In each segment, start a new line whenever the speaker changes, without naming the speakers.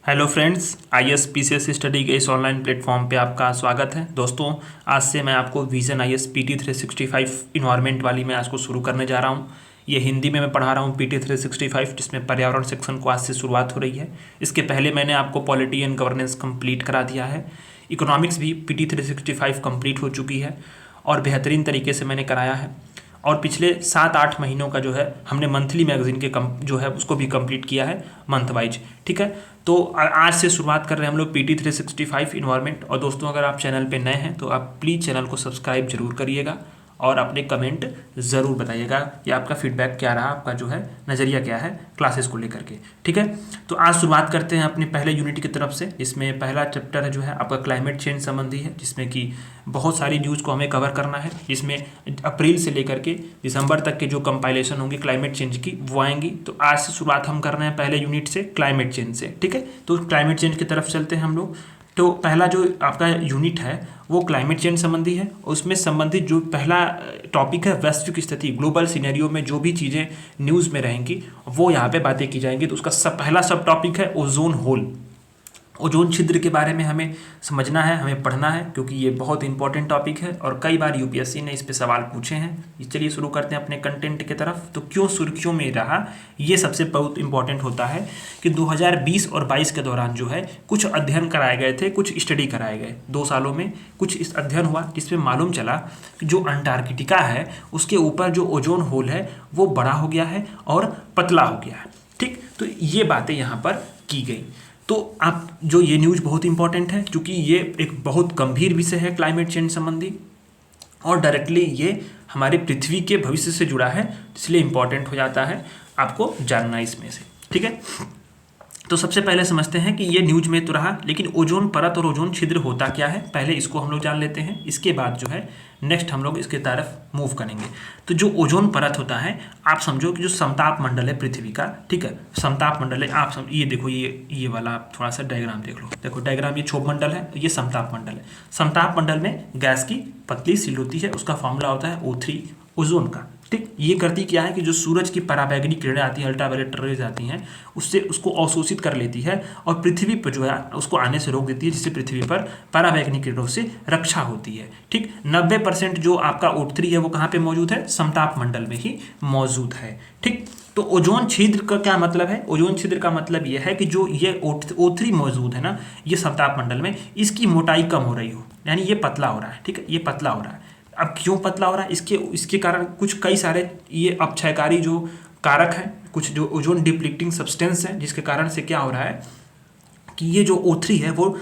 Hello friends, IAS PCS study के इस online platform पे आपका स्वागत है। दोस्तों, आज से मैं आपको विजन आईएएस पीटी 365 इन्वायरमेंट वाली मैं आज को शुरू करने जा रहा हूँ। ये हिंदी में मैं पढ़ा रहा हूँ पीटी 365, जिसमें पर्यावरण सेक्शन को आज से शुरुआत हो रही है। इसके पहले मैंने आपको पॉलिटी एंड गवर्नेंस कंप्लीट करा दिया है। इकोनॉमिक्स भी पीटी 365 कंप्लीट हो चुकी है और बेहतरीन तरीके से मैंने कराया है। और पिछले 7-8 महीनों का जो है हमने मंथली मैगजीन के जो है उसको भी कंप्लीट किया है मंथ वाइज। ठीक है, तो आज से शुरुआत कर रहे हैं हम लोग पीटी 365 इन्वायरमेंट। और दोस्तों, अगर आप चैनल पे नए हैं तो आप प्लीज़ चैनल को सब्सक्राइब जरूर करिएगा और अपने कमेंट ज़रूर बताइएगा कि आपका फीडबैक क्या रहा, आपका जो है नज़रिया क्या है क्लासेस को लेकर के। ठीक है, तो आज शुरुआत करते हैं अपने पहले यूनिट की तरफ से। इसमें पहला चैप्टर है जो है आपका क्लाइमेट चेंज संबंधी है, जिसमें कि बहुत सारी न्यूज़ को हमें कवर करना है। इसमें अप्रैल से लेकर के दिसंबर तक के जो कंपाइलेशन होंगी क्लाइमेट चेंज की वो आएंगी। तो आज से शुरुआत हम कर रहे हैं पहले यूनिट से, क्लाइमेट चेंज से। ठीक है, तो क्लाइमेट चेंज की तरफ चलते हैं हम लोग। तो पहला जो आपका यूनिट है वो क्लाइमेट चेंज संबंधी है। उसमें संबंधित जो पहला टॉपिक है वैश्विक स्थिति, ग्लोबल सिनेरियो में जो भी चीज़ें न्यूज़ में रहेंगी वो यहाँ पे बातें की जाएंगी। तो उसका पहला सब टॉपिक है ओजोन होल। ओजोन छिद्र के बारे में हमें समझना है, हमें पढ़ना है, क्योंकि ये बहुत इंपॉर्टेंट टॉपिक है और कई बार यूपीएससी ने इस पे सवाल पूछे हैं। चलिए शुरू करते हैं अपने कंटेंट की तरफ। तो क्यों सुर्खियों में रहा, ये सबसे बहुत इंपॉर्टेंट होता है कि 2020 और 22 के दौरान जो है कुछ अध्ययन कराए गए थे, कुछ स्टडी कराए गए। 2 सालों में कुछ इस अध्ययन हुआ जिसमें मालूम चला कि जो अंटार्कटिका है उसके ऊपर जो ओजोन होल है वो बड़ा हो गया है और पतला हो गया है। ठीक, तो ये बातें यहाँ पर की गई। तो आप जो ये न्यूज़ बहुत इंपॉर्टेंट है, क्योंकि ये एक बहुत गंभीर विषय है क्लाइमेट चेंज संबंधी और डायरेक्टली ये हमारे पृथ्वी के भविष्य से जुड़ा है, इसलिए इंपॉर्टेंट हो जाता है आपको जानना इसमें से। ठीक है, तो सबसे पहले समझते हैं कि ये न्यूज में तो रहा, लेकिन ओजोन परत और ओजोन छिद्र होता क्या है, पहले इसको हम लोग जान लेते हैं। इसके बाद जो है नेक्स्ट हम लोग इसके तरफ मूव करेंगे। तो जो ओजोन परत होता है, आप समझो कि जो समताप मंडल है पृथ्वी का, ठीक है, समताप मंडल है। आप ये देखो, ये वाला आप थोड़ा सा डायग्राम देख लो। देखो डायग्राम, ये क्षोभ मंडल है, ये समताप मंडल है। समताप मंडल में गैस की पतली सील होती है, उसका फॉर्मूला होता है O3 ओजोन का। ठीक, ये करती क्या है कि जो सूरज की पराबैंगनी किरणें आती हैं, अल्ट्रावायलेट रेज आती हैं, उससे उसको अवशोषित कर लेती है और पृथ्वी पर जो है उसको आने से रोक देती है, जिससे पृथ्वी पर पराबैंगनी किरणों से रक्षा होती है। ठीक, 90% जो आपका O3 है वो कहाँ पे मौजूद है, समताप मंडल में ही मौजूद है। ठीक, तो ओजोन छिद्र का क्या मतलब है, ओजोन छिद्र का मतलब यह है कि जो ये O3 मौजूद है ना, ये समताप मंडल में, इसकी मोटाई कम हो रही हो, यानी ये पतला हो रहा है। ठीक है, ये पतला हो रहा है। अब क्यों पतला हो रहा है, इसके कारण कुछ कई सारे ये अपक्षयकारी जो कारक हैं, कुछ जो ओजोन डिप्लीटिंग सब्सटेंस है, जिसके कारण से क्या हो रहा है कि ये जो O3 है वो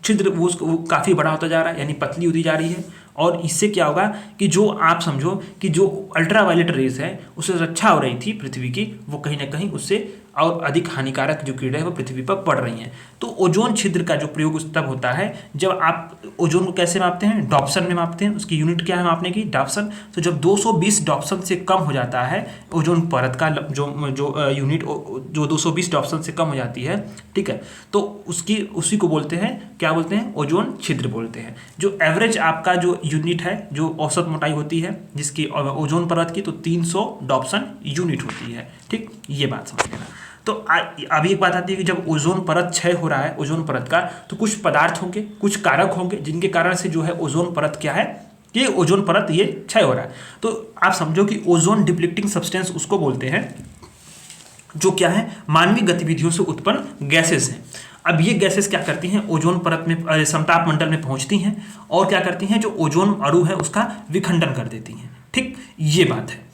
छिद्र वो काफ़ी बड़ा होता जा रहा है, यानी पतली होती जा रही है। और इससे क्या होगा कि जो आप समझो कि जो अल्ट्रावायलेट रेज है उससे रक्षा हो रही थी पृथ्वी की, वो कहीं ना कहीं उससे और अधिक हानिकारक जो किरणें हैं वो पृथ्वी पर पड़ रही हैं। तो ओजोन छिद्र का जो प्रयोग उस तब होता है जब आप ओजोन को कैसे मापते हैं, डॉप्सन में मापते हैं। उसकी यूनिट क्या है मापने की, डॉप्सन। तो जब 220 डॉप्सन से कम हो जाता है ओजोन परत का जो यूनिट, जो 220 डॉप्सन से कम हो जाती है, ठीक है, तो उसी को बोलते हैं, क्या बोलते हैं, ओजोन छिद्र बोलते हैं। जो एवरेज आपका जो यूनिट है, जो औसत मोटाई होती है जिसकी ओजोन परत की, तो 300 डॉप्सन यूनिट होती है। ठीक, ये बात समझ लेना। तो अभी एक बात आती है कि जब ओजोन परत क्षय हो रहा है ओजोन परत का, तो कुछ पदार्थ होंगे, कुछ कारक होंगे जिनके कारण से जो है ओजोन परत क्या है, ये ओजोन परत ये क्षय हो रहा है। तो आप समझो कि ओजोन डिप्लीटिंग सब्सटेंस उसको बोलते हैं जो क्या है, मानवीय गतिविधियों से उत्पन्न गैसेस हैं। अब ये गैसेस क्या करती हैं, ओजोन परत में, समताप मंडल में पहुंचती हैं और क्या करती हैं, जो ओजोन अणु है उसका विखंडन कर देती हैं। ठीक, ये बात है।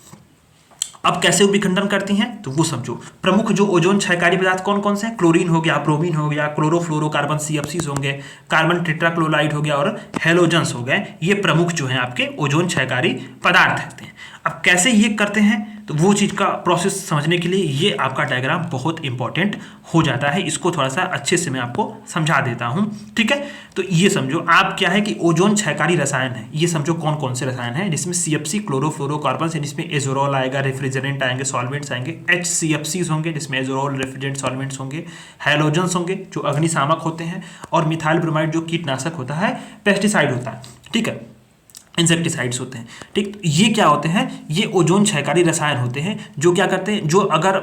अब कैसे विखंडन करती हैं तो वो समझो। प्रमुख जो ओजोन क्षयकारी पदार्थ कौन कौन से हैं, क्लोरीन हो गया, ब्रोमीन हो गया, क्लोरोफ्लोरोकार्बन CFCs होंगे, कार्बन टेट्राक्लोराइड हो गया और हेलोजन्स हो गए। ये प्रमुख जो हैं आपके ओजोन क्षयकारी पदार्थ होते हैं। अब कैसे ये करते हैं, तो वो चीज़ का प्रोसेस समझने के लिए ये आपका डायग्राम बहुत इंपॉर्टेंट हो जाता है। इसको थोड़ा सा अच्छे से मैं आपको समझा देता हूँ। ठीक है, तो ये समझो आप क्या है कि ओजोन क्षयकारी रसायन है, ये समझो कौन कौन से रसायन हैं, जिसमें CFC क्लोरोफ्लोरोकार्बन है, जिसमें एजोरॉल आएगा, रेफ्रिजरेंट आएंगे, सॉल्वेंट्स आएंगे, HCFCs होंगे जिसमें एजोरॉल रेफ्रिजरेंट सॉल्वेंट्स होंगे, हैलोजन्स होंगे जो अग्निशामक होते हैं, और मिथाइल ब्रोमाइड जो कीटनाशक होता है, पेस्टिसाइड होता है। ठीक है, इंसेक्टिसाइड्स होते हैं। ठीक, ये क्या होते हैं, ये ओजोन क्षयकारी रसायन होते हैं जो क्या करते हैं, जो अगर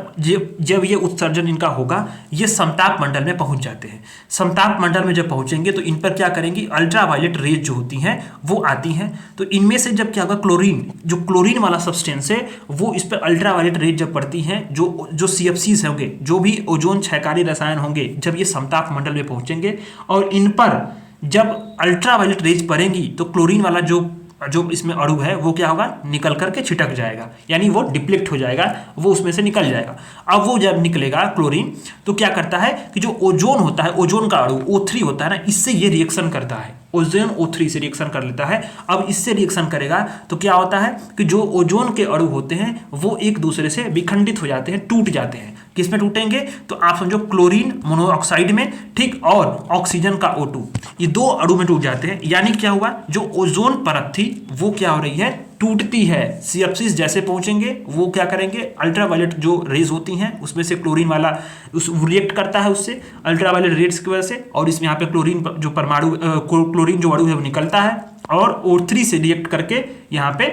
जब ये उत्सर्जन इनका होगा ये समताप मंडल में पहुंच जाते हैं। समताप मंडल में जब पहुंचेंगे तो इन पर क्या करेंगी, अल्ट्रावायलेट रेज जो होती हैं वो आती हैं। तो इनमें से जब क्या होगा, क्लोरीन, जो क्लोरीन वाला सब्सटेंस है वो इस पर अल्ट्रावायलेट रेज जब पड़ती हैं, जो CFCs होंगे, जो भी ओजोन क्षयकारी रसायन होंगे, जब ये समताप मंडल में पहुंचेंगे और इन पर जब अल्ट्रावायलेट रेज पड़ेंगी तो क्लोरीन वाला जो इसमें अणु है वो क्या होगा, निकल करके छिटक जाएगा, यानी वो डिप्लेक्ट हो जाएगा, वो उसमें से निकल जाएगा। अब वो जब निकलेगा क्लोरीन तो क्या करता है कि जो ओजोन होता है, ओजोन का अणु O3 होता है ना, इससे ये रिएक्शन करता है, ओजोन O3 से रिएक्शन कर लेता है। अब इससे रिएक्शन करेगा तो क्या होता है कि जो ओजोन के अणु होते हैं वो एक दूसरे से विखंडित हो जाते हैं, टूट जाते हैं। किस में टूटेंगे, तो आप समझो क्लोरीन मोनोऑक्साइड में, ठीक, और ऑक्सीजन का O2, ये दो अणु में टूट जाते हैं। यानी क्या हुआ, जो ओजोन परत थी वो क्या हो रही है, टूटती है। CFCs जैसे पहुंचेंगे वो क्या करेंगे, अल्ट्रावायलेट जो रेज होती हैं उसमें से क्लोरीन वाला उस रिएक्ट करता है उससे अल्ट्रावायलेट रेज की वजह से, और इसमें यहाँ पे क्लोरीन जो परमाणु क्लोरीन जो अणु है वो निकलता है और O3 से रिएक्ट करके यहाँ पे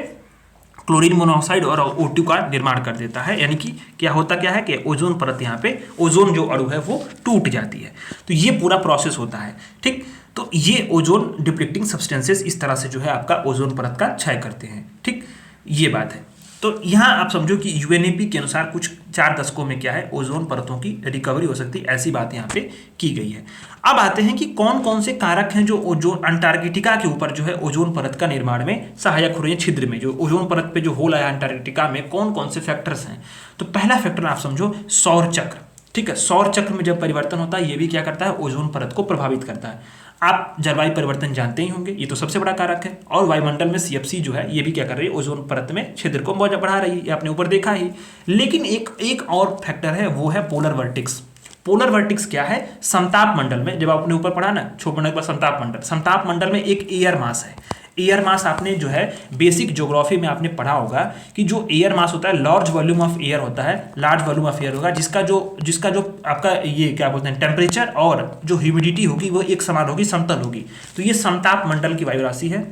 क्लोरीन मोनोऑक्साइड और O2 का निर्माण कर देता है। यानी कि क्या होता क्या है कि ओजोन परत, यहाँ पे ओजोन जो अणु है वो टूट जाती है। तो ये पूरा प्रोसेस होता है। ठीक, तो ये ओजोन डिप्लीटिंग सब्सटेंसेस इस तरह से जो है आपका ओजोन परत का क्षय करते हैं। ठीक, ये बात है। तो यहाँ आप समझो कि UNEP के अनुसार कुछ 4 दशकों में क्या है, ओजोन परतों की रिकवरी हो सकती है, ऐसी बात यहाँ पे की गई है। अब आते हैं कि कौन कौन से कारक हैं जो ओजोन अंटार्कटिका के ऊपर जो है ओजोन परत का निर्माण में सहायक हो रहे हैं। छिद्र में जो ओजोन परत पे जो होल आया अंटार्कटिका में, कौन कौन से फैक्टर्स हैं। तो पहला फैक्टर आप समझो सौर चक्र। ठीक है, सौर चक्र में जब परिवर्तन होता है ये भी क्या करता है, ओजोन परत को प्रभावित करता है। आप जलवायु परिवर्तन जानते ही होंगे, ये तो सबसे बड़ा कारक है। और वायुमंडल में CFC जो है ये भी क्या कर रही है, ओजोन परत में छिद्र को बढ़ा रही है, ये आपने ऊपर देखा ही। लेकिन एक और फैक्टर है, वो है पोलर वर्टिक्स। पोलर वर्टिक्स क्या है, समताप मंडल में, जब आपने ऊपर पढ़ा ना छोटे के बाद समताप मंडल में एक एयर मास है। एयर मास आपने जो है बेसिक ज्योग्राफी में आपने पढ़ा होगा कि जो एयर मास होता है, लार्ज वॉल्यूम ऑफ एयर होता है, लार्ज वॉल्यूम ऑफ एयर होगा जिसका जो आपका ये क्या बोलते हैं टेम्परेचर और जो ह्यूमिडिटी होगी वो एक समान होगी, समतल होगी। तो ये समताप मंडल की वायु राशि है।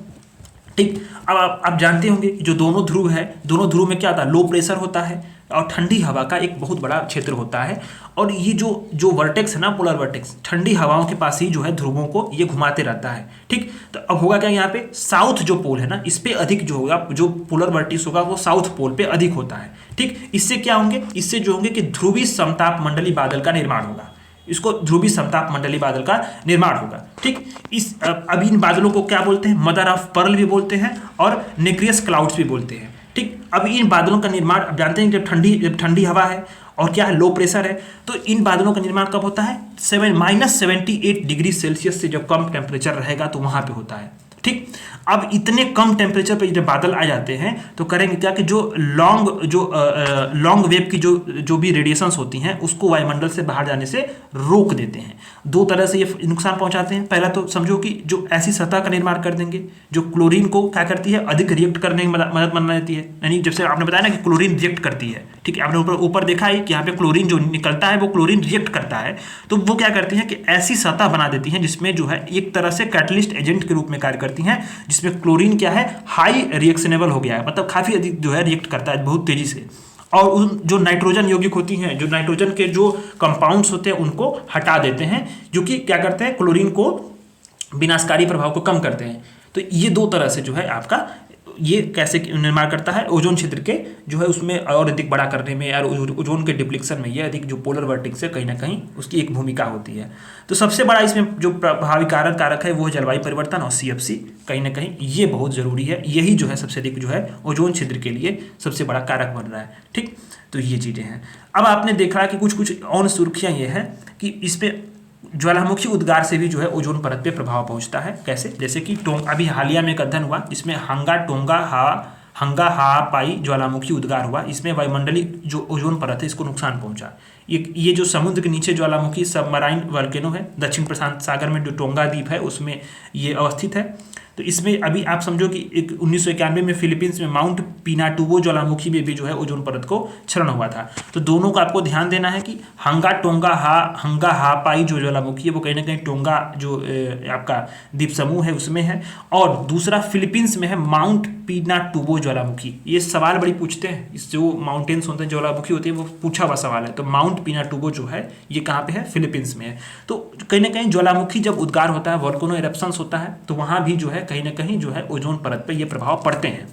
ठीक, अब आप जानते होंगे जो दोनों ध्रुव है, दोनों ध्रुव में क्या होता है, लो प्रेशर होता है और ठंडी हवा का एक बहुत बड़ा क्षेत्र होता है। और ये जो वर्टेक्स है ना, पोलर वर्टेक्स, ठंडी हवाओं के पास ही जो है ध्रुवों को ये घुमाते रहता है। ठीक, तो अब होगा क्या, यहाँ पे साउथ जो पोल है ना, इस पे अधिक जो होगा, जो पोलर वर्टिक्स होगा वो साउथ पोल पे अधिक होता है। ठीक, इससे क्या होंगे, इससे जो होंगे कि ध्रुवीय समताप मंडली बादल का निर्माण होगा, इसको ध्रुवीय समताप मंडली बादल का निर्माण होगा। ठीक, अब इन बादलों को क्या बोलते हैं, मदर ऑफ पर्ल भी बोलते हैं और नेक्रियस क्लाउड्स भी बोलते हैं। ठीक, अब इन बादलों का निर्माण अब जानते हैं, जब ठंडी हवा है और क्या है, लो प्रेशर है, तो इन बादलों का निर्माण कब होता है, -78 डिग्री सेल्सियस से जब कम टेम्परेचर रहेगा तो वहां पे होता है। ठीक, अब इतने कम टेम्परेचर पे जब बादल आ जाते हैं तो करेंगे क्या कि जो लॉन्ग वेव की जो भी रेडिएशंस होती हैं उसको वायुमंडल से बाहर जाने से रोक देते हैं। दो तरह से ये नुकसान पहुंचाते हैं। पहला तो समझो कि जो ऐसी सतह का निर्माण कर देंगे जो क्लोरीन को क्या करती है, अधिक रिएक्ट करने में मदद बना देती है। यानी जब से आपने बताया ना कि क्लोरीन रिएक्ट करती है, ठीक है, आपने ऊपर देखा है कि यहाँ पे क्लोरीन जो निकलता है वो क्लोरीन रिएक्ट करता है, तो वो क्या करती है कि ऐसी सतह बना देती है जिसमें जो है एक तरह से कैटलिस्ट एजेंट के रूप में कार्य करती हैं, जिसमें क्लोरीन क्या है, हाई रिएक्शनेबल हो गया है, मतलब काफी अधिक जो है रिएक्ट करता है बहुत तेजी से। और उन जो नाइट्रोजन यौगिक होती हैं, जो नाइट्रोजन के जो कंपाउंड्स होते हैं उनको हटा देते हैं, जो कि क्या करते हैं, क्लोरीन को विनाशकारी प्रभाव को कम करते हैं। तो ये दो तरह से जो है आपका ये कैसे निर्माण करता है, ओजोन क्षेत्र के जो है उसमें और अधिक बड़ा करने में और ओजोन के डिप्लीशन में ये अधिक जो पोलर वर्टिक्स है कहीं ना कहीं उसकी एक भूमिका होती है। तो सबसे बड़ा इसमें जो प्रभावी कारक है वो है जलवायु परिवर्तन और CFC, कहीं ना कहीं ये बहुत जरूरी है। यही जो है सबसे अधिक जो है ओजोन क्षेत्र के लिए सबसे बड़ा कारक बन रहा है। ठीक, तो ये चीजें हैं। अब आपने देखा कि कुछ और सुर्खियां ये है कि इस पे ज्वालामुखी उद्गार से भी जो है ओजोन परत पे प्रभाव पहुंचता है। कैसे, जैसे कि अभी हालिया में एक अध्ययन हुआ, इसमें हंगा हा पाई ज्वालामुखी उद्गार हुआ, इसमें वायुमंडलीय जो ओजोन परत है इसको नुकसान पहुंचा। ये जो समुद्र के नीचे ज्वालामुखी सबमराइन वोल्केनो है, दक्षिण प्रशांत सागर में जो टोंगा द्वीप है उसमें ये अवस्थित है। तो तो इसमें अभी आप समझो कि 1991 में फिलीपींस में माउंट पिनाटुबो ज्वालामुखी में भी जो है ओजोन परत को क्षरण हुआ था। तो दोनों का आपको ध्यान देना है कि हंगा हापाई जो ज्वालामुखी है वो कहीं ना कहीं टोंगा जो आपका द्वीप समूह है उसमें है, और दूसरा फिलीपींस में है माउंट पिनाटुबो ज्वालामुखी। ये सवाल बड़ी पूछते हैं, इस जो माउंटेन्स होते हैं ज्वालामुखी होती है वो पूछा हुआ सवाल है। तो माउंट पिनाटुबो जो है ये कहाँ पे है, फिलीपींस में है। तो कहीं ना कहीं ज्वालामुखी जब उद्गार होता है, वोल्केनो इरप्शंस होता है, तो वहाँ भी जो है कहीं ना कहीं जो है ओजोन परत पे ये प्रभाव पड़ते हैं।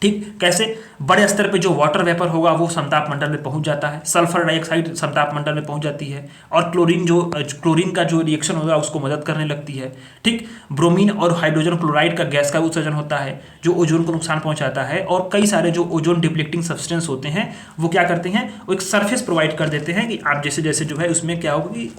ठीक, कैसे? बड़े स्तर पे जो वाटर वेपर होगा वो समताप मंडल में पहुंच जाता है, सल्फर डाइऑक्साइड समताप मंडल में पहुंच जाती है, और क्लोरीन का जो रिएक्शन होगा उसको मदद करने लगती है। ठीक, ब्रोमीन और हाइड्रोजन क्लोराइड का गैस का उत्सर्जन होता है जो ओजोन को नुकसान पहुंचाता है, और कई सारे जो ओजोन डिप्लीटिंग सब्सटेंस होते हैं वो क्या करते हैं, वो एक सरफेस प्रोवाइड कर देते हैं कि आप जैसे जैसे जो है उसमें क्या होगा कि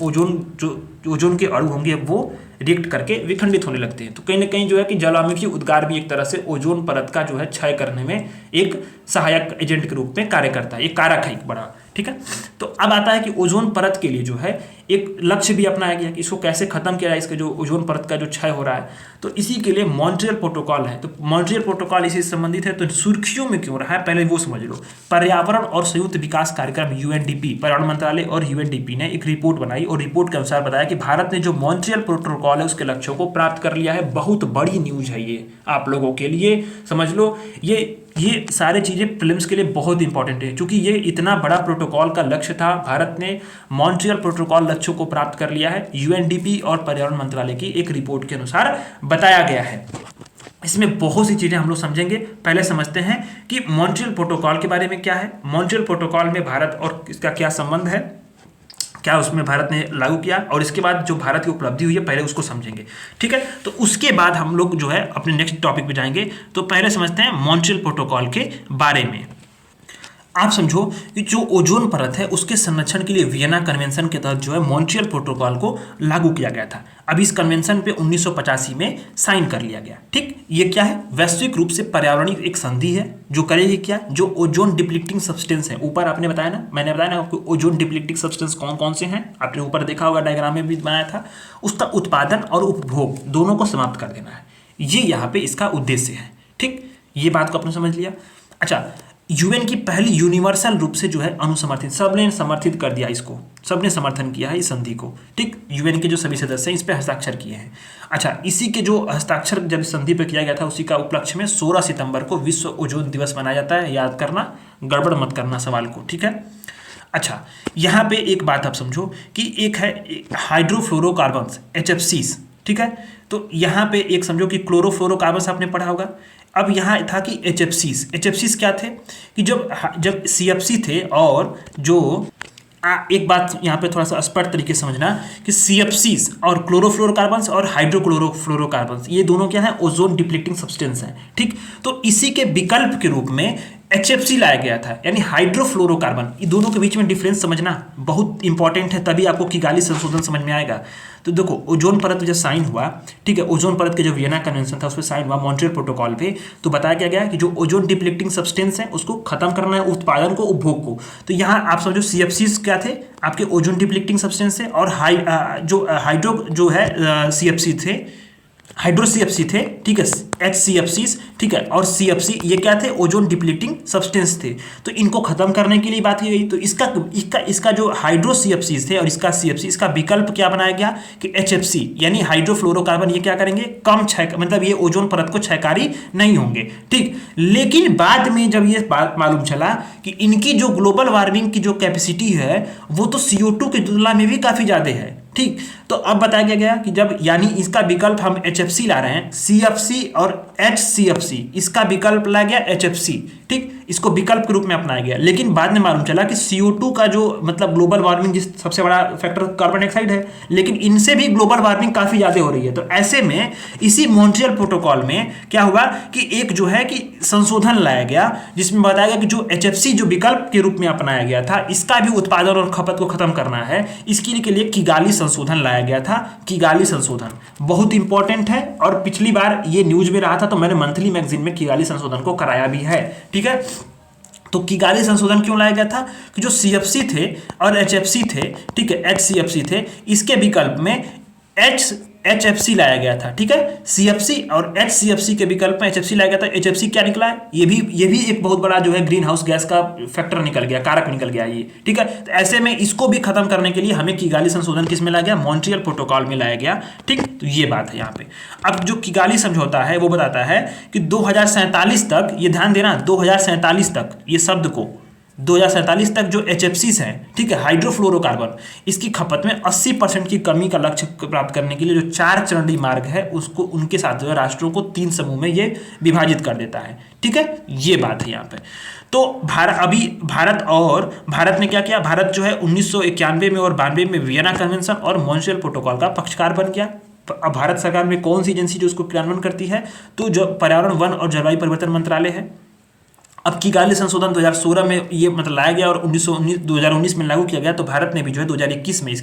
ओजोन के अणु होंगे वो रिएक्ट करके विखंडित होने लगते हैं। तो कहीं ना कहीं जो है कि ज्वालामुखी उद्गार भी एक तरह से ओजोन परत का जो है क्षय करने में एक सहायक एजेंट के रूप में कार्य करता है, एक कारक है एक बड़ा। ठीक है, तो अब आता है कि ओजोन परत के लिए जो है एक लक्ष्य भी अपनाया गया कि इसको कैसे खत्म किया जाए, इसके जो ओजोन परत का जो क्षय हो रहा है। तो इसी के लिए मॉन्ट्रियल प्रोटोकॉल है। तो मॉन्ट्रियल प्रोटोकॉल इसी से संबंधित है। तो सुर्खियों में क्यों रहा है पहले वो समझ लो। पर्यावरण और संयुक्त विकास कार्यक्रम यूएनडीपी, पर्यावरण मंत्रालय और यूएनडीपी ने एक रिपोर्ट बनाई, और रिपोर्ट के अनुसार बताया कि भारत ने जो मॉन्ट्रियल प्रोटोकॉल है उसके लक्ष्यों को प्राप्त कर लिया है। बहुत बड़ी न्यूज है ये आप लोगों के लिए, समझ लो। ये सारे चीज़ें प्रीलिम्स के लिए बहुत इंपॉर्टेंट है, क्योंकि ये इतना बड़ा प्रोटोकॉल का लक्ष्य था। भारत ने मॉन्ट्रियल प्रोटोकॉल लक्ष्यों को प्राप्त कर लिया है, यूएनडीपी और पर्यावरण मंत्रालय की एक रिपोर्ट के अनुसार बताया गया है। इसमें बहुत सी चीज़ें हम लोग समझेंगे। पहले समझते हैं कि मॉन्ट्रियल प्रोटोकॉल के बारे में क्या है, मॉन्ट्रियल प्रोटोकॉल में भारत और इसका क्या संबंध है, क्या उसमें भारत ने लागू किया, और इसके बाद जो भारत की उपलब्धि हुई है पहले उसको समझेंगे। ठीक है, तो उसके बाद हम लोग जो है अपने नेक्स्ट टॉपिक पे जाएंगे। तो पहले समझते हैं मॉन्ट्रियल प्रोटोकॉल के बारे में। आप समझो कि जो ओजोन परत है उसके संरक्षण के लिए वियना कन्वेंशन के तहत जो है मॉन्ट्रियल प्रोटोकॉल को लागू किया गया था। अब इस कन्वेंशन पे 1985 में साइन कर लिया गया। ठीक, ये क्या है, वैश्विक रूप से पर्यावरणीय एक संधि है जो करेगी क्या, जो ओजोन डिप्लीटिंग सब्सटेंस है। ऊपर आपने बताया ना, मैंने बताया ना आपको ओजोन डिप्लीटिंग सब्सटेंस कौन कौन से हैं, आपने ऊपर देखा होगा, डायग्राम में भी बनाया था। उसका उत्पादन और उपभोग दोनों को समाप्त कर देना है, ये यहाँ पे इसका उद्देश्य है। ठीक, ये बात को आपने समझ लिया। अच्छा, यूएन की पहली यूनिवर्सल रूप से जो है अनुसमर्थित, सबने समर्थित कर दिया इसको, सबने समर्थन किया है इस संधि को। ठीक, यूएन के जो सभी सदस्य हैं इस पे हस्ताक्षर किए हैं। अच्छा, इसी के जो हस्ताक्षर जब इस संधि पे किया गया था उसी का उपलक्ष्य में 16 सितंबर को विश्व ओजोन दिवस मनाया जाता है। याद करना, गड़बड़ मत करना सवाल को। ठीक है, अच्छा, यहाँ पे एक बात आप समझो कि एक है हाइड्रोफ्लोरोकार्बन्स HFCs। ठीक है, तो यहाँ पे एक समझो कि क्लोरोफ्लोरोकार्बन्स आपने पढ़ा होगा। अब यहाँ था कि HFCs क्या थे कि जब CFC थे, और जो एक बात यहाँ पे थोड़ा सा स्पष्ट तरीके से समझना कि CFCs और क्लोरोफ्लोरोकार्बन्स और हाइड्रोक्लोरोफ्लोरोकार्बन्स ये दोनों क्या है, ओजोन डिप्लीटिंग सब्सटेंस हैं। ठीक, तो इसी के विकल्प के रूप में HFC लाया गया था, यानी हाइड्रोफ्लोरोकार्बन। ये दोनों के बीच में डिफरेंस समझना बहुत इंपॉर्टेंट है, तभी आपको किगाली संशोधन समझ में आएगा। तो देखो, ओजोन परत जब साइन हुआ, ठीक है, ओजोन परत के जो वियना कन्वेंशन था उस पर साइन हुआ मॉन्ट्रियल प्रोटोकॉल पे, तो बताया क्या गया कि जो ओजोन डिप्लीटिंग सब्सटेंस है उसको खत्म करना है, उत्पादन को, उपभोग को। तो यहाँ आप समझो CFCs क्या थे, आपके ओजोन डिप्लीटिंग सब्सटेंस है, और CFC थे, हाइड्रो CFC थे। ठीक है, HCFCs। ठीक है, और CFC ये क्या थे, ओजोन डिप्लीटिंग सब्सटेंस थे। तो इनको खत्म करने के लिए बात की गई। तो इसका जो हाइड्रो CFCs थे और इसका CFC, इसका विकल्प क्या बनाया गया कि HFC यानी हाइड्रोफ्लोरोकार्बन, ये क्या करेंगे, कम क्षय, मतलब ये ओजोन परत को क्षयकारी नहीं होंगे। ठीक, लेकिन बाद में जब ये बात मालूम चला कि इनकी जो ग्लोबल वार्मिंग की जो कैपेसिटी है वो तो CO2 की तुलना में भी काफी ज्यादा है। ठीक, तो अब बताया गया कि जब यानी इसका विकल्प हम HFC ला रहे हैं, CFC और HCFC, इसका विकल्प लाया गया HFC। ठीक, इसको विकल्प के रूप में अपनाया गया। लेकिन बाद में मालूम चला कि CO2 का जो मतलब ग्लोबल वार्मिंग जिस सबसे बड़ा फैक्टर कार्बन डाइऑक्साइड है, लेकिन इनसे भी ग्लोबल वार्मिंग काफी ज्यादा हो रही है। तो ऐसे में इसी मॉन्ट्रियल प्रोटोकॉल में क्या हुआ कि एक जो है कि संशोधन लाया गया, जिसमें बताया गया कि जो HFC जो विकल्प के रूप में अपनाया गया था, इसका भी उत्पादन और खपत को खत्म करना है। इसके लिए किगाली संशोधन लाया गया था। किगाली संशोधन बहुत इंपॉर्टेंट है, और पिछली बार ये न्यूज में रहा था तो मैंने मंथली मैगजीन में किगाली संशोधन को कराया भी है। ठीक है, तो किगाली संशोधन क्यों लाया गया था कि जो CFC थे और HFC थे, ठीक है, HCFC थे, इसके विकल्प में HFC लाया गया था, ठीक है। CFC और HCFC के विकल्प में HFC लाया गया था। HFC क्या निकला है, ये भी एक बहुत बड़ा जो है ग्रीन हाउस गैस का फैक्टर निकल गया, कारक निकल गया ये, ठीक है। तो ऐसे में इसको भी खत्म करने के लिए हमें किगाली संशोधन किस में लाया गया, मॉन्ट्रियल प्रोटोकॉल में लाया गया, ठीक। तो ये बात है यहाँ पे। अब जो किगाली समझौता है वो बताता है कि 2047 तक, ये ध्यान देना, 2047 तक ये शब्द को 2047 तक जो HFCs हैं, ठीक है, हाइड्रोफ्लोरोकार्बन, इसकी खपत में 80% की कमी का लक्ष्य प्राप्त करने के लिए जो 4 चरणीय मार्ग है उसको उनके साथ जो है राष्ट्रों को 3 समूह में ये विभाजित कर देता है, ठीक है। ये बात है यहाँ पे। तो भारत ने क्या किया, भारत जो है 1991 में और 92 में वियना कन्वेंशन और मॉन्ट्रियल प्रोटोकॉल का पक्षकार बन गया। अब भारत सरकार में कौन सी एजेंसी जो उसको क्रियान्वयन करती है, तो जो पर्यावरण, वन और जलवायु परिवर्तन मंत्रालय है। अब किगाली संशोधन 2016 में ये मतलब लाया गया और 2019 में लागू किया गया। तो भारत ने भी जो है 2021 में इस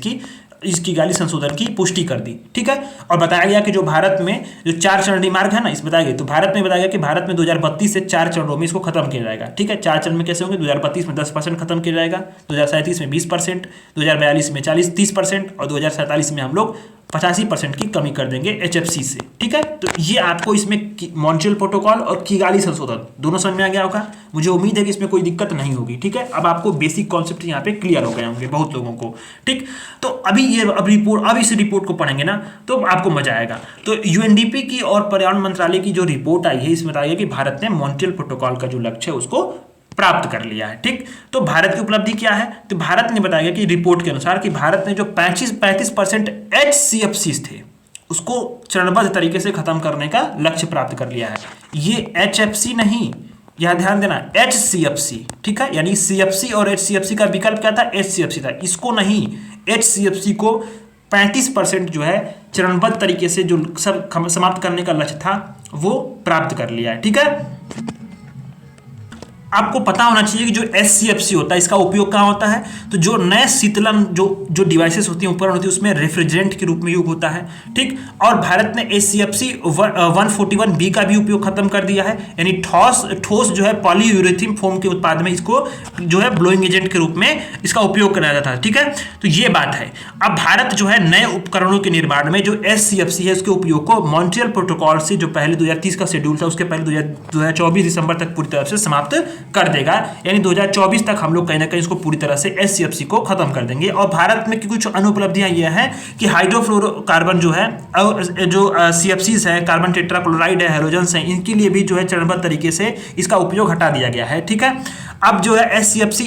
किगाली संशोधन की पुष्टि कर दी, ठीक है। और बताया गया कि जो भारत में जो 4 चरणीय मार्ग है ना, इस बताया गया, तो भारत में बताया गया कि भारत में 2032 से 4 चरणों में इसको खत्म किया जाएगा, ठीक है। 4 चरण में कैसे होंगे, 2032 में 10% खत्म किया जाएगा, 2037 में 20%, 2042 में 30% और 2047 में हम लोग 85% की कमी कर देंगे HFC से, ठीक है। तो ये आपको इसमें मॉन्ट्रियल प्रोटोकॉल और किगाली संशोधन दोनों समझ में आ गया होगा। मुझे उम्मीद है कि इसमें कोई दिक्कत नहीं होगी, ठीक है। अब आपको बेसिक कॉन्सेप्ट यहाँ पे क्लियर हो गए होंगे बहुत लोगों को, ठीक। तो अब इस रिपोर्ट को पढ़ेंगे ना तो आपको मजा आएगा। तो UNDP की और पर्यावरण मंत्रालय की जो रिपोर्ट आई है, इसमें बताया गया कि भारत ने मॉन्ट्रियल प्रोटोकॉल का जो लक्ष्य है उसको प्राप्त कर लिया है, ठीक। तो भारत की उपलब्धि क्या है, तो भारत ने बताया कि रिपोर्ट के अनुसार कि भारत ने जो 35% HCFCs थे उसको चरणबद्ध तरीके से खत्म करने का लक्ष्य प्राप्त कर लिया है। ये HFC नहीं, यह ध्यान देना, HCFC, ठीक है। यानी CFC और HCFC का विकल्प क्या था, HCFC था, इसको नहीं, HCFC को 35% जो है चरणबद्ध तरीके से जो सब समाप्त करने का लक्ष्य था वो प्राप्त कर लिया है, ठीक है। आपको पता होना चाहिए कि जो HCFC होता है इसका उपयोग कहाँ होता है, तो जो नए शीतलन जो डिवाइसेस होती हैं, उपकरण होती है, उसमें रेफ्रिजरेंट के रूप में उपयोग होता है, ठीक। और भारत ने HCFC 141B का भी उपयोग खत्म कर दिया है, यानी ठोस जो है पॉलीयूरेथीन फोम के उत्पाद में इसको जो है ब्लोइंग एजेंट के रूप में इसका उपयोग कराया जाता है, ठीक है। तो ये बात है। अब भारत जो है नए उपकरणों के निर्माण में जो HCFC है उसके उपयोग को मॉन्ट्रियल प्रोटोकॉल से जो पहले 2030 का शेड्यूल था उसके पहले 2024 दिसंबर तक पूरी तरह से समाप्त कर देगा, यानी 2024 तक हम लोग कहीं ना कहीं इसको पूरी तरह से HCFC को खत्म कर देंगे। और भारत में की कुछ अनुपलब्धियां ये हैं कि हाइड्रोफ्लोरोकार्बन जो है, जो CFCs है, कार्बन टेट्राक्लोराइड है, हैलोजन्स हैं, इनके लिए भी जो है चरणबद्ध तरीके से इसका उपयोग हटा दिया गया है, ठीक है। अब जो है HCFC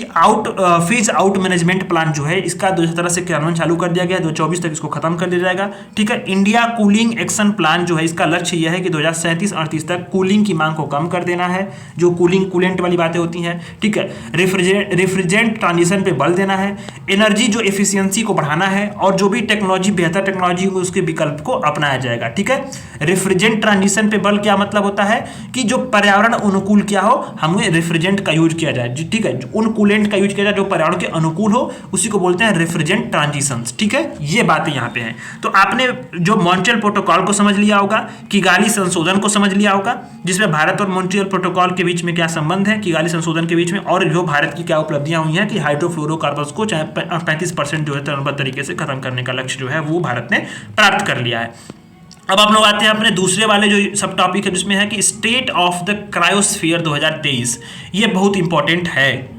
phase out management plan जो है इसका 2017 से क्रियान्वयन चालू कर दिया गया है, 2024 तक इसको खत्म कर दिया जाएगा, ठीक है। इंडिया कूलिंग एक्शन प्लान जो है इसका लक्ष्य यह है कि 2037-38 तक कूलिंग की मांग को कम कर देना है, जो कूलेंट वाली बातें होती हैं, ठीक है। रेफ्रिजरेंट ट्रांजिशन पे बल देना है, एनर्जी जो एफिशिएंसी को बढ़ाना है, और जो भी टेक्नोलॉजी बेहतर टेक्नोलॉजी होगी उसके विकल्प को अपनाया जाएगा, ठीक है। रेफ्रिजरेंट ट्रांजिशन पे बल क्या मतलब होता है कि जो पर्यावरण अनुकूल क्या हो, हमें रेफ्रिजरेंट का यूज किया जाए, ठीक है। उन कूलेंट का यूज किया जाए जो पर्यावरण के अनुकूल हो, उसी को बोलते हैं रेफ्रिजरेंट ट्रांजिशंस, ठीक है। ये बातें यहाँ पे हैं। तो आपने जो मॉन्ट्रियल प्रोटोकॉल को समझ लिया होगा, किगाली संशोधन को समझ लिया होगा, जिसमें भारत और मॉन्ट्रियल प्रोटोकॉल के बीच में क्या संबंध है, किगाली संशोधन के बीच में, और जो भारत की क्या उपलब्धियां हुई हैं कि हाइड्रोफ्लोरोकार्बन्स को 35% जो है चरणबद्ध तरीके से खत्म करने का लक्ष्य जो है वो भारत ने प्राप्त कर लिया है। अब आप लोग आते हैं अपने दूसरे वाले जो सब टॉपिक है जिसमें है कि स्टेट ऑफ द क्रायोस्फीयर 2023। ये बहुत इंपॉर्टेंट है।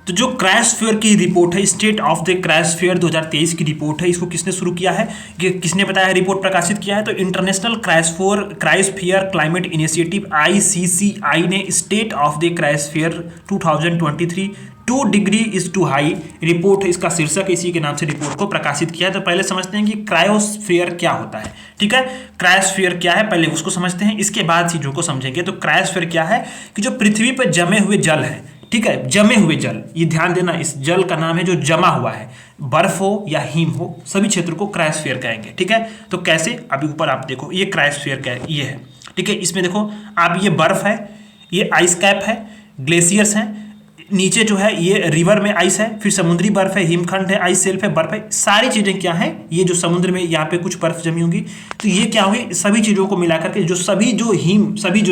तो जो क्रायोस्फीयर की रिपोर्ट है, स्टेट ऑफ द क्रायोस्फीयर 2023 की रिपोर्ट है, इसको किसने शुरू किया है, कि किसने बताया है, रिपोर्ट प्रकाशित किया है, तो International Cryosphere Climate Initiative ICCI ने state of the cryosphere 2023 2 degree is too high report, इसका शीर्षक इसी के नाम से रिपोर्ट को प्रकाशित किया है। तो पहले समझते हैं कि क्रायोस्फीयर क्या होता है, ठीक है। क्रायोस्फीयर क्या है पहले उसको समझते हैं, इसके बाद चीजों को समझेंगे। तो क्रायोस्फीयर क्या है कि जो पृथ्वी पर जमे हुए जल है, ठीक है, जमे हुए जल, ये ध्यान देना, इस जल का नाम है जो जमा हुआ है, बर्फ हो या हिम हो, सभी क्षेत्र को क्रायोस्फीयर कहेंगे, ठीक है। तो कैसे, अभी ऊपर आप देखो ये क्रायोस्फीयर क्या है, ये है, ठीक है। इसमें देखो आप, ये बर्फ है, ये आइस कैप है, ग्लेशियर्स हैं, नीचे जो है ये रिवर में आइस है, फिर समुद्री बर्फ है, हिमखंड है, आइस शेल्फ है, बर्फ है, सारी चीजें क्या है, ये जो समुद्र में यहाँ पे कुछ बर्फ जमी होगी, तो ये क्या होगी, सभी चीजों को मिलाकर के जो सभी जो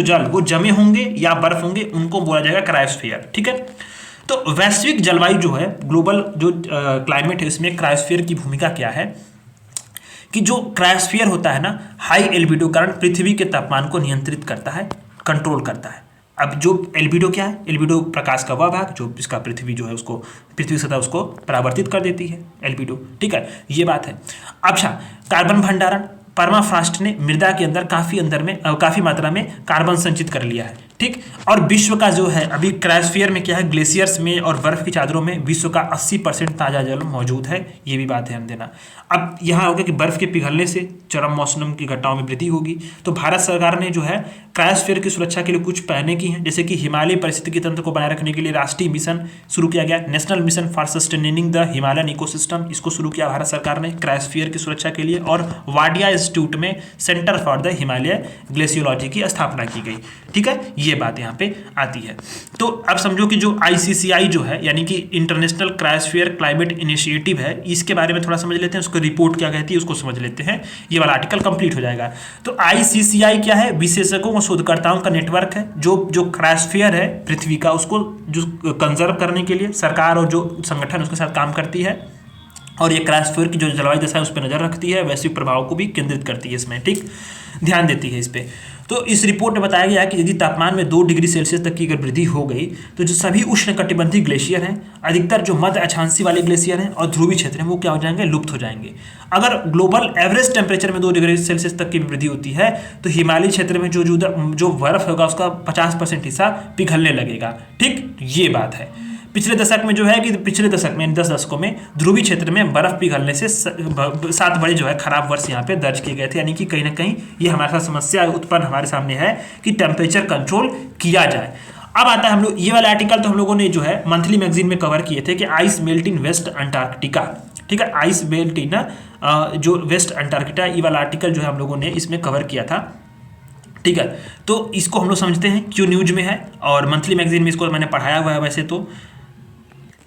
जल वो जमे होंगे या बर्फ होंगे, उनको बोला जाएगा क्रायोस्फीयर, ठीक है। तो वैश्विक जलवायु जो है, ग्लोबल जो क्लाइमेट है, इसमें क्रायोस्फीयर की भूमिका क्या है कि जो क्रायोस्फीयर होता है ना, हाई एल्बिडो कारण पृथ्वी के तापमान को नियंत्रित करता है, कंट्रोल करता है। अब जो एल्बिडो क्या है, एल्बिडो प्रकाश का वह भाग जो इसका पृथ्वी जो है उसको, पृथ्वी सतह उसको परावर्तित कर देती है, एल्बिडो, ठीक है, ये बात है। अच्छा, कार्बन भंडारण, परमाफ्रॉस्ट ने मृदा के अंदर काफ़ी मात्रा में कार्बन संचित कर लिया है, ठीक। और विश्व का जो है अभी क्रायोस्फीयर में क्या है, ग्लेशियर्स में और बर्फ की चादरों में विश्व का 80% ताज़ा जल मौजूद है, ये भी बात ध्यान देना। अब यहाँ होगा कि बर्फ के पिघलने से चरम मौसम की घटनाओं में वृद्धि होगी। तो भारत सरकार ने जो है क्रायोस्फीयर की सुरक्षा के लिए कुछ पहलें की हैं, जैसे कि हिमालय पारिस्थितिकी तंत्र को बनाए रखने के लिए राष्ट्रीय मिशन शुरू किया गया, national mission for sustaining the Himalayan ecosystem, इसको शुरू किया भारत सरकार ने क्रायोस्फीयर की सुरक्षा के लिए। और वाडिया इंस्टीट्यूट में centre for the Himalaya glaciology की स्थापना की गई, ठीक है, ये बात यहाँ पे आती है। तो अब समझो कि जो ICCI जो है, यानी कि इंटरनेशनल क्रायोस्फीयर क्लाइमेट इनिशिएटिव है, इसके बारे में थोड़ा समझ लेते हैं, उसको रिपोर्ट क्या कहती है उसको समझ लेते हैं, ये वाला आर्टिकल कंप्लीट हो जाएगा। तो ICCI क्या है, विशेषज्ञों और शोधकर्ताओं का नेटवर्क है जो क्रायोस्फीयर है पृथ्वी का, उसको जो कंजर्व करने के लिए सरकार और जो संगठन उसके साथ काम करती है, और ये क्रायोस्फीयर की जो जलवायु दशा है उस पर नजर रखती है, वैश्विक प्रभाव को भी केंद्रित करती है, इसमें ठीक ध्यान देती है इस पे। तो इस रिपोर्ट में बताया गया है कि यदि तापमान में 2 डिग्री सेल्सियस तक की अगर वृद्धि हो गई तो जो सभी उष्णकटिबंधीय ग्लेशियर हैं, अधिकतर जो मध्य अक्षांशीय वाले ग्लेशियर हैं और ध्रुवीय क्षेत्र हैं, वो क्या हो जाएंगे, लुप्त हो जाएंगे। अगर ग्लोबल एवरेज टेम्परेचर में 2 डिग्री सेल्सियस तक की वृद्धि होती है तो हिमालयी क्षेत्र में जो बर्फ होगा उसका 50% हिस्सा पिघलने लगेगा, ठीक, ये बात है। पिछले दशक में जो है कि पिछले दशक में 10 दशकों में ध्रुवीय क्षेत्र में बर्फ पिघलने से 7 बड़े जो है खराब वर्ष यहाँ पे दर्ज किए गए थे, यानी कि कहीं ना कहीं ये हमारे साथ समस्या उत्पन्न हमारे सामने है कि टेम्परेचर कंट्रोल किया जाए। अब आता है हम लोग ये वाला आर्टिकल तो हम लोगों ने जो है मंथली मैगजीन में कवर किए थे कि ice melt in West Antarctica, ठीक है, आइस मेल्ट इन जो वेस्ट अंटार्कटिका, ये वाला आर्टिकल जो है हम लोगों ने इसमें कवर किया था, ठीक है। तो इसको हम लोग समझते हैं क्यों न्यूज में है, और मंथली मैगजीन में इसको मैंने पढ़ाया हुआ है। वैसे तो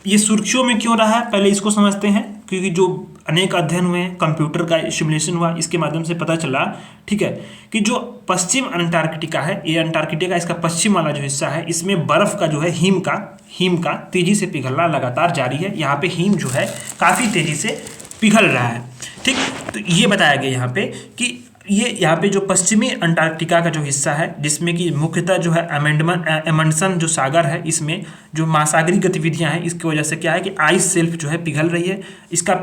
ये सुर्खियों में क्यों रहा है, पहले इसको समझते हैं, क्योंकि जो अनेक अध्ययन हुए, कंप्यूटर का सिमुलेशन हुआ, इसके माध्यम से पता चला, ठीक है, कि जो पश्चिम अंटार्कटिका है, ये अंटार्कटिका इसका पश्चिम वाला जो हिस्सा है, इसमें बर्फ का जो है हिम का तेजी से पिघलना लगातार जारी है। यहाँ पे हिम जो है काफ़ी तेजी से पिघल रहा है, ठीक। तो ये बताया गया यहाँ पे कि ये यहाँ पे जो पश्चिमी अंटार्कटिका का जो हिस्सा है, जिसमें कि मुख्यतः जो है एमंडसन जो सागर है, इसमें जो महासागरीय गतिविधियां हैं, इसकी वजह से क्या है कि आइस शेल्फ जो है पिघल रही है, इसका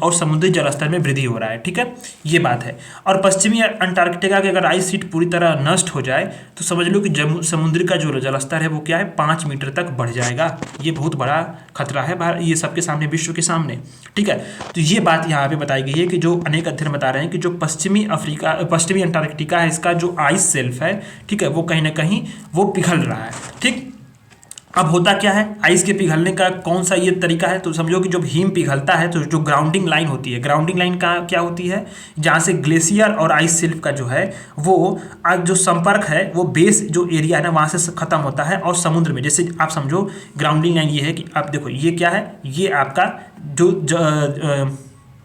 और समुद्री जलस्तर में वृद्धि हो रहा है, ठीक है, ये बात है। और पश्चिमी अंटार्कटिका की अगर आइस शीट पूरी तरह नष्ट हो जाए तो समझ लो कि समुद्र का जो जलस्तर है वो क्या है, 5 मीटर तक बढ़ जाएगा। ये बहुत बड़ा खतरा है ये सबके सामने, विश्व के सामने, ठीक है। तो ये बात यहाँ पे बताई गई है कि जो अनेक अध्ययन बता रहे हैं कि जो पश्चिमी अंटार्कटिका है, इसका जो आइस शेल्फ है, ठीक है, वो कहीं ना कहीं वो पिघल रहा है, ठीक। अब होता क्या है, आइस के पिघलने का कौन सा ये तरीका है, तो समझो कि जब हिम पिघलता है तो जो ग्राउंडिंग लाइन होती है, ग्राउंडिंग लाइन का क्या होती है, जहाँ से ग्लेशियर और आइस शेल्फ का जो है वो जो संपर्क है वो बेस जो एरिया है ना वहाँ से खत्म होता है, और समुद्र में जैसे आप समझो ग्राउंडिंग लाइन ये है कि आप देखो ये क्या है, ये आपका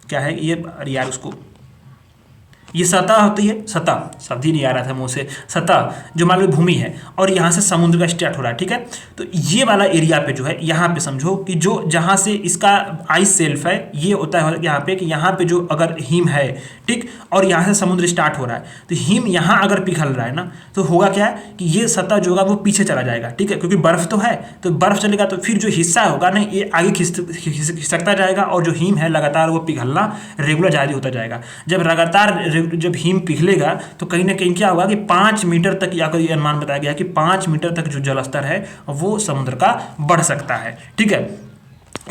क्या है ये, अरे यार उसको, ये सतह होती है, सतह शब्द ही नहीं आ रहा था मुंह से, सतह जो मान लो भूमि है, और यहाँ से समुद्र का स्टार्ट हो रहा है, ठीक है। तो ये वाला एरिया पे जो है, यहाँ पे समझो कि जो जहाँ से इसका आइस शेल्फ है, ये होता है यहाँ पे कि यहाँ पे जो अगर हिम है, ठीक, और यहाँ से समुद्र स्टार्ट हो रहा है, तो हिम यहाँ अगर पिघल रहा है ना, तो होगा क्या कि ये सतह जो होगा वो पीछे चला जाएगा, ठीक है, क्योंकि बर्फ तो है, तो बर्फ चलेगा तो फिर जो हिस्सा होगा ना ये आगे खिसकता जाएगा, और जो हिम है लगातार वो पिघलना रेगुलर जारी होता जाएगा। जब हिम पिघलेगा तो कहीं ना कहीं क्या होगा कि 5 मीटर तक, या ये अनुमान बताया गया कि 5 मीटर तक जो जलस्तर है वो समुद्र का बढ़ सकता है, ठीक है,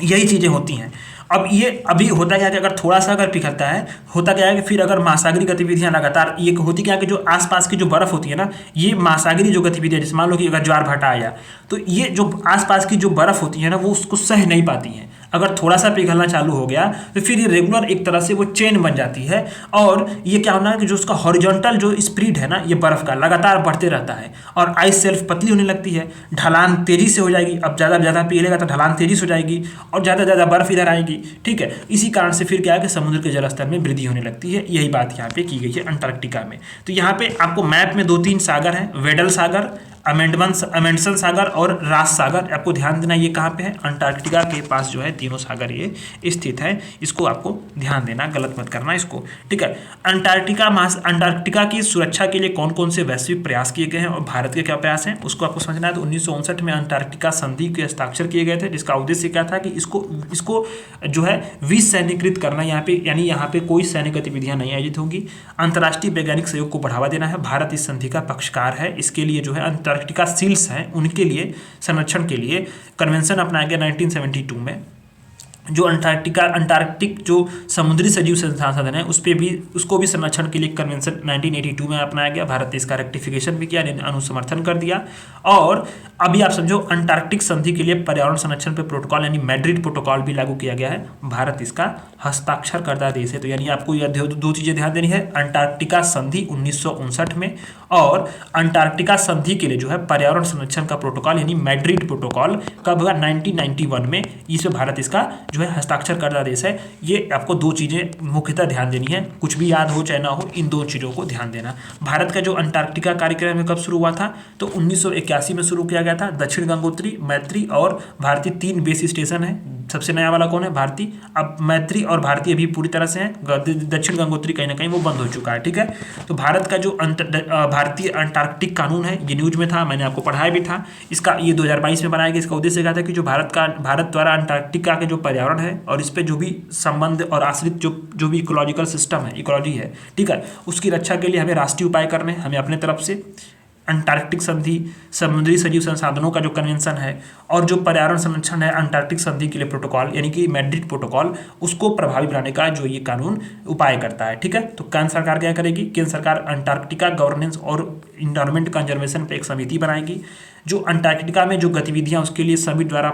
यही चीजें होती हैं। अब ये अभी होता क्या है कि अगर थोड़ा सा अगर पिघलता है, होता क्या है कि फिर अगर महासागरीय गतिविधियां लगातार, ये होती क्या है कि जो आसपास की जो बर्फ होती है ना, ये महासागरीय जो गतिविधियां, जैसे मान लो कि अगर ज्वार भाटा आया तो ये जो आसपास की जो बर्फ होती है ना वो उसको सह नहीं पाती हैं। अगर थोड़ा सा पिघलना चालू हो गया तो फिर ये रेगुलर एक तरह से वो चेन बन जाती है, और ये क्या होना है कि जो उसका हॉरिजॉन्टल जो स्प्रीड है ना ये बर्फ का लगातार बढ़ते रहता है, और आइस शेल्फ पतली होने लगती है, ढलान तेजी से हो जाएगी। अब ज़्यादा पिघलेगा तो ढलान तेजी से हो जाएगी और ज़्यादा बर्फ इधर आएगी, ठीक है। इसी कारण से फिर क्या है कि समुद्र के जलस्तर में वृद्धि होने लगती है। यही बात यहाँ पे की गई है अंटार्कटिका में। तो यहाँ पे आपको मैप में 2-3 सागर हैं, वेडल सागर, अमेंडसन सागर और रास सागर, आपको ध्यान देना ये कहाँ पे है, अंटार्कटिका के पास जो है तीनों सागर ये स्थित है। इसको आपको ध्यान देना, गलत मत करना इसको, ठीक है। अंटार्कटिका की सुरक्षा के लिए कौन कौन से वैश्विक प्रयास किए गए हैं और भारत के क्या प्रयास हैं उसको आपको समझना है। तो 1959 में अंटार्कटिका संधि के हस्ताक्षर किए गए थे, जिसका उद्देश्य क्या था कि इसको जो है विसैन्यकृत करना यहाँ पे, यानी यहाँ पे कोई सैन्य गतिविधियां नहीं आयोजित होंगी। अंतर्राष्ट्रीय वैज्ञानिक सहयोग को बढ़ावा देना है, भारत इस संधि का पक्षकार है। इसके लिए जो है अंटार्कटिका सील्स हैं उनके लिए संरक्षण के लिए कन्वेंशन अपनाया गया 1972 में। जो अंटार्कटिक जो समुद्री सजीव संसाधन है उसको भी संरक्षण के लिए कन्वेंशन 1982 में अपनाया गया। भारत ने इसका रेक्टिफिकेशन भी किया, अनुसमर्थन कर दिया। और अभी आप समझो अंटार्कटिक संधि के लिए पर्यावरण संरक्षण पे प्रोटोकॉल यानी मैड्रिड प्रोटोकॉल भी लागू किया गया है। भारत इसका हस्ताक्षर करता देश है। तो यानी आपको यह दो चीजें ध्यान देनी है, अंटार्कटिका संधि 1959 में और अंटार्कटिका संधि के लिए जो है पर्यावरण संरक्षण का प्रोटोकॉल यानी मैड्रिड प्रोटोकॉल कब हुआ, 1991 में। इसमें भारत इसका जो है हस्ताक्षर करता देश है। ये आपको दो चीजें मुख्यतः ध्यान देनी है, कुछ भी याद हो चाहे ना हो, इन दो चीजों को ध्यान देना। भारत का जो अंटार्कटिका कार्यक्रम है कब शुरू हुआ था, तो 1981 में शुरू किया गया था। दक्षिण गंगोत्री, मैत्री और भारती 3 बेस स्टेशन है। सबसे नया वाला कौन है, भारती। अब मैत्री और भारती अभी पूरी तरह से है, दक्षिण गंगोत्री कहीं ना कहीं वो बंद हो चुका है, ठीक है। तो भारत का जो भारतीय अंटार्कटिक कानून है ये न्यूज में था, मैंने आपको पढ़ाया भी था। इसका ये 2022 में बनाया गया। इसका उद्देश्य क्या था कि जो भारत द्वारा अंटार्कटिका के जो पर्यावरण है और इस पे जो भी संबंध और आश्रित जो भी इकोलॉजिकल सिस्टम है, इकोलॉजी है, ठीक है, उसकी रक्षा के लिए हमें राष्ट्रीय उपाय करने, हमें अपने तरफ से अंटार्कटिक संधि, समुद्री सजीव संसाधनों का जो कन्वेंशन है और जो पर्यावरण संरक्षण है अंटार्कटिक संधि के लिए प्रोटोकॉल यानी कि मैड्रिड प्रोटोकॉल, उसको प्रभावी बनाने का जो ये कानून उपाय करता है, ठीक है। तो केंद्र सरकार क्या करेगी, केंद्र सरकार अंटार्कटिका गवर्नेंस और इन्वायरमेंट कंजर्वेशन पे एक समिति बनाएगी। जो अंटार्कटिका में जो गतिविधियां उसके लिए समिति द्वारा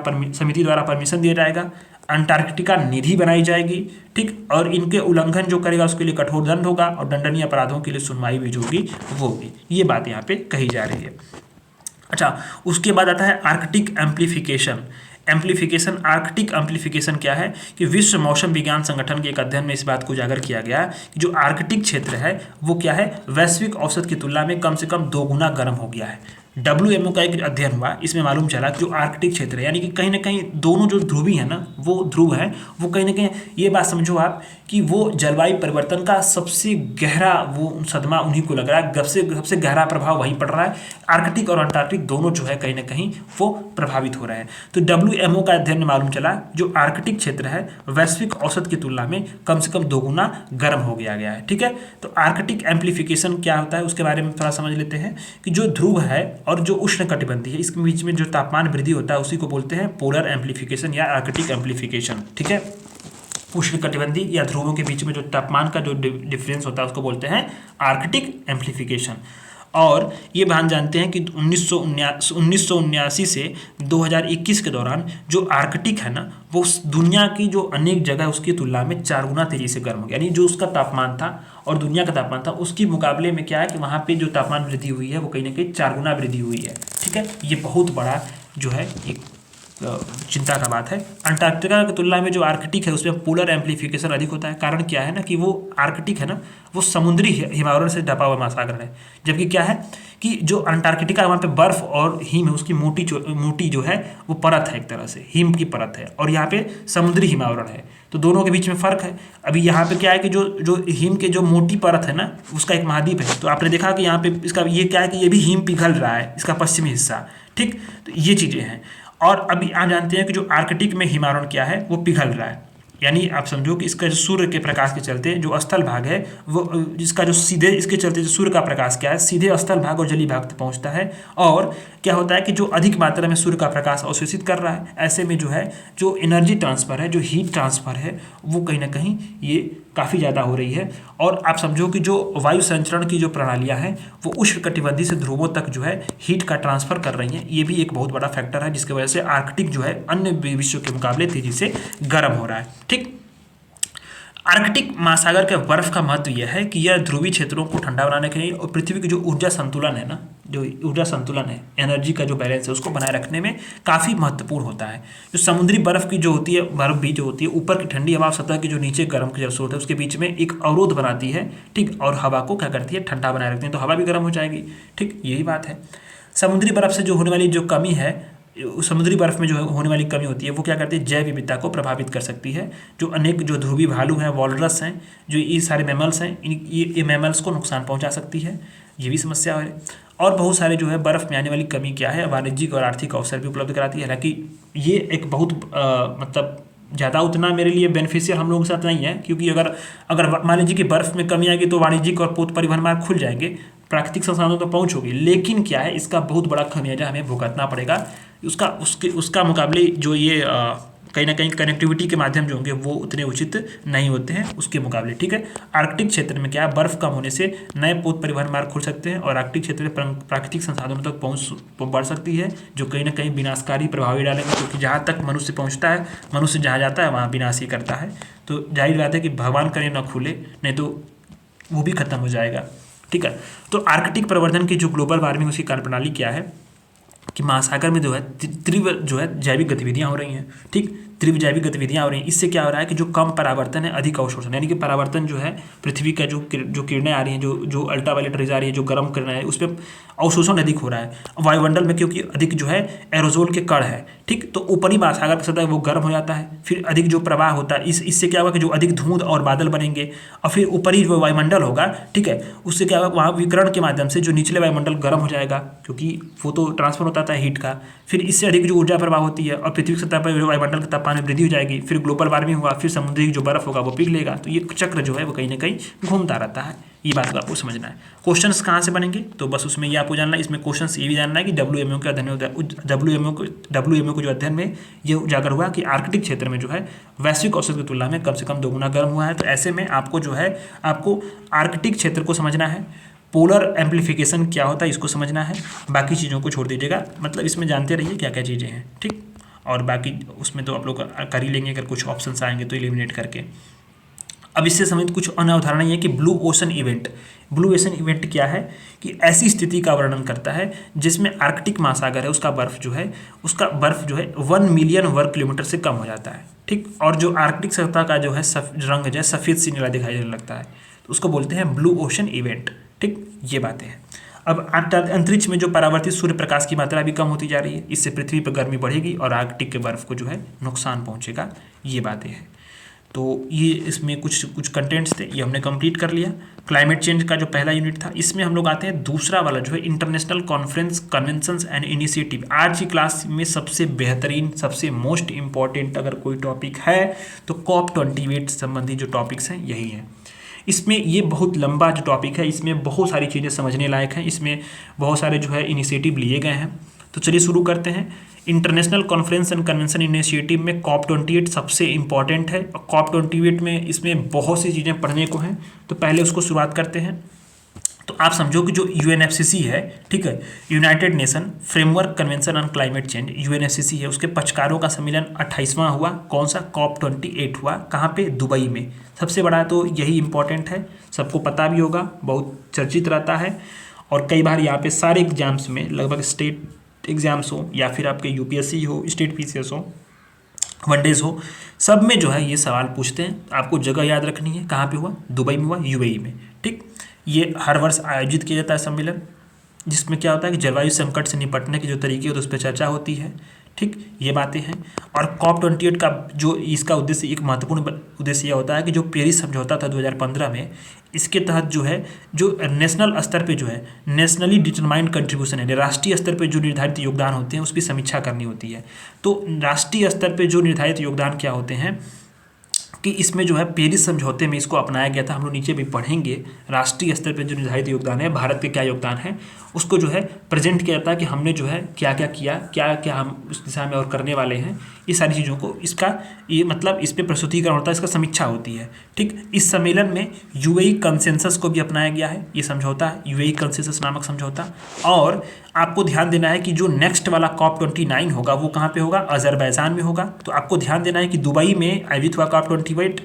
परमिशन दिया जाएगा। अंटार्कटिका निधि बनाई जाएगी, ठीक, और इनके उल्लंघन जो करेगा उसके लिए कठोर दंड होगा और दंडनीय अपराधों के लिए सुनवाई भी जो होगी वो होगी। ये बात यहाँ पे कही जा रही है। अच्छा, उसके बाद आता है आर्कटिक एम्प्लीफिकेशन। आर्कटिक एम्प्लीफिकेशन क्या है कि विश्व मौसम विज्ञान संगठन के एक अध्ययन में इस बात को उजागर किया गया कि जो आर्कटिक क्षेत्र है वो क्या है, वैश्विक औसत की तुलना में कम से कम 2 गुना गर्म हो गया है। WMO का एक अध्ययन हुआ, इसमें मालूम चला कि जो आर्कटिक क्षेत्र है यानी कि कहीं ना कहीं दोनों जो ध्रुवी है ना, वो ध्रुव है, वो कहीं ना कहीं ये बात समझो आप कि वो जलवायु परिवर्तन का सबसे गहरा वो सदमा उन्हीं को लग रहा है, सबसे गहरा प्रभाव वहीं पड़ रहा है। आर्कटिक और अंटार्कटिक दोनों जो है कहीं ना कहीं वो प्रभावित हो रहे हैं। तो WMO का अध्ययन में मालूम चला जो आर्कटिक क्षेत्र है वैश्विक औसत की तुलना में कम से कम 2 गुना गर्म हो गया है, ठीक है। तो आर्कटिक एम्प्लीफिकेशन क्या होता है उसके बारे में थोड़ा समझ लेते हैं कि जो ध्रुव है और जो उष्ण कटिबंधीय है इसके बीच में जो तापमान वृद्धि होता है उसी को बोलते हैं पोलर एम्प्लीफिकेशन या आर्कटिक एम्प्लीफिकेशन, ठीक है। उष्ण कटिबंधीय या ध्रुवों के बीच में जो तापमान का जो डिफरेंस होता है उसको बोलते हैं आर्कटिक एम्प्लीफिकेशन। और ये बात जानते हैं कि 1979 से 2021 के दौरान जो आर्कटिक है ना वो दुनिया की जो अनेक जगह उसकी तुलना में 4 गुना तेजी से गर्म हो गया। यानी जो उसका तापमान था और दुनिया का तापमान था उसकी मुकाबले में क्या है कि वहाँ पे जो तापमान वृद्धि हुई है वो कहीं ना कहीं 4 गुना वृद्धि हुई है, ठीक है। ये बहुत बड़ा जो है एक चिंता का बात है। अंटार्कटिका की तुलना में जो आर्कटिक है उसमें पोलर एम्प्लीफिकेशन अधिक होता है। कारण क्या है ना कि वो आर्कटिक है ना वो समुद्री हिमावरण से ढका हुआ महासागर है, जबकि क्या है कि जो अंटार्कटिका वहाँ पे बर्फ और हिम है उसकी मोटी जो है वो परत है, एक तरह से हिम की परत है, और यहाँ पे समुद्री हिमावरण है। तो दोनों के बीच में फर्क है। अभी यहाँ पे क्या है कि जो हिम के जो मोटी परत है ना उसका एक महाद्वीप है। तो आपने देखा कि यहाँ पे इसका ये क्या है कि ये भी हिम पिघल रहा है, इसका पश्चिमी हिस्सा, ठीक। तो ये चीज़ें हैं। और अभी आप जानते हैं कि जो आर्कटिक में हिमावरण क्या है वो पिघल रहा है, यानी आप समझो कि इसका जो सूर्य के प्रकाश के चलते जो स्थल भाग है वो जिसका जो सीधे इसके चलते जो सूर्य का प्रकाश क्या है सीधे स्थल भाग और जलीय भाग तक पहुंचता है। और क्या होता है कि जो अधिक मात्रा में सूर्य का प्रकाश अवशोषित कर रहा है, ऐसे में जो है जो एनर्जी ट्रांसफर है, जो हीट ट्रांसफर है वो कहीं ना कहीं ये काफ़ी ज़्यादा हो रही है। और आप समझो कि जो वायु संचरण की जो प्रणालियाँ हैं वो उष्णकटिबंधीय से ध्रुवों तक जो है हीट का ट्रांसफर कर रही हैं। ये भी एक बहुत बड़ा फैक्टर है जिसकी वजह से आर्कटिक जो है अन्य विश्व के मुकाबले तेजी से गर्म हो रहा है, ठीक। आर्कटिक महासागर के बर्फ का महत्व यह है कि यह ध्रुवीय क्षेत्रों को ठंडा बनाने के लिए और पृथ्वी की जो ऊर्जा संतुलन है ना, जो ऊर्जा संतुलन है, एनर्जी का जो बैलेंस है उसको बनाए रखने में काफ़ी महत्वपूर्ण होता है। जो समुद्री बर्फ की जो होती है, बर्फ भी जो होती है ऊपर की ठंडी हवा सतह की जो नीचे गर्म की जल स्रोत है उसके बीच में एक अवरोध बनाती है, ठीक, और हवा को क्या करती है, ठंडा बनाए रखती है, तो हवा भी गर्म हो जाएगी, ठीक, यही बात है। समुद्री बर्फ से जो होने वाली जो कमी है, समुद्री बर्फ में जो होने वाली कमी होती है वो क्या करती है, जैव विविधता को प्रभावित कर सकती है। जो अनेक जो ध्रुवीय भालू हैं, वॉलरस हैं, जो ये सारे मैमल्स हैं, ये मैमल्स को नुकसान पहुंचा सकती है, ये भी समस्या है। और बहुत सारे जो है बर्फ़ में आने वाली कमी क्या है, वाणिज्यिक और आर्थिक अवसर भी उपलब्ध कराती है। हालांकि ये एक बहुत मतलब ज़्यादा उतना मेरे लिए बेनिफिशियल हम लोगों के साथ नहीं है, क्योंकि अगर मान लीजिए कि बर्फ़ में कमी आएगी तो वाणिज्यिक और पोत परिवहन मार्ग खुल जाएंगे, प्राकृतिक संसाधनों तक पहुँच होगी। लेकिन क्या है, इसका बहुत बड़ा खामियाजा हमें भुगतना पड़ेगा। उसका मुकाबले जो ये कहीं ना कहीं कनेक्टिविटी के माध्यम जो होंगे वो उतने उचित नहीं होते हैं उसके मुकाबले। ठीक है, आर्कटिक क्षेत्र में क्या है, बर्फ कम होने से नए पोत परिवहन मार्ग खुल सकते हैं और आर्कटिक क्षेत्र में प्राकृतिक संसाधनों तक पहुंच बढ़ सकती है, जो कहीं ना कहीं विनाशकारी प्रभाव भी डालेंगे, क्योंकि जहाँ तक मनुष्य पहुँचता है, मनुष्य जहाँ जाता है वहाँ विनाश ही करता है। तो जाहिर बात है कि भगवान करे ना खुले, नहीं तो वो भी खत्म हो जाएगा। ठीक है, तो आर्कटिक प्रवर्धन की जो ग्लोबल वार्मिंग उसकी कार्यप्रणाली क्या है कि महासागर में जो है तीव्र जो है जैविक गतिविधियां हो रही हैं। ठीक, तीव्र जैविक गतिविधियां हो रही हैं। इससे क्या हो रहा है कि जो कम परावर्तन है, अधिक अवशोषण, यानी कि परावर्तन जो है पृथ्वी का जो किरणें आ रही हैं, जो अल्ट्रावायलेट रेज आ रही है, जो गर्म किरणें है, उस पर अवशोषण अधिक हो रहा है वायुमंडल में, क्योंकि अधिक जो है एरोजोल के कण है। ठीक, तो ऊपरी महासागर की सतह वो गर्म हो जाता है, फिर अधिक जो प्रवाह होता है, इससे क्या होगा कि जो अधिक धुंध और बादल बनेंगे, और फिर ऊपरी जो वायुमंडल होगा, ठीक है, उससे क्या होगा, वहाँ विकिरण के माध्यम से जो निचले वायुमंडल गर्म हो जाएगा, क्योंकि वो तो ट्रांसफर होता था हीट का, फिर इससे अधिक जो ऊर्जा प्रवाह होती है और पृथ्वी की सतह पर जो वायुमंडल के तापमान में वृद्धि हो जाएगी, फिर ग्लोबल वार्मिंग होगा, फिर समुद्री जो बर्फ होगा वो पिघलेगा। तो ये चक्र जो है वो कहीं ना कहीं घूमता रहता है। ये बात को आपको समझना है। क्वेश्चंस कहाँ से बनेंगे, तो बस उसमें ये आपको जानना है। इसमें क्वेश्चंस ये भी जानना है कि WMO के अध्ययन WMO को जो अध्ययन में ये उजागर हुआ कि आर्कटिक क्षेत्र में जो है वैश्विक औसत की तुलना में कम से कम 2 गुना गर्म हुआ है। तो ऐसे में आपको जो है आपको आर्कटिक क्षेत्र को समझना है, पोलर एम्प्लीफिकेशन क्या होता है इसको समझना है, बाकी चीज़ों को छोड़ दीजिएगा। मतलब इसमें जानते रहिए क्या क्या चीज़ें हैं। ठीक, और बाकी उसमें तो आप लोग कर ही लेंगे, अगर कुछ ऑप्शंस आएंगे तो एलिमिनेट करके। अब इससे संबंधित कुछ अन्य अवधारणा ये कि ब्लू ओशन इवेंट क्या है कि ऐसी स्थिति का वर्णन करता है जिसमें आर्कटिक महासागर है, उसका बर्फ जो है 1 मिलियन वर्ग किलोमीटर से कम हो जाता है। ठीक, और जो आर्कटिक सतह का जो है रंग जो है सफ़ेद सी नीला दिखाई देने लगता है, तो उसको बोलते हैं ब्लू ओशन इवेंट। ठीक, ये बातें हैं। अब अंतरिक्ष में जो परावर्तित सूर्य प्रकाश की मात्रा भी कम होती जा रही है, इससे पृथ्वी पर गर्मी बढ़ेगी और आर्कटिक के बर्फ को जो है नुकसान पहुंचेगा। ये बातें हैं। तो ये इसमें कुछ कंटेंट्स थे, ये हमने कंप्लीट कर लिया। क्लाइमेट चेंज का जो पहला यूनिट था, इसमें हम लोग आते हैं दूसरा वाला जो है international conference conventions and initiative. आज की क्लास में सबसे बेहतरीन, सबसे मोस्ट इम्पॉर्टेंट अगर कोई टॉपिक है तो COP28 संबंधी जो टॉपिक्स हैं यही हैं। इसमें ये बहुत लंबा जो टॉपिक है, इसमें बहुत सारी चीज़ें समझने लायक हैं, इसमें बहुत सारे जो है इनिशिएटिव लिए गए हैं। तो चलिए शुरू करते हैं। International conference and convention initiative में COP28 सबसे इम्पॉर्टेंट है। और COP28 में इसमें बहुत सी चीज़ें पढ़ने को हैं, तो पहले उसको शुरुआत करते हैं। तो आप समझो कि जो UNFCCC है, ठीक है, United nation framework convention on climate change, UNFCCC है, उसके पक्षकारों का सम्मेलन 28वां हुआ। कौन सा, COP28 हुआ। कहाँ पे, दुबई में। सबसे बड़ा तो यही इम्पॉर्टेंट है, सबको पता भी होगा, बहुत चर्चित रहता है। और कई बार यहाँ पे सारे एग्जाम्स में, लगभग स्टेट एग्जाम्स हो या फिर आपके UPSC हो, स्टेट PCS हो, वनडेज हो, सब में जो है ये सवाल पूछते हैं। आपको जगह याद रखनी है, कहाँ पे हुआ, दुबई में हुआ, UAE में। ठीक, ये हर वर्ष आयोजित किया जाता है सम्मेलन, जिसमें क्या होता है कि जलवायु संकट से निपटने के जो तरीके होते हैं उस पर चर्चा होती है। ठीक, ये बातें हैं। और COP28 का जो इसका उद्देश्य, एक महत्वपूर्ण उद्देश्य यह होता है कि जो पेरिस समझौता था 2015 में, इसके तहत जो है जो नेशनल स्तर पे जो है नेशनली डिटरमाइंड कंट्रीब्यूशन है, राष्ट्रीय स्तर पे जो निर्धारित योगदान होते हैं उसकी समीक्षा करनी होती है। तो राष्ट्रीय स्तर पे जो निर्धारित योगदान क्या होते हैं कि इसमें जो है पेरिस समझौते में इसको अपनाया गया था। हम लोग नीचे भी पढ़ेंगे, राष्ट्रीय स्तर पर जो निर्धारित योगदान है, भारत के क्या योगदान है, उसको जो है प्रेजेंट किया जाता है कि हमने जो है क्या क्या किया, क्या क्या हम उस दिशा में और करने वाले हैं। ये सारी चीज़ों को इसका ये मतलब इस पर प्रस्तुतिकरण होता है, इसका समीक्षा होती है। ठीक, इस सम्मेलन में UAE कंसेंसस को भी अपनाया गया है, ये समझौता है UAE कंसेंसस नामक समझौता। और आपको ध्यान देना है कि जो नेक्स्ट वाला COP29 होगा वो कहाँ पे होगा, अजरबैजान में होगा। तो आपको ध्यान देना है कि दुबई में आयोजित हुआ COP28,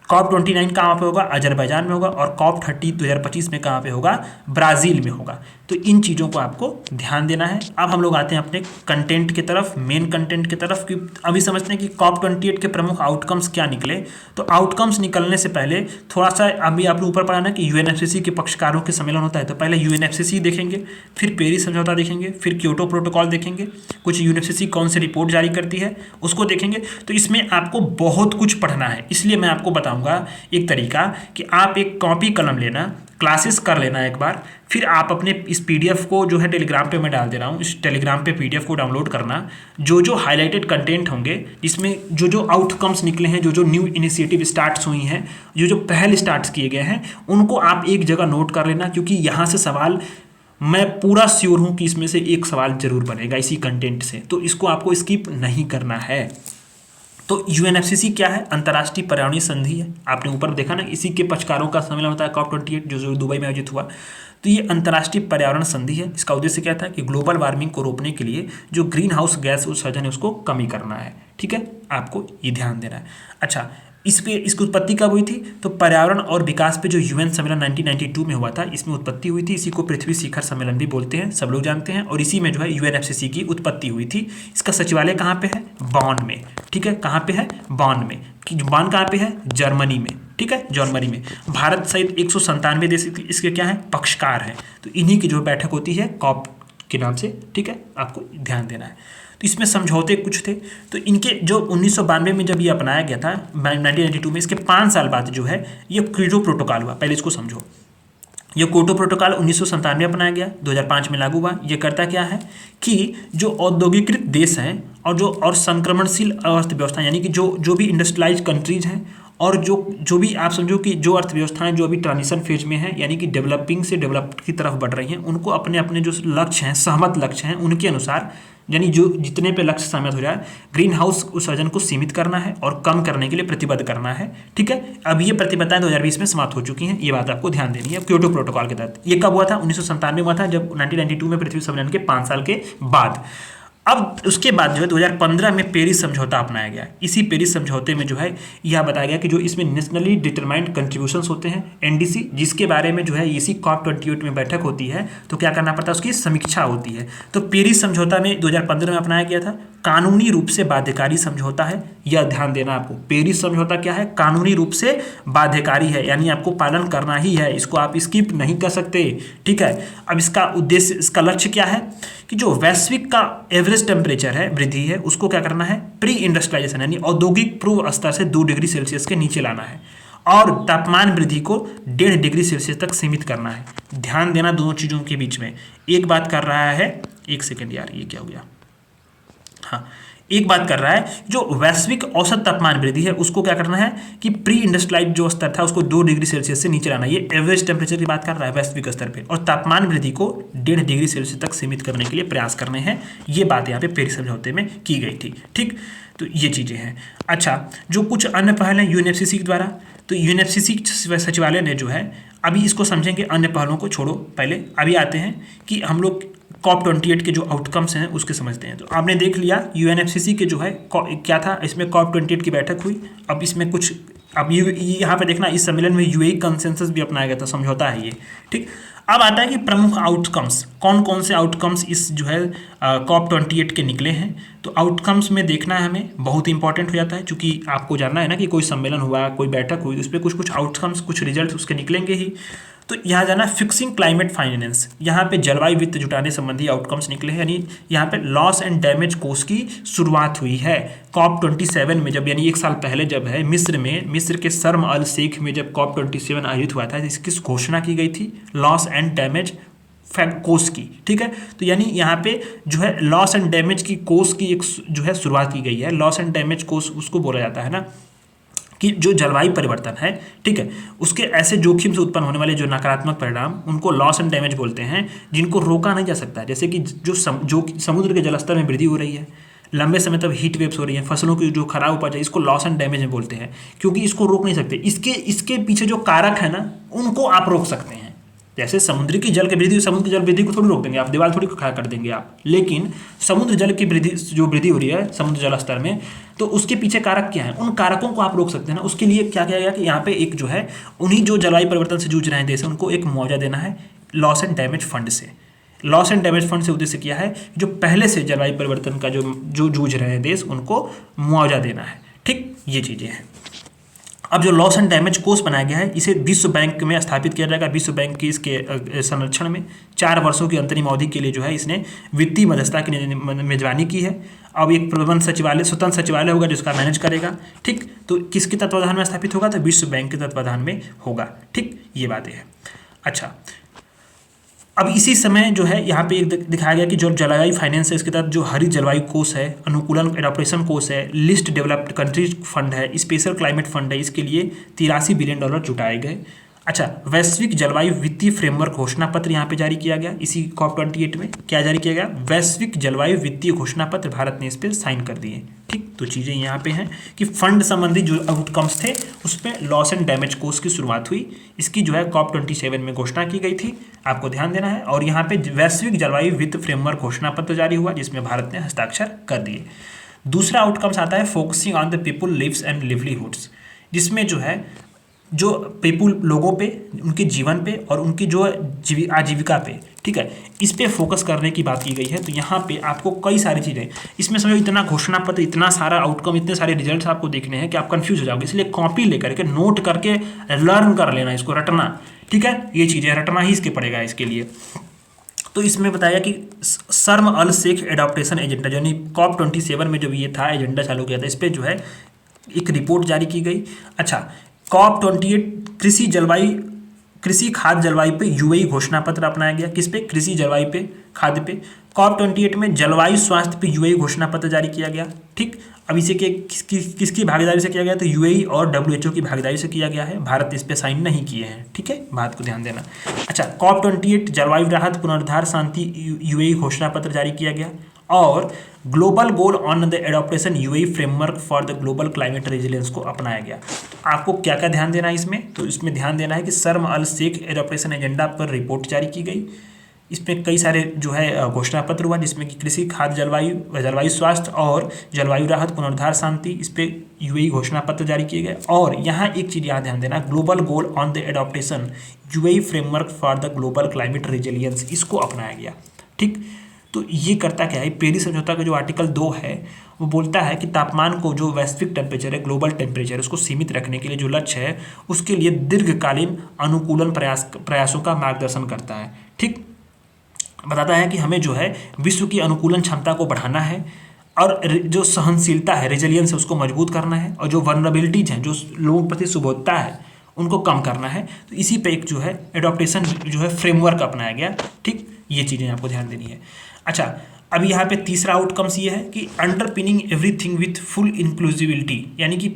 COP29 कहाँ पे होगा? अजरबैजान में होगा। और COP30 2025 में कहाँ पे होगा? ब्राज़ील में होगा। तो इन चीज़ों को आपको ध्यान देना है। अब हम लोग आते हैं अपने कंटेंट की तरफ, मेन कंटेंट की तरफ, कि अभी समझते हैं कि COP28 के प्रमुख आउटकम्स क्या निकले। तो आउटकम्स निकलने से पहले थोड़ा सा अभी आपने ऊपर पढ़ा ना कि UNFCCC के पक्षकारों के सम्मेलन होता है, तो पहले UNFCCC देखेंगे, फिर पेरिस समझौता देखेंगे, फिर क्योटो प्रोटोकॉल देखेंगे, कुछ UNFCCC कौन सी रिपोर्ट जारी करती है उसको देखेंगे। तो इसमें आपको बहुत कुछ पढ़ना है, इसलिए मैं आपको बताऊंगा एक तरीका कि आप एक कॉपी कलम लेना, क्लासेस कर लेना एक बार, फिर आप अपने इस PDF को जो है टेलीग्राम पे मैं डाल दे रहा हूँ, इस टेलीग्राम पे PDF को डाउनलोड करना। जो जो हाईलाइटेड कंटेंट होंगे, जिसमें जो जो आउटकम्स निकले हैं, जो जो न्यू इनिशिएटिव स्टार्ट्स हुई हैं, जो जो पहल स्टार्ट्स किए गए हैं, उनको आप एक जगह नोट कर लेना, क्योंकि यहाँ से सवाल मैं पूरा श्योर हूँ कि इसमें से एक सवाल जरूर बनेगा इसी कंटेंट से, तो इसको आपको स्किप नहीं करना है। तो UNFCCC क्या है? अंतर्राष्ट्रीय पर्यावरणीय संधि है। आपने ऊपर देखा ना, इसी के पक्षकारों का सम्मेलन होता है COP28 जो दुबई में आयोजित हुआ। तो ये अंतर्राष्ट्रीय पर्यावरण संधि है। इसका उद्देश्य क्या था कि ग्लोबल वार्मिंग को रोकने के लिए जो ग्रीन हाउस गैस उत्सर्जन है उसको कमी करना है। ठीक है, आपको ये ध्यान देना है। अच्छा, इसकी उत्पत्ति कब हुई थी? तो पर्यावरण और विकास पे जो UN सम्मेलन 1992 में हुआ था, इसमें उत्पत्ति हुई थी। इसी को पृथ्वी शिखर सम्मेलन भी बोलते हैं, सब लोग जानते हैं। और इसी में जो है UNFCCC की उत्पत्ति हुई थी। इसका सचिवालय कहाँ पे है? बॉन में। ठीक है, कहाँ पे है? बॉन में। बॉन कहाँ पे है? जर्मनी में। ठीक है, जर्मनी में। भारत सहित 197 देश इसके क्या है? पक्षकार हैं। तो इन्हीं की जो बैठक होती है COP के नाम से। ठीक है, आपको ध्यान देना है। तो इसमें समझौते कुछ थे। तो इनके जो 1992 में जब ये अपनाया गया था, 1992 में, इसके 5 साल बाद जो है ये क्योटो प्रोटोकॉल हुआ। पहले इसको समझो। ये क्योटो प्रोटोकॉल 1997 में अपनाया गया, 2005 में लागू हुआ। ये करता क्या है कि जो औद्योगिकृत देश हैं और संक्रमणशील अर्थव्यवस्था, यानी कि जो भी इंडस्ट्रियलाइज कंट्रीज हैं, और जो भी आप समझो कि जो अर्थव्यवस्थाएं जो अभी ट्रांजिशन फेज में है, यानी कि डेवलपिंग से डेवलप्ड की तरफ बढ़ रही हैं, उनको अपने अपने जो लक्ष्य हैं, सहमत लक्ष्य हैं, उनके अनुसार, यानी जो जितने पे लक्ष्य सहमत हो जाए, ग्रीन हाउस उत्सर्जन को सीमित करना है और कम करने के लिए प्रतिबद्ध करना है। ठीक है, अब ये प्रतिबद्धताएं 2020 में समाप्त हो चुकी हैं, ये बात आपको ध्यान देनी है। क्योटो प्रोटोकॉल के तहत ये कब हुआ था? 1997 हुआ था, जब 1992 में पृथ्वी सम्मेलन के 5 साल के बाद। अब उसके बाद जो है 2015 में पेरिस समझौता अपनाया गया। इसी पेरिस समझौते में जो है यह बताया गया कि जो इसमें नेशनली डिटरमाइंड कंट्रीब्यूशंस होते हैं, NDC, जिसके बारे में जो है इसी COP28 में बैठक होती है, तो क्या करना पड़ता है? उसकी समीक्षा होती है। तो पेरिस समझौता में 2015 में अपनाया गया था। कानूनी रूप से बाध्यकारी समझौता है, यह ध्यान देना आपको। पेरिस समझौता क्या है? कानूनी रूप से बाध्यकारी है, यानी आपको पालन करना ही है, इसको आप स्किप नहीं कर सकते। ठीक है, अब इसका उद्देश्य, इसका लक्ष्य क्या है कि जो वैश्विक का एवरेज टेम्परेचर है, वृद्धि है, उसको क्या करना है? प्री इंडस्ट्रियलाइजेशन, यानी औद्योगिक पूर्व स्तर से 2 डिग्री सेल्सियस के नीचे लाना है, और तापमान वृद्धि को 1.5 डिग्री सेल्सियस तक सीमित करना है। ध्यान देना दोनों चीज़ों के बीच में। एक बात कर रहा है, एक सेकेंड यार, ये क्या हो गया? हाँ, एक बात कर रहा है, जो वैश्विक औसत तापमान वृद्धि है उसको क्या करना है कि प्री इंडस्ट्रियलाइज जो स्तर था उसको 2 डिग्री सेल्सियस से नीचे लाना है। ये एवरेज टेम्परेचर की बात कर रहा है वैश्विक स्तर पे, और तापमान वृद्धि को 1.5 डिग्री सेल्सियस तक सीमित करने के लिए प्रयास करने हैं। ये बात यहाँ पे पेरिस समझौते में की गई थी। ठीक, तो ये चीज़ें हैं। अच्छा, जो कुछ अन्य पहल हैं UNFCCC के द्वारा, तो UNFCCC सचिवालय ने जो है, अभी इसको समझेंगे, अन्य पहलों को छोड़ो, पहले अभी आते हैं कि हम लोग COP28 के जो आउटकम्स हैं उसके समझते हैं। तो आपने देख लिया UNFCCC के जो है क्या था, इसमें COP28 की बैठक हुई। अब इसमें कुछ, अब ये यहाँ पे देखना, इस सम्मेलन में UAE कंसेंसस भी अपनाया गया था, समझौता है ये। ठीक, अब आता है कि प्रमुख आउटकम्स, कौन कौन से आउटकम्स इस जो है COP28 के निकले हैं। तो आउटकम्स में देखना है हमें, बहुत इंपॉर्टेंट हो जाता है, क्योंकि आपको जानना है ना कि कोई सम्मेलन हुआ, कोई बैठक हुई, उस पर कुछ आउटकम्स, कुछ रिजल्ट उसके निकलेंगे ही। तो यहाँ जाना फिक्सिंग क्लाइमेट फाइनेंस, यहाँ पे जलवायु वित्त जुटाने संबंधी आउटकम्स निकले हैं, यानी यहाँ पे लॉस एंड डैमेज कोर्स की शुरुआत हुई है COP27 में, जब यानी 1 साल पहले जब है मिस्र के शर्म अल शेख में जब COP27 आयोजित हुआ था, इसकी घोषणा की गई थी लॉस एंड डैमेज कोर्स की। ठीक है, तो यानी यहाँ पे जो है लॉस एंड डैमेज की कोर्स की एक जो है शुरुआत की गई है। लॉस एंड डैमेज कोर्स उसको बोला जाता है ना कि जो जलवायु परिवर्तन है, ठीक है, उसके ऐसे जोखिम से उत्पन्न होने वाले जो नकारात्मक परिणाम, उनको लॉस एंड डैमेज बोलते हैं, जिनको रोका नहीं जा सकता। जैसे कि जो समुद्र के जलस्तर में वृद्धि हो रही है, लंबे समय तक हीट वेव्स हो रही हैं, फसलों की जो खराब उपज है, इसको लॉस एंड डैमेज में बोलते हैं, क्योंकि इसको रोक नहीं सकते। इसके पीछे जो कारक है ना, उनको आप रोक सकते हैं। जैसे समुद्र की जल की वृद्धि, समुद्र की जल वृद्धि को थोड़ी रोक देंगे आप, दीवार थोड़ी खड़ा कर देंगे आप, लेकिन समुद्र जल की वृद्धि, जो वृद्धि हो रही है समुद्र जल स्तर में, तो उसके पीछे कारक क्या है, उन कारकों को आप रोक सकते हैं ना। उसके लिए क्या किया गया कि यहाँ पे एक जो है उन्हीं जो जलवायु परिवर्तन से जूझ रहे हैं देश, उनको एक मुआवजा देना है लॉस एंड डैमेज फंड से। लॉस एंड डैमेज फंड से उद्देश्य किया है जो पहले से जलवायु परिवर्तन का जो जूझ रहे हैं देश, उनको मुआवजा देना है। ठीक, ये चीज़ें हैं। अब जो लॉस एंड डैमेज कोष बनाया गया है, इसे विश्व बैंक में स्थापित किया जाएगा। विश्व बैंक की इसके संरक्षण में 4 वर्षों की अंतरिम अवधि के लिए जो है इसने वित्तीय मध्यस्थता की मेजबानी की है। अब एक प्रबंध सचिवालय, स्वतंत्र सचिवालय होगा जिसका मैनेज करेगा। ठीक, तो किसके तत्वाधान में स्थापित होगा, तो विश्व बैंक के तत्वाधान में होगा। ठीक, ये बातें हैं। अच्छा, अब इसी समय जो है यहाँ पे एक दिखाया गया कि जो जलवायु फाइनेंस है, इसके तहत जो हरित जलवायु कोष है, अनुकूलन एडॉप्टेशन कोष है, लिस्ट डेवलप्ड कंट्रीज फंड है, स्पेशल क्लाइमेट फंड है, इसके लिए $83 बिलियन जुटाए गए। अच्छा, वैश्विक जलवायु वित्तीय फ्रेमवर्क घोषणा पत्र यहाँ पे जारी किया गया। इसी COP28 में क्या जारी किया गया, वैश्विक जलवायु वित्तीय घोषणा पत्र, भारत ने इस पर साइन कर दिए। ठीक, तो चीज़ें यहाँ पे हैं कि फंड संबंधी जो आउटकम्स थे उसमें लॉस एंड डैमेज कोष की शुरुआत हुई। इसकी जो है COP27 में घोषणा की गई थी, आपको ध्यान देना है। और यहाँ पे वैश्विक जलवायु वित्त फ्रेमवर्क घोषणा पत्र जारी हुआ जिसमें भारत ने हस्ताक्षर कर दिए। दूसरा आउटकम्स आता है focusing on the people lives and livelihoods, जिसमें जो है जो पीपुल लोगों पे, उनके जीवन पे और उनकी जो आजीविका पे, ठीक है, इस पे फोकस करने की बात की गई है। तो यहाँ पे आपको कई सारी चीज़ें, इसमें समझो इतना घोषणा पत्र, इतना सारा आउटकम, इतने सारे रिजल्ट्स आपको देखने हैं कि आप कंफ्यूज हो जाओगे। इसलिए कॉपी लेकर के नोट करके लर्न कर लेना, इसको रटना। ठीक है, ये चीज़ें रटना ही इसके पड़ेगा इसके लिए। तो इसमें बताया कि शर्म अल शेख एडॉप्टेशन एजेंडा, यानी COP27 में जब ये था एजेंडा चालू किया था, इस पर जो है एक रिपोर्ट जारी की गई। अच्छा, COP28 कृषि खाद्य जलवायु पे UAE घोषणा पत्र अपनाया गया। किस पे, कृषि जलवायु पे, खाद्य पे। COP28 में जलवायु स्वास्थ्य पे UAE घोषणा पत्र जारी किया गया। ठीक, अब इसे किसकी भागीदारी से किया गया, तो UAE और WHO की भागीदारी से किया गया है। भारत इस पे साइन नहीं किए हैं। ठीक है, बात को ध्यान देना। अच्छा, COP28 जलवायु राहत पुनरुद्धार शांति UAE घोषणा पत्र जारी किया गया। और global goal on the adaptation UAE framework for the global climate resilience को अपनाया गया। आपको क्या क्या ध्यान देना है इसमें, तो इसमें ध्यान देना है कि शर्म अल शेख एडॉप्टेशन एजेंडा पर रिपोर्ट जारी की गई। इसमें कई सारे जो है घोषणा पत्र हुआ, जिसमें कि कृषि खाद्य जलवायु स्वास्थ्य और जलवायु राहत पुनरुद्धार शांति, इस पर UAE घोषणा पत्र जारी किए गए। और यहाँ एक चीज़ यहाँ ध्यान देना, global goal on the adaptation UAE framework for the global climate resilience, इसको अपनाया गया। ठीक, तो ये करता क्या है, पेरिस समझौता का जो आर्टिकल 2 है वो बोलता है कि तापमान को, जो वैश्विक टेम्परेचर है, ग्लोबल टेम्परेचर, उसको सीमित रखने के लिए जो लक्ष्य है उसके लिए दीर्घकालीन अनुकूलन प्रयासों का मार्गदर्शन करता है। ठीक, बताता है कि हमें जो है विश्व की अनुकूलन क्षमता को बढ़ाना है और जो सहनशीलता है, रेजिलियंस है, उसको मजबूत करना है। और जो वल्नरेबिलिटीज हैं, जो लोगों के प्रति सुबोधता है, उनको कम करना है। तो इसी पे एक जो है एडॉप्टेशन जो है फ्रेमवर्क अपनाया गया। ठीक, ये चीज़ें आपको ध्यान देनी है। अच्छा, अब यहाँ पे तीसरा आउटकम्स ये है कि underpinning everything with full inclusivity, यानी कि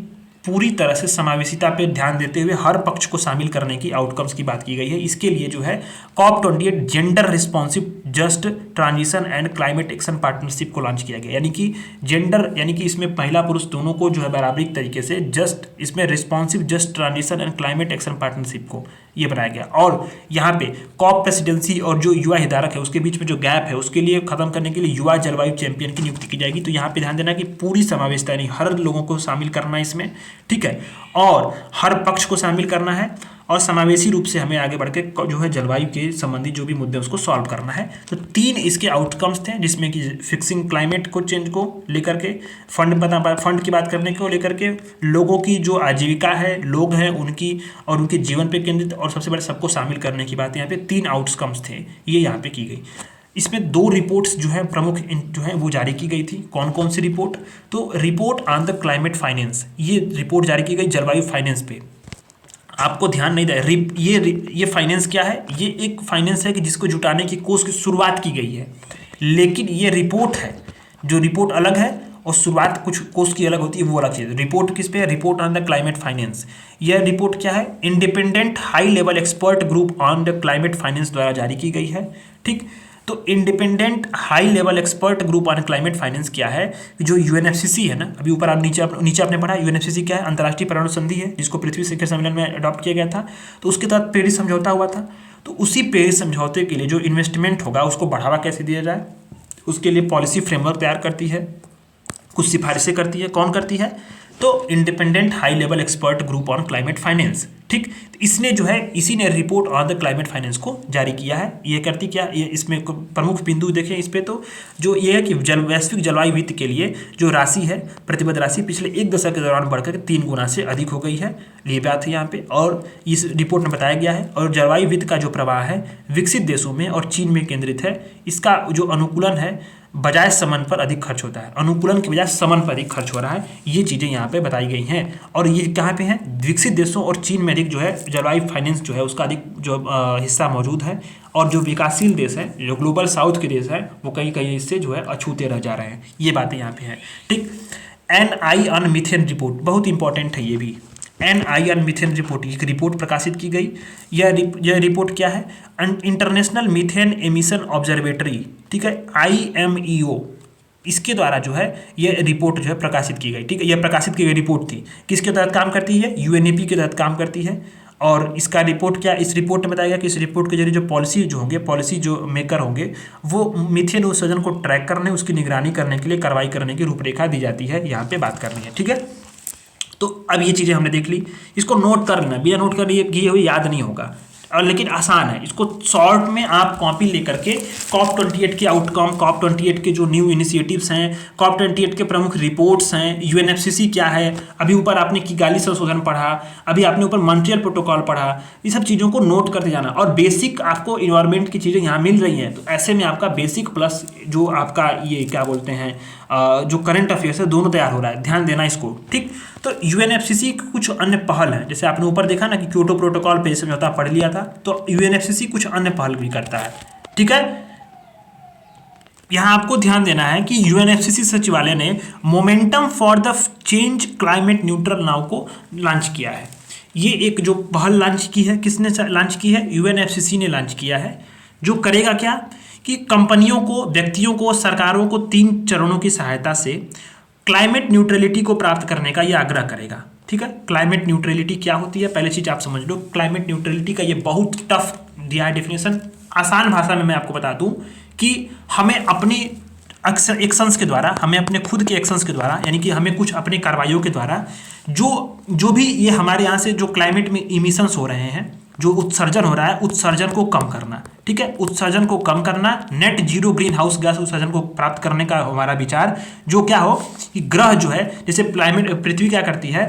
पूरी तरह से समावेशिता पे ध्यान देते हुए हर पक्ष को शामिल करने की आउटकम्स की बात की गई है। इसके लिए जो है COP28 gender responsive just transition and climate action partnership को लॉन्च किया गया। यानी कि जेंडर, यानी कि इसमें महिला पुरुष दोनों को जो है बराबरी तरीके से, जस्ट इसमें responsive just transition and climate action partnership को ये बनाया गया। और यहाँ पे COP प्रेसिडेंसी और जो युवा हितधारक है उसके बीच में जो गैप है उसके लिए खत्म करने के लिए युवा जलवायु चैंपियन की नियुक्ति की जाएगी। तो यहाँ पे ध्यान देना कि पूरी समावेशता, यानी हर लोगों को शामिल करना है इसमें। ठीक है, और हर पक्ष को शामिल करना है और समावेशी रूप से हमें आगे बढ़ के जो है जलवायु के संबंधी जो भी मुद्दे उसको सॉल्व करना है। तो 3 इसके आउटकम्स थे, जिसमें कि फिक्सिंग क्लाइमेट को चेंज को लेकर के, फंड की बात करने को लेकर के, लोगों की जो आजीविका है, लोग हैं उनकी और उनके जीवन पे केंद्रित, और सबसे बड़े सबको शामिल करने की बात यहाँ पे 3 आउटकम्स थे, ये यहाँ पे की गई। इसमें 2 रिपोर्ट्स जो है प्रमुख जो है वो जारी की गई थी। कौन कौन सी रिपोर्ट, तो report on the climate finance, ये रिपोर्ट जारी की गई जलवायु फाइनेंस पे। आपको ध्यान नहीं दे, ये फाइनेंस क्या है, ये एक फाइनेंस है कि जिसको जुटाने की कोशिश की शुरुआत की गई है, लेकिन ये रिपोर्ट है, जो रिपोर्ट अलग है और शुरुआत कुछ कोर्स की अलग होती है, वो अलग चीज़। रिपोर्ट किस पे है, report on the climate finance. यह रिपोर्ट क्या है, independent high level expert group on the climate finance द्वारा जारी की गई है। ठीक, तो independent high level expert group on climate finance क्या है, जो UNFCCC है ना, अभी ऊपर आप नीचे आपने पढ़ा, UNFCCC क्या है, अंतर्राष्ट्रीय पर्यावरण संधि है, जिसको पृथ्वी शिखर सम्मेलन में अडॉप्ट किया गया था। तो उसके तहत पेरिस समझौता हुआ था। तो उसी पेरिस समझौते के लिए जो इन्वेस्टमेंट होगा उसको बढ़ावा कैसे दिया जाए, उसके लिए पॉलिसी फ्रेमवर्क तैयार करती है। कुछ सिफारिशें करती है। कौन करती है? तो independent high level expert group on climate finance. ठीक, इसने जो है इसी ने report on the climate finance को जारी किया है। ये करती क्या, ये इसमें प्रमुख बिंदु देखें इस पे, तो जो ये है कि वैश्विक जलवायु वित्त के लिए जो राशि है, प्रतिबद्ध राशि पिछले एक दशक के दौरान बढ़कर 3 गुना से अधिक हो गई है। ये बात है यहाँ पे, और इस रिपोर्ट में बताया गया है। और जलवायु वित्त का जो प्रवाह है विकसित देशों में और चीन में केंद्रित है। इसका जो अनुकूलन है बजाय समन पर अधिक खर्च होता है, अनुकूलन के बजाय समन पर अधिक खर्च हो रहा है। ये चीज़ें यहाँ पे बताई गई हैं। और ये कहाँ पे हैं? विकसित देशों और चीन में अधिक जो है जलवायु फाइनेंस जो है उसका अधिक जो हिस्सा मौजूद है। और जो विकासशील देश है, जो ग्लोबल साउथ के देश है, वो कहीं कहीं इससे जो है अछूते रह जा रहे हैं। ये बातें यहाँ पे हैं। ठीक, NI ऑन मीथेन रिपोर्ट बहुत इंपॉर्टेंट है। ये भी NI ऑन मीथेन रिपोर्ट, एक रिपोर्ट प्रकाशित की गई। यह रिपोर्ट क्या है? इंटरनेशनल मीथेन एमिशन ऑब्जर्वेटरी, ठीक है, IMEO, इसके द्वारा जो है यह रिपोर्ट जो है प्रकाशित की गई। ठीक है, यह प्रकाशित की गई रिपोर्ट थी। किसके तहत काम करती है? UNEP के तहत काम करती है। और इसका रिपोर्ट क्या, इस रिपोर्ट में बताया गया कि इस रिपोर्ट के जरिए जो पॉलिसी जो होंगे, पॉलिसी जो मेकर होंगे, वो मीथेन उत्सर्जन को ट्रैक करने, उसकी निगरानी करने के लिए कार्रवाई करने की रूपरेखा दी जाती है। यहाँ पे बात करनी है। ठीक है, तो अब ये चीज़ें हमने देख ली। इसको नोट कर लेना, बिना नोट कर किए हुए याद नहीं होगा, और लेकिन आसान है। इसको शॉर्ट में आप कॉपी लेकर के COP28 के आउटकम, COP28 के जो न्यू इनिशिएटिव्स हैं, COP28 के प्रमुख रिपोर्ट्स हैं, UNFCCC क्या है, अभी ऊपर आपने किगाली संशोधन पढ़ा, अभी आपने ऊपर मॉन्ट्रियल प्रोटोकॉल पढ़ा, ये सब चीज़ों को नोट करते जाना। और बेसिक आपको इन्वायरमेंट की चीज़ें यहाँ मिल रही हैं, तो ऐसे में आपका बेसिक प्लस जो आपका ये क्या बोलते हैं जो करंट अफेयर्स है, दोनों तैयार हो रहा है। ध्यान देना इसको। ठीक, तो UNFCCC की कुछ अन्य पहल हैं, जैसे आपने ऊपर देखा ना कि क्योटो प्रोटोकॉल पे समझौता पढ़ लिया था, तो UNFCCC कुछ अन्य पहल भी करता है। ठीक है, यहाँ आपको ध्यान देना है कि UNFCCC सचिवालय ने momentum for the change climate neutral now को लॉन्च किया है। ये एक जो पहल लॉन्च की है, किसने लॉन्च की है? UNFCCC ने लॉन्च किया है। जो करेगा क्या कि कंपनियों को, व्यक्तियों को, सरकारों को 3 चरणों की सहायता से क्लाइमेट न्यूट्रलिटी को प्राप्त करने का ये आग्रह करेगा। ठीक है, क्लाइमेट न्यूट्रलिटी क्या होती है पहले चीज आप समझ लो। क्लाइमेट न्यूट्रलिटी का ये बहुत टफ दिया है डेफिनेशन। आसान भाषा में मैं आपको बता दूं कि हमें अपनी एक्शंस के द्वारा, हमें अपने खुद के एक्शंस के द्वारा, यानी कि हमें कुछ अपनी कार्रवाइयों के द्वारा जो भी ये हमारे यहाँ से जो क्लाइमेट में इमिशंस हो रहे हैं, जो उत्सर्जन हो रहा है, उत्सर्जन को कम करना। ठीक है, उत्सर्जन को कम करना, net zero green house gas उत्सर्जन को प्राप्त करने का हमारा विचार, जो क्या हो कि ग्रह जो है, जैसे क्लाइमेट, पृथ्वी क्या करती है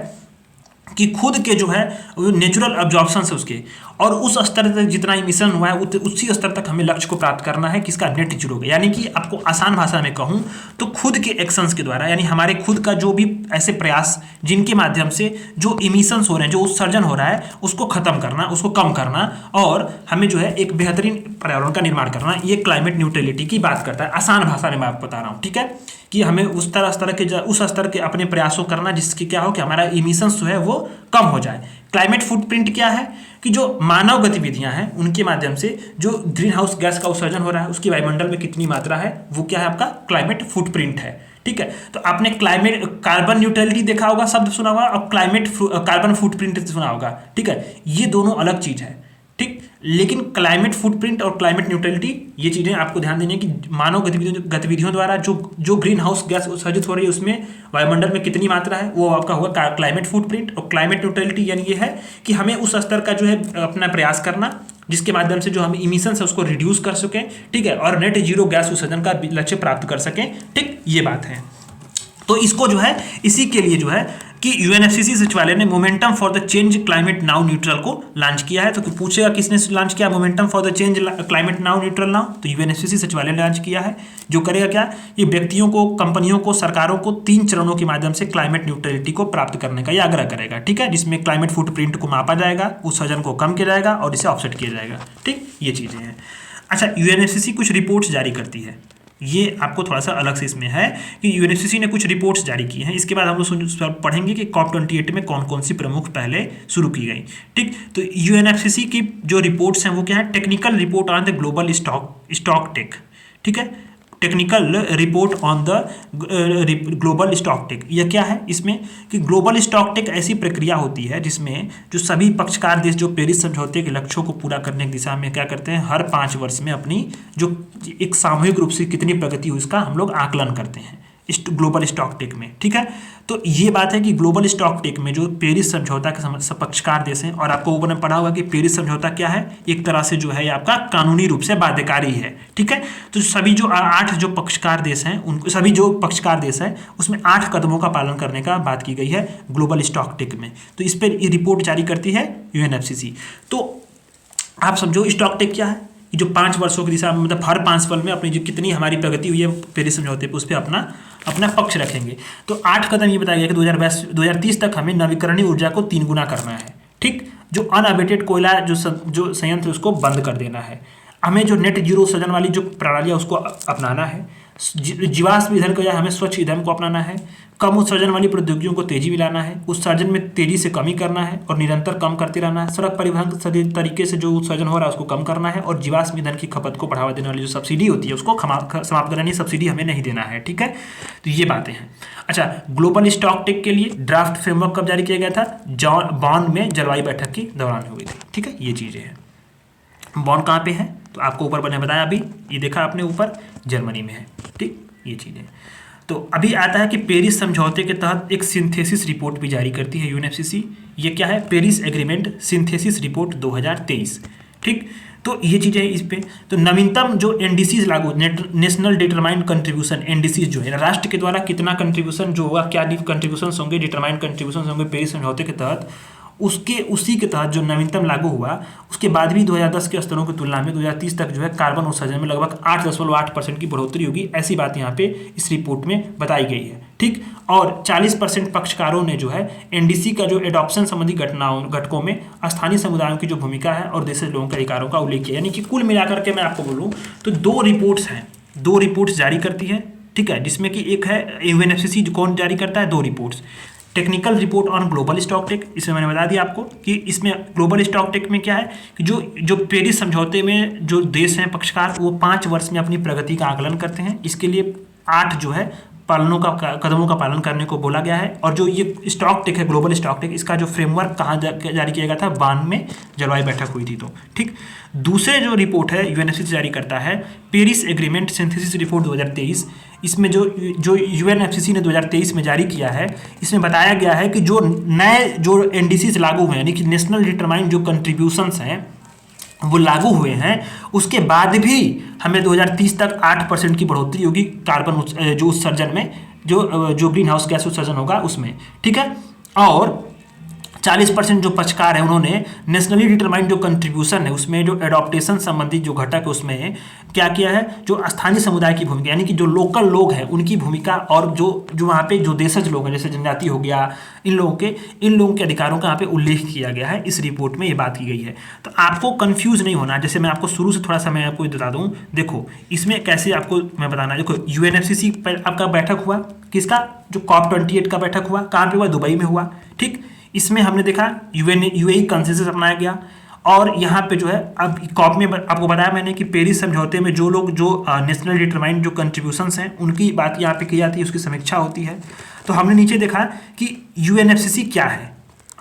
कि खुद के जो है नेचुरल अब्जॉर्प्शन है उसके, और उस स्तर तक जितना इमिशन हुआ है उसी स्तर तक हमें लक्ष्य को प्राप्त करना है, किसका? नेट जीरो का। यानी कि आपको आसान भाषा में कहूँ तो खुद के एक्शंस के द्वारा, यानी हमारे खुद का जो भी ऐसे प्रयास जिनके माध्यम से जो इमिशंस हो रहे हैं, जो उत्सर्जन हो रहा है, उसको खत्म करना, उसको कम करना, और हमें जो है एक बेहतरीन पर्यावरण का निर्माण करना, ये क्लाइमेट न्यूट्रलिटी की बात करता है। आसान भाषा में मैं आपको बता रहा हूँ। ठीक है, कि हमें उस स्तर के अपने प्रयासों करना जिसके क्या हो कि हमारा इमिशंस जो है वो कम हो जाए। क्लाइमेट फुटप्रिंट क्या है कि जो मानव गतिविधियां हैं उनके माध्यम से जो ग्रीन हाउस गैस का उत्सर्जन हो रहा है, उसकी वायुमंडल में कितनी मात्रा है, वो क्या है? आपका क्लाइमेट फुटप्रिंट है। ठीक है, तो आपने क्लाइमेट कार्बन न्यूट्रलिटी देखा होगा, शब्द सुना होगा, और क्लाइमेट कार्बन फुटप्रिंट सुना होगा। ठीक है, ये दोनों अलग चीज है। ठीक, लेकिन क्लाइमेट फुटप्रिंट और क्लाइमेट न्यूट्रलिटी, ये चीजें आपको ध्यान देनी है कि मानव गतिविधियों द्वारा जो ग्रीन हाउस गैस उत्सर्जित हो रही है उसमें वायुमंडल में कितनी मात्रा है, वो आपका होगा क्लाइमेट फुटप्रिंट। और क्लाइमेट न्यूट्रलिटी यानी ये है कि हमें उस स्तर का जो है अपना प्रयास करना जिसके माध्यम से जो हम इमिशंस है उसको रिड्यूस कर सकें। ठीक है, और नेट जीरो गैस उत्सर्जन का लक्ष्य प्राप्त कर सकें। ठीक, ये बात है। तो इसको जो है इसी के लिए जो है कि UNFCCC सचिवालय ने momentum for the change climate now neutral को लॉन्च किया है। तो पूछेगा किसने लॉन्च किया momentum for the change climate now neutral now? तो UNFCCC सचिवालय ने लॉन्च किया है। जो करेगा क्या, ये व्यक्तियों को, कंपनियों को, सरकारों को 3 चरणों के माध्यम से क्लाइमेट न्यूट्रलिटी को प्राप्त करने का ये आग्रह करेगा। ठीक है, जिसमें क्लाइमेट फुटप्रिंट को मापा जाएगा, उत्सर्जन को कम किया जाएगा और इसे ऑफसेट किया जाएगा। ठीक, ये चीजें हैं। अच्छा, UNFCCC कुछ रिपोर्ट्स जारी करती है, ये आपको थोड़ा सा अलग से इसमें है कि UNFCCC ने कुछ रिपोर्ट्स जारी की हैं। इसके बाद हम लोग पढ़ेंगे कि COP28 में कौन कौन सी प्रमुख पहले शुरू की गई। ठीक, तो UNFCCC की जो रिपोर्ट्स हैं वो क्या है? Technical report on the global stocktake. ठीक है, technical report on the global stocktake. यह क्या है? इसमें कि ग्लोबल स्टॉक टेक ऐसी प्रक्रिया होती है जिसमें जो सभी पक्षकार देश जो पेरिस समझौते के लक्ष्यों को पूरा करने की दिशा में क्या करते हैं, हर 5 वर्ष में अपनी जो एक सामूहिक रूप से कितनी प्रगति हुई उसका हम लोग आकलन करते हैं। ग्लोबल स्टॉक टेक में, ठीक है। तो ये बात है कि ग्लोबल स्टॉक टेक में जो पेरिस समझौता के पक्षकार देश हैं, और आपको ऊपर में पढ़ा होगा कि पेरिस समझौता क्या है, एक तरह से जो है ये आपका कानूनी रूप से बाध्यकारी है, ठीक है। तो सभी जो 8 जो पक्षकार देश हैं, उनको सभी जो पक्षकार देश हैं उसमें 8 कदमों का पालन करने का बात की गई है ग्लोबल स्टॉक टेक में। तो इस पर ये रिपोर्ट जारी करती है यूएनएफसीसी। तो आप समझो स्टॉक टेक क्या है, कि जो 5 वर्षों की दिशा में, मतलब हर 5 वर्ष में अपनी जो कितनी हमारी प्रगति हुई है पेरिस समझौते पे, उस पर अपना पक्ष रखेंगे। तो 8 कदम ये बताया गया कि 2030 तक हमें नवीकरणीय ऊर्जा को 3 गुना करना है, ठीक। जो अनअबेटेड कोयला जो संयंत्र उसको बंद कर देना है। हमें जो नेट जीरो उत्सर्जन वाली जो प्रणाली है उसको अपनाना है। जीवाश्म ईंधन को या हमें स्वच्छ ईंधन को अपनाना है। कम उत्सर्जन वाली प्रौद्योगिकियों को तेजी में लाना है। उत्सर्जन में तेजी से कमी करना है और निरंतर कम करते रहना है। सड़क परिवहन सही तरीके से जो उत्सर्जन हो रहा है उसको कम करना है और जीवाश्म ईंधन की खपत को बढ़ावा देने वाली जो सब्सिडी होती है उसको समाप्त करना है। सब्सिडी हमें नहीं देना है, ठीक है। तो ये बातें हैं। अच्छा, ग्लोबल स्टॉक टेक के लिए ड्राफ्ट फ्रेमवर्क कब जारी किया गया था? बॉन में जलवायु बैठक के दौरान हुई थी, ठीक है। ये चीज़ें हैं। बॉन कहाँ पे है? तो आपको ऊपर मैंने बताया, अभी ये देखा आपने ऊपर, जर्मनी में है, ठीक। ये चीज़ें। तो अभी आता है कि पेरिस समझौते के तहत एक सिंथेसिस रिपोर्ट भी जारी करती है यूएनएफसीसी। ये क्या है? पेरिस एग्रीमेंट सिंथेसिस रिपोर्ट 2023, ठीक। तो ये चीज़ें हैं इस पे। तो नवीनतम जो एनडीसीज लागू, नेशनल डिटरमाइंड कंट्रीब्यूशन, एनडीसीज जो है राष्ट्र के द्वारा कितना कंट्रीब्यूशन जो होगा, क्या कंट्रीब्यूशन होंगे, डिटरमाइंड कंट्रीब्यूशन होंगे पेरिस समझौते के तहत, उसी के तहत जो नवीनतम लागू हुआ, उसके बाद भी 2010 के स्तरों की तुलना में 2030 तक जो है कार्बन उत्सर्जन में लगभग 8.8% की बढ़ोतरी होगी। ऐसी बात यहाँ पे इस रिपोर्ट में बताई गई है, ठीक। और 40% पक्षकारों ने जो है एनडीसी का जो एडॉप्शन संबंधी घटकों में स्थानीय समुदायों की जो भूमिका है और देश के लोगों के अधिकारों का उल्लेख किया। यानी कि कुल मिलाकर के मैं आपको बोलूँ तो 2 रिपोर्ट्स हैं, 2 रिपोर्ट्स जारी करती है, ठीक है। जिसमें कि एक है यूएनएफसीसी कौन जारी करता है, 2 reports. Technical report on global stocktake, इसमें मैंने बता दिया आपको कि इसमें ग्लोबल स्टॉक टेक में क्या है कि जो पेरिस समझौते में जो देश हैं पक्षकार, वो 5 वर्ष में अपनी प्रगति का आकलन करते हैं। इसके लिए 8 जो है कदमों का पालन करने को बोला गया है। और जो ये स्टॉक टेक है, ग्लोबल स्टॉक टेक, इसका जो फ्रेमवर्क कहाँ जारी किया गया था? बान में जलवायु बैठक हुई थी, तो ठीक। दूसरे जो रिपोर्ट है यूएनएफसीसी जारी करता है पेरिस एग्रीमेंट सिंथेसिस रिपोर्ट 2023। इसमें जो यूएनएफसीसी ने 2023 में जारी किया है, इसमें बताया गया है कि जो नए जो एनडीसी लागू हुए, यानी कि नेशनल डिटरमाइंड जो कंट्रीब्यूशंस हैं वो लागू हुए हैं, उसके बाद भी हमें 2030 तक 8% की बढ़ोतरी होगी कार्बन जो उत्सर्जन में, जो ग्रीन हाउस गैस उत्सर्जन होगा उसमें, ठीक है। और 40% जो पक्षकार है उन्होंने नेशनली डिटरमाइंड जो कंट्रीब्यूशन है उसमें जो एडॉप्टेशन संबंधी जो घटक है उसमें क्या किया है, जो स्थानीय समुदाय की भूमिका, यानी कि जो लोकल लोग हैं उनकी भूमिका, और जो वहाँ पे जो देशज लोग हैं जैसे जनजाति हो गया, इन लोगों के अधिकारों का यहाँ पे उल्लेख किया गया है। इस रिपोर्ट में ये बात की गई है। तो आपको कंफ्यूज नहीं होना, जैसे मैं आपको शुरू से थोड़ा सा मैं आपको बता दूँ। देखो इसमें कैसे आपको मैं बताना, देखो यूएनएफसीसी पर आपका बैठक हुआ, किसका? जो COP28 का बैठक हुआ, कहाँ पे हुआ? दुबई में हुआ, ठीक। इसमें हमने देखा यूएई कंसेंसस अपनाया गया। और यहाँ पे जो है अब कॉप में आपको बताया मैंने कि पेरिस समझौते में जो लोग जो नेशनल डिटरमाइंड जो कंट्रीब्यूशंस हैं उनकी बात यहाँ पे की जाती है, उसकी समीक्षा होती है। तो हमने नीचे देखा कि यूएनएफसीसी क्या है,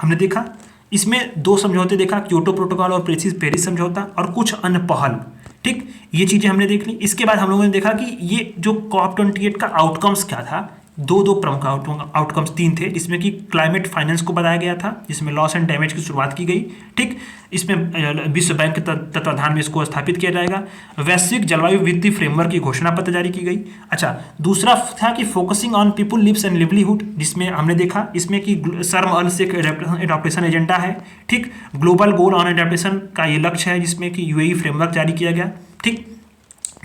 हमने देखा इसमें 2 समझौते देखा, क्योटो प्रोटोकॉल और पेरिस समझौता, और कुछ अन्य पहल, ठीक। ये चीज़ें हमने देख ली। इसके बाद हम लोगों ने देखा कि ये जो COP28 का आउटकम्स क्या था, दो प्रमुख आउटकम्स 3 थे, जिसमें कि क्लाइमेट फाइनेंस को बताया गया था, जिसमें लॉस एंड डैमेज की शुरुआत की गई, ठीक। इसमें विश्व बैंक के तत्वाधान में इसको स्थापित किया जाएगा। वैश्विक जलवायु वित्तीय फ्रेमवर्क की घोषणा पत्र जारी की गई। अच्छा, दूसरा था कि focusing on people lives and livelihood, जिसमें हमने देखा इसमें कि शर्म अल शेख एडॉप्टेशन एजेंडा है, ठीक। ग्लोबल गोल ऑन एडॉप्टेशन का ये लक्ष्य है, जिसमें कि यूएई फ्रेमवर्क जारी किया गया, ठीक।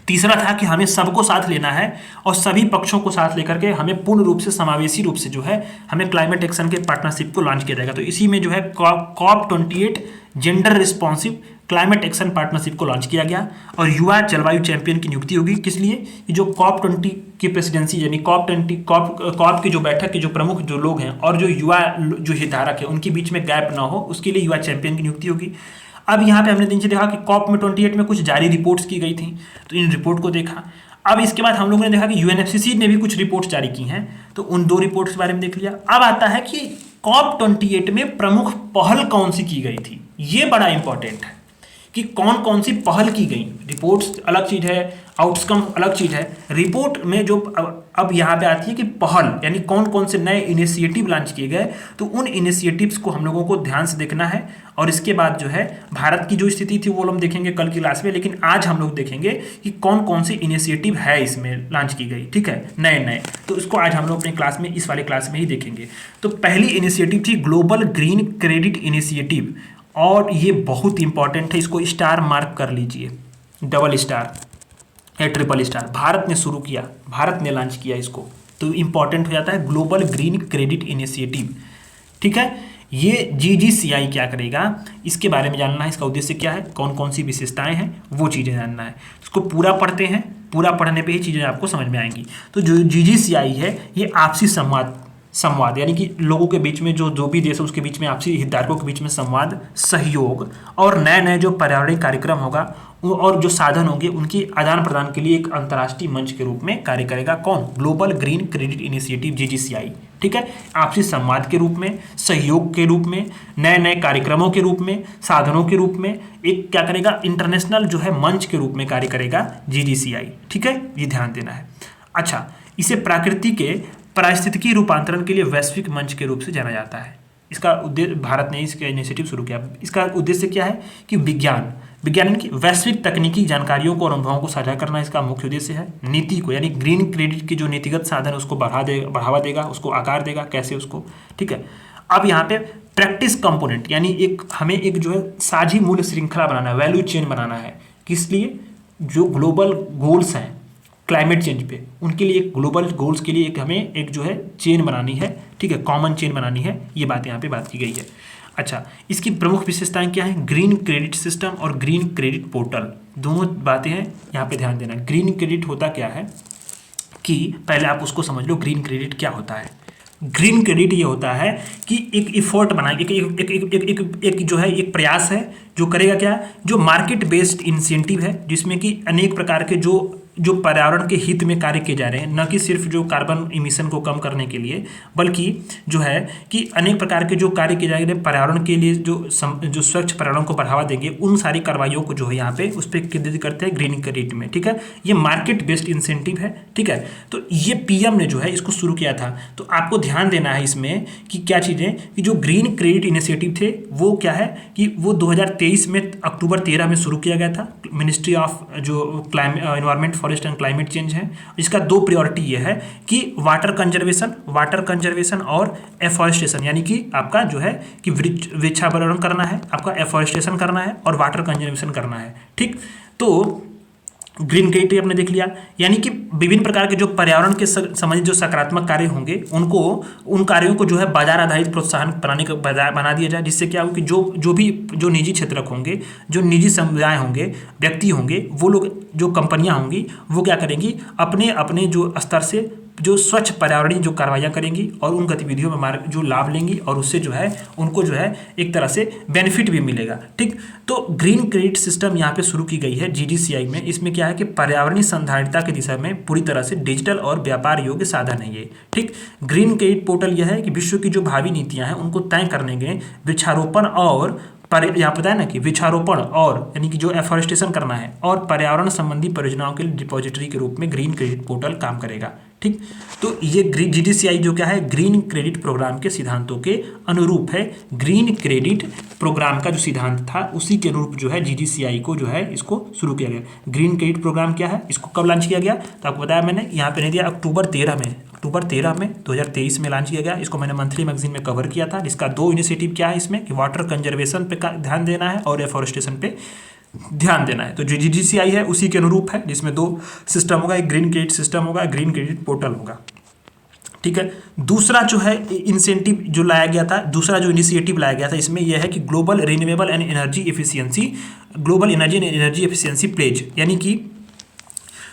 तीसरा था कि हमें सबको साथ लेना है और सभी पक्षों को साथ लेकर के हमें पूर्ण रूप से समावेशी रूप से जो है हमें क्लाइमेट एक्शन के पार्टनरशिप को लॉन्च किया जाएगा। तो इसी में जो है COP28 gender responsive climate action partnership को लॉन्च किया गया। और युवा जलवायु चैंपियन की नियुक्ति होगी, किस लिए? कि जो COP20 की प्रेसिडेंसी, यानी COP की जो बैठक के जो प्रमुख जो लोग हैं और जो युवा जो हितधारक है उनके बीच में गैप ना हो, उसके लिए युवा चैंपियन की नियुक्ति होगी। अब यहाँ पे हमने नीचे देखा कि COP28 में कुछ जारी रिपोर्ट्स की गई थी, तो इन रिपोर्ट को देखा। अब इसके बाद हम लोगों ने देखा कि यूएनएफसीसी ने भी कुछ रिपोर्ट्स जारी की हैं, तो उन 2 रिपोर्ट्स के बारे में देख लिया। अब आता है कि COP28 में प्रमुख पहल कौन सी की गई थी, ये बड़ा इंपॉर्टेंट है, कि कौन कौन सी पहल की गई। रिपोर्ट्स अलग चीज़ है, आउटकम अलग चीज़ है। रिपोर्ट में जो अब यहाँ पे आती है कि पहल, यानी कौन कौन से नए इनिशिएटिव लॉन्च किए गए, तो उन इनिशिएटिव्स को हम लोगों को ध्यान से देखना है। और इसके बाद जो है भारत की जो स्थिति थी वो हम देखेंगे कल की क्लास में, लेकिन आज हम लोग देखेंगे कि कौन कौन सी इनिशिएटिव है इसमें लॉन्च की गई, ठीक है, नए नए। तो इसको आज हम लोग अपनी क्लास में, इस वाली क्लास में ही देखेंगे। तो पहली इनिशिएटिव थी ग्लोबल ग्रीन क्रेडिट इनिशिएटिव, और ये बहुत इंपॉर्टेंट है, इसको स्टार मार्क कर लीजिए, डबल स्टार या ट्रिपल स्टार। भारत ने शुरू किया, भारत ने लॉन्च किया इसको, तो इंपॉर्टेंट हो जाता है ग्लोबल ग्रीन क्रेडिट इनिशिएटिव, ठीक है। ये GGCI क्या करेगा, इसके बारे में जानना है, इसका उद्देश्य क्या है, कौन कौन सी विशेषताएं हैं, वो चीज़ें जानना है। इसको पूरा पढ़ते हैं, पूरा पढ़ने पे ही चीज़ें आपको समझ में आएंगी। तो जो GGCI है, ये आपसी संवाद यानी कि लोगों के बीच में, जो भी देश है उसके बीच में, आपसी हितधारकों के बीच में संवाद, सहयोग और नए नए जो पर्यावरणीय कार्यक्रम होगा और जो साधन होंगे उनकी आदान प्रदान के लिए एक अंतर्राष्ट्रीय मंच के रूप में कार्य करेगा। कौन? Global green credit initiative GGCI, ठीक है। आपसी संवाद के रूप में, सहयोग के रूप में, नए नए कार्यक्रमों के रूप में, साधनों के रूप में एक क्या करेगा, इंटरनेशनल जो है मंच के रूप में कार्य करेगा GGCI, ठीक है, ये ध्यान देना है। अच्छा, इसे प्रकृति के पारिस्थितिकी रूपांतरण के लिए वैश्विक मंच के रूप से जाना जाता है। इसका उद्देश्य, भारत ने इसका इनिशिएटिव शुरू किया। इसका उद्देश्य क्या है कि विज्ञान की वैश्विक तकनीकी जानकारियों को और अनुभवों को साझा करना इसका मुख्य उद्देश्य है। नीति को, यानी ग्रीन क्रेडिट के जो नीतिगत साधन उसको बढ़ावा देगा, उसको आकार देगा, कैसे उसको, ठीक है। अब यहाँ पे प्रैक्टिस कंपोनेंट, यानी हमें एक जो है साझी मूल्य श्रृंखला बनाना है, वैल्यू चेन बनाना है। किस लिए? जो ग्लोबल गोल्स हैं क्लाइमेट चेंज पे, उनके लिए ग्लोबल गोल्स के लिए हमें एक जो है चेन बनानी है, ठीक है, कॉमन चेन बनानी है। ये बात यहाँ पे बात की गई है। अच्छा, इसकी प्रमुख विशेषताएं क्या हैं? ग्रीन क्रेडिट सिस्टम और ग्रीन क्रेडिट पोर्टल, दोनों बातें हैं, यहाँ पे ध्यान देना। ग्रीन क्रेडिट होता क्या है कि पहले आप उसको समझ लो, ग्रीन क्रेडिट क्या होता है। ग्रीन क्रेडिट ये होता है कि एक इफोर्ट बना, एक जो है एक प्रयास है जो करेगा क्या, जो मार्केट बेस्ड इंसेंटिव है, जिसमें कि अनेक प्रकार के जो पर्यावरण के हित में कार्य किए जा रहे हैं, न कि सिर्फ जो कार्बन इमिशन को कम करने के लिए, बल्कि जो है कि अनेक प्रकार के जो कार्य किए जाएंगे पर्यावरण के लिए, जो स्वच्छ पर्यावरण को बढ़ावा देंगे, उन सारी कार्रवाइयों को जो है यहाँ पे उस पर केंद्रित करते हैं ग्रीन क्रेडिट में, ठीक है। ये मार्केट बेस्ड इंसेंटिव है, ठीक है। तो ये PM ने जो है इसको शुरू किया था। तो आपको ध्यान देना है इसमें कि क्या चीज़ें, कि जो ग्रीन क्रेडिट इनिशिएटिव थे वो क्या है कि वो 2023 में अक्टूबर 13 में शुरू किया गया था। मिनिस्ट्री ऑफ जो environment, forest and climate change है। इसका 2 प्रायोरिटी ये है कि वाटर कंजर्वेशन और एफॉरेस्टेशन, यानी कि आपका जो है कि वृक्षारोपण करना है, आपका एफॉरेस्टेशन करना है और वाटर कंजर्वेशन करना है, ठीक। तो ग्रीन क्रेडिट आपने देख लिया, यानी कि विभिन्न प्रकार के जो पर्यावरण के संबंधित जो सकारात्मक कार्य होंगे उन कार्यों को जो है बाजार आधारित प्रोत्साहन बना दिया जाए, जिससे क्या हो कि जो निजी क्षेत्रक होंगे, जो निजी समुदाय होंगे, व्यक्ति होंगे, वो लोग, जो कंपनियां होंगी, वो क्या करेंगी, अपने अपने जो स्तर से जो स्वच्छ पर्यावरणीय जो कार्रवाइयाँ करेंगी और उन गतिविधियों में जो लाभ लेंगी, और उससे जो है उनको जो है एक तरह से बेनिफिट भी मिलेगा, ठीक। तो ग्रीन क्रेडिट सिस्टम यहाँ पे शुरू की गई है GGCI में। इसमें क्या है कि पर्यावरणीय संधारिता की दिशा में पूरी तरह से डिजिटल और व्यापार योग्य साधन है ये, ठीक। ग्रीन क्रेडिट पोर्टल यह है कि विश्व की जो भावी नीतियाँ हैं उनको तय करने के वृक्षारोपण और यहाँ पता है ना कि वृक्षारोपण और यानी कि जो एफॉरेस्टेशन करना है और पर्यावरण संबंधी परियोजनाओं के लिए डिपॉजिटरी के रूप में ग्रीन क्रेडिट पोर्टल काम करेगा, ठीक। तो ये GGCI जो क्या है, ग्रीन क्रेडिट प्रोग्राम के सिद्धांतों के अनुरूप है। ग्रीन क्रेडिट प्रोग्राम का जो सिद्धांत था उसी के अनुरूप जो है GGCI को जो है इसको शुरू किया गया। ग्रीन क्रेडिट प्रोग्राम क्या है, इसको कब लॉन्च किया गया, तो आपको बताया मैंने, यहाँ पे नहीं दिया, अक्टूबर 13 में 2023 में लॉन्च किया गया। इसको मैंने मंथली मैगजीन में कवर किया था। इसका 2 इनिशिएटिव क्या है इसमें, कि वाटर कंजर्वेशन पे ध्यान देना है और एफॉरेस्टेशन पे ध्यान देना है। तो जो GGCI है उसी के अनुरूप है, जिसमें 2 सिस्टम होगा, एक ग्रीन क्रेडिट सिस्टम होगा, ग्रीन क्रेडिट पोर्टल होगा, ठीक है। दूसरा जो है इंसेंटिव जो लाया गया था, दूसरा जो इनिशिएटिव लाया गया था इसमें यह है कि global renewable and energy efficiency pledge, यानी कि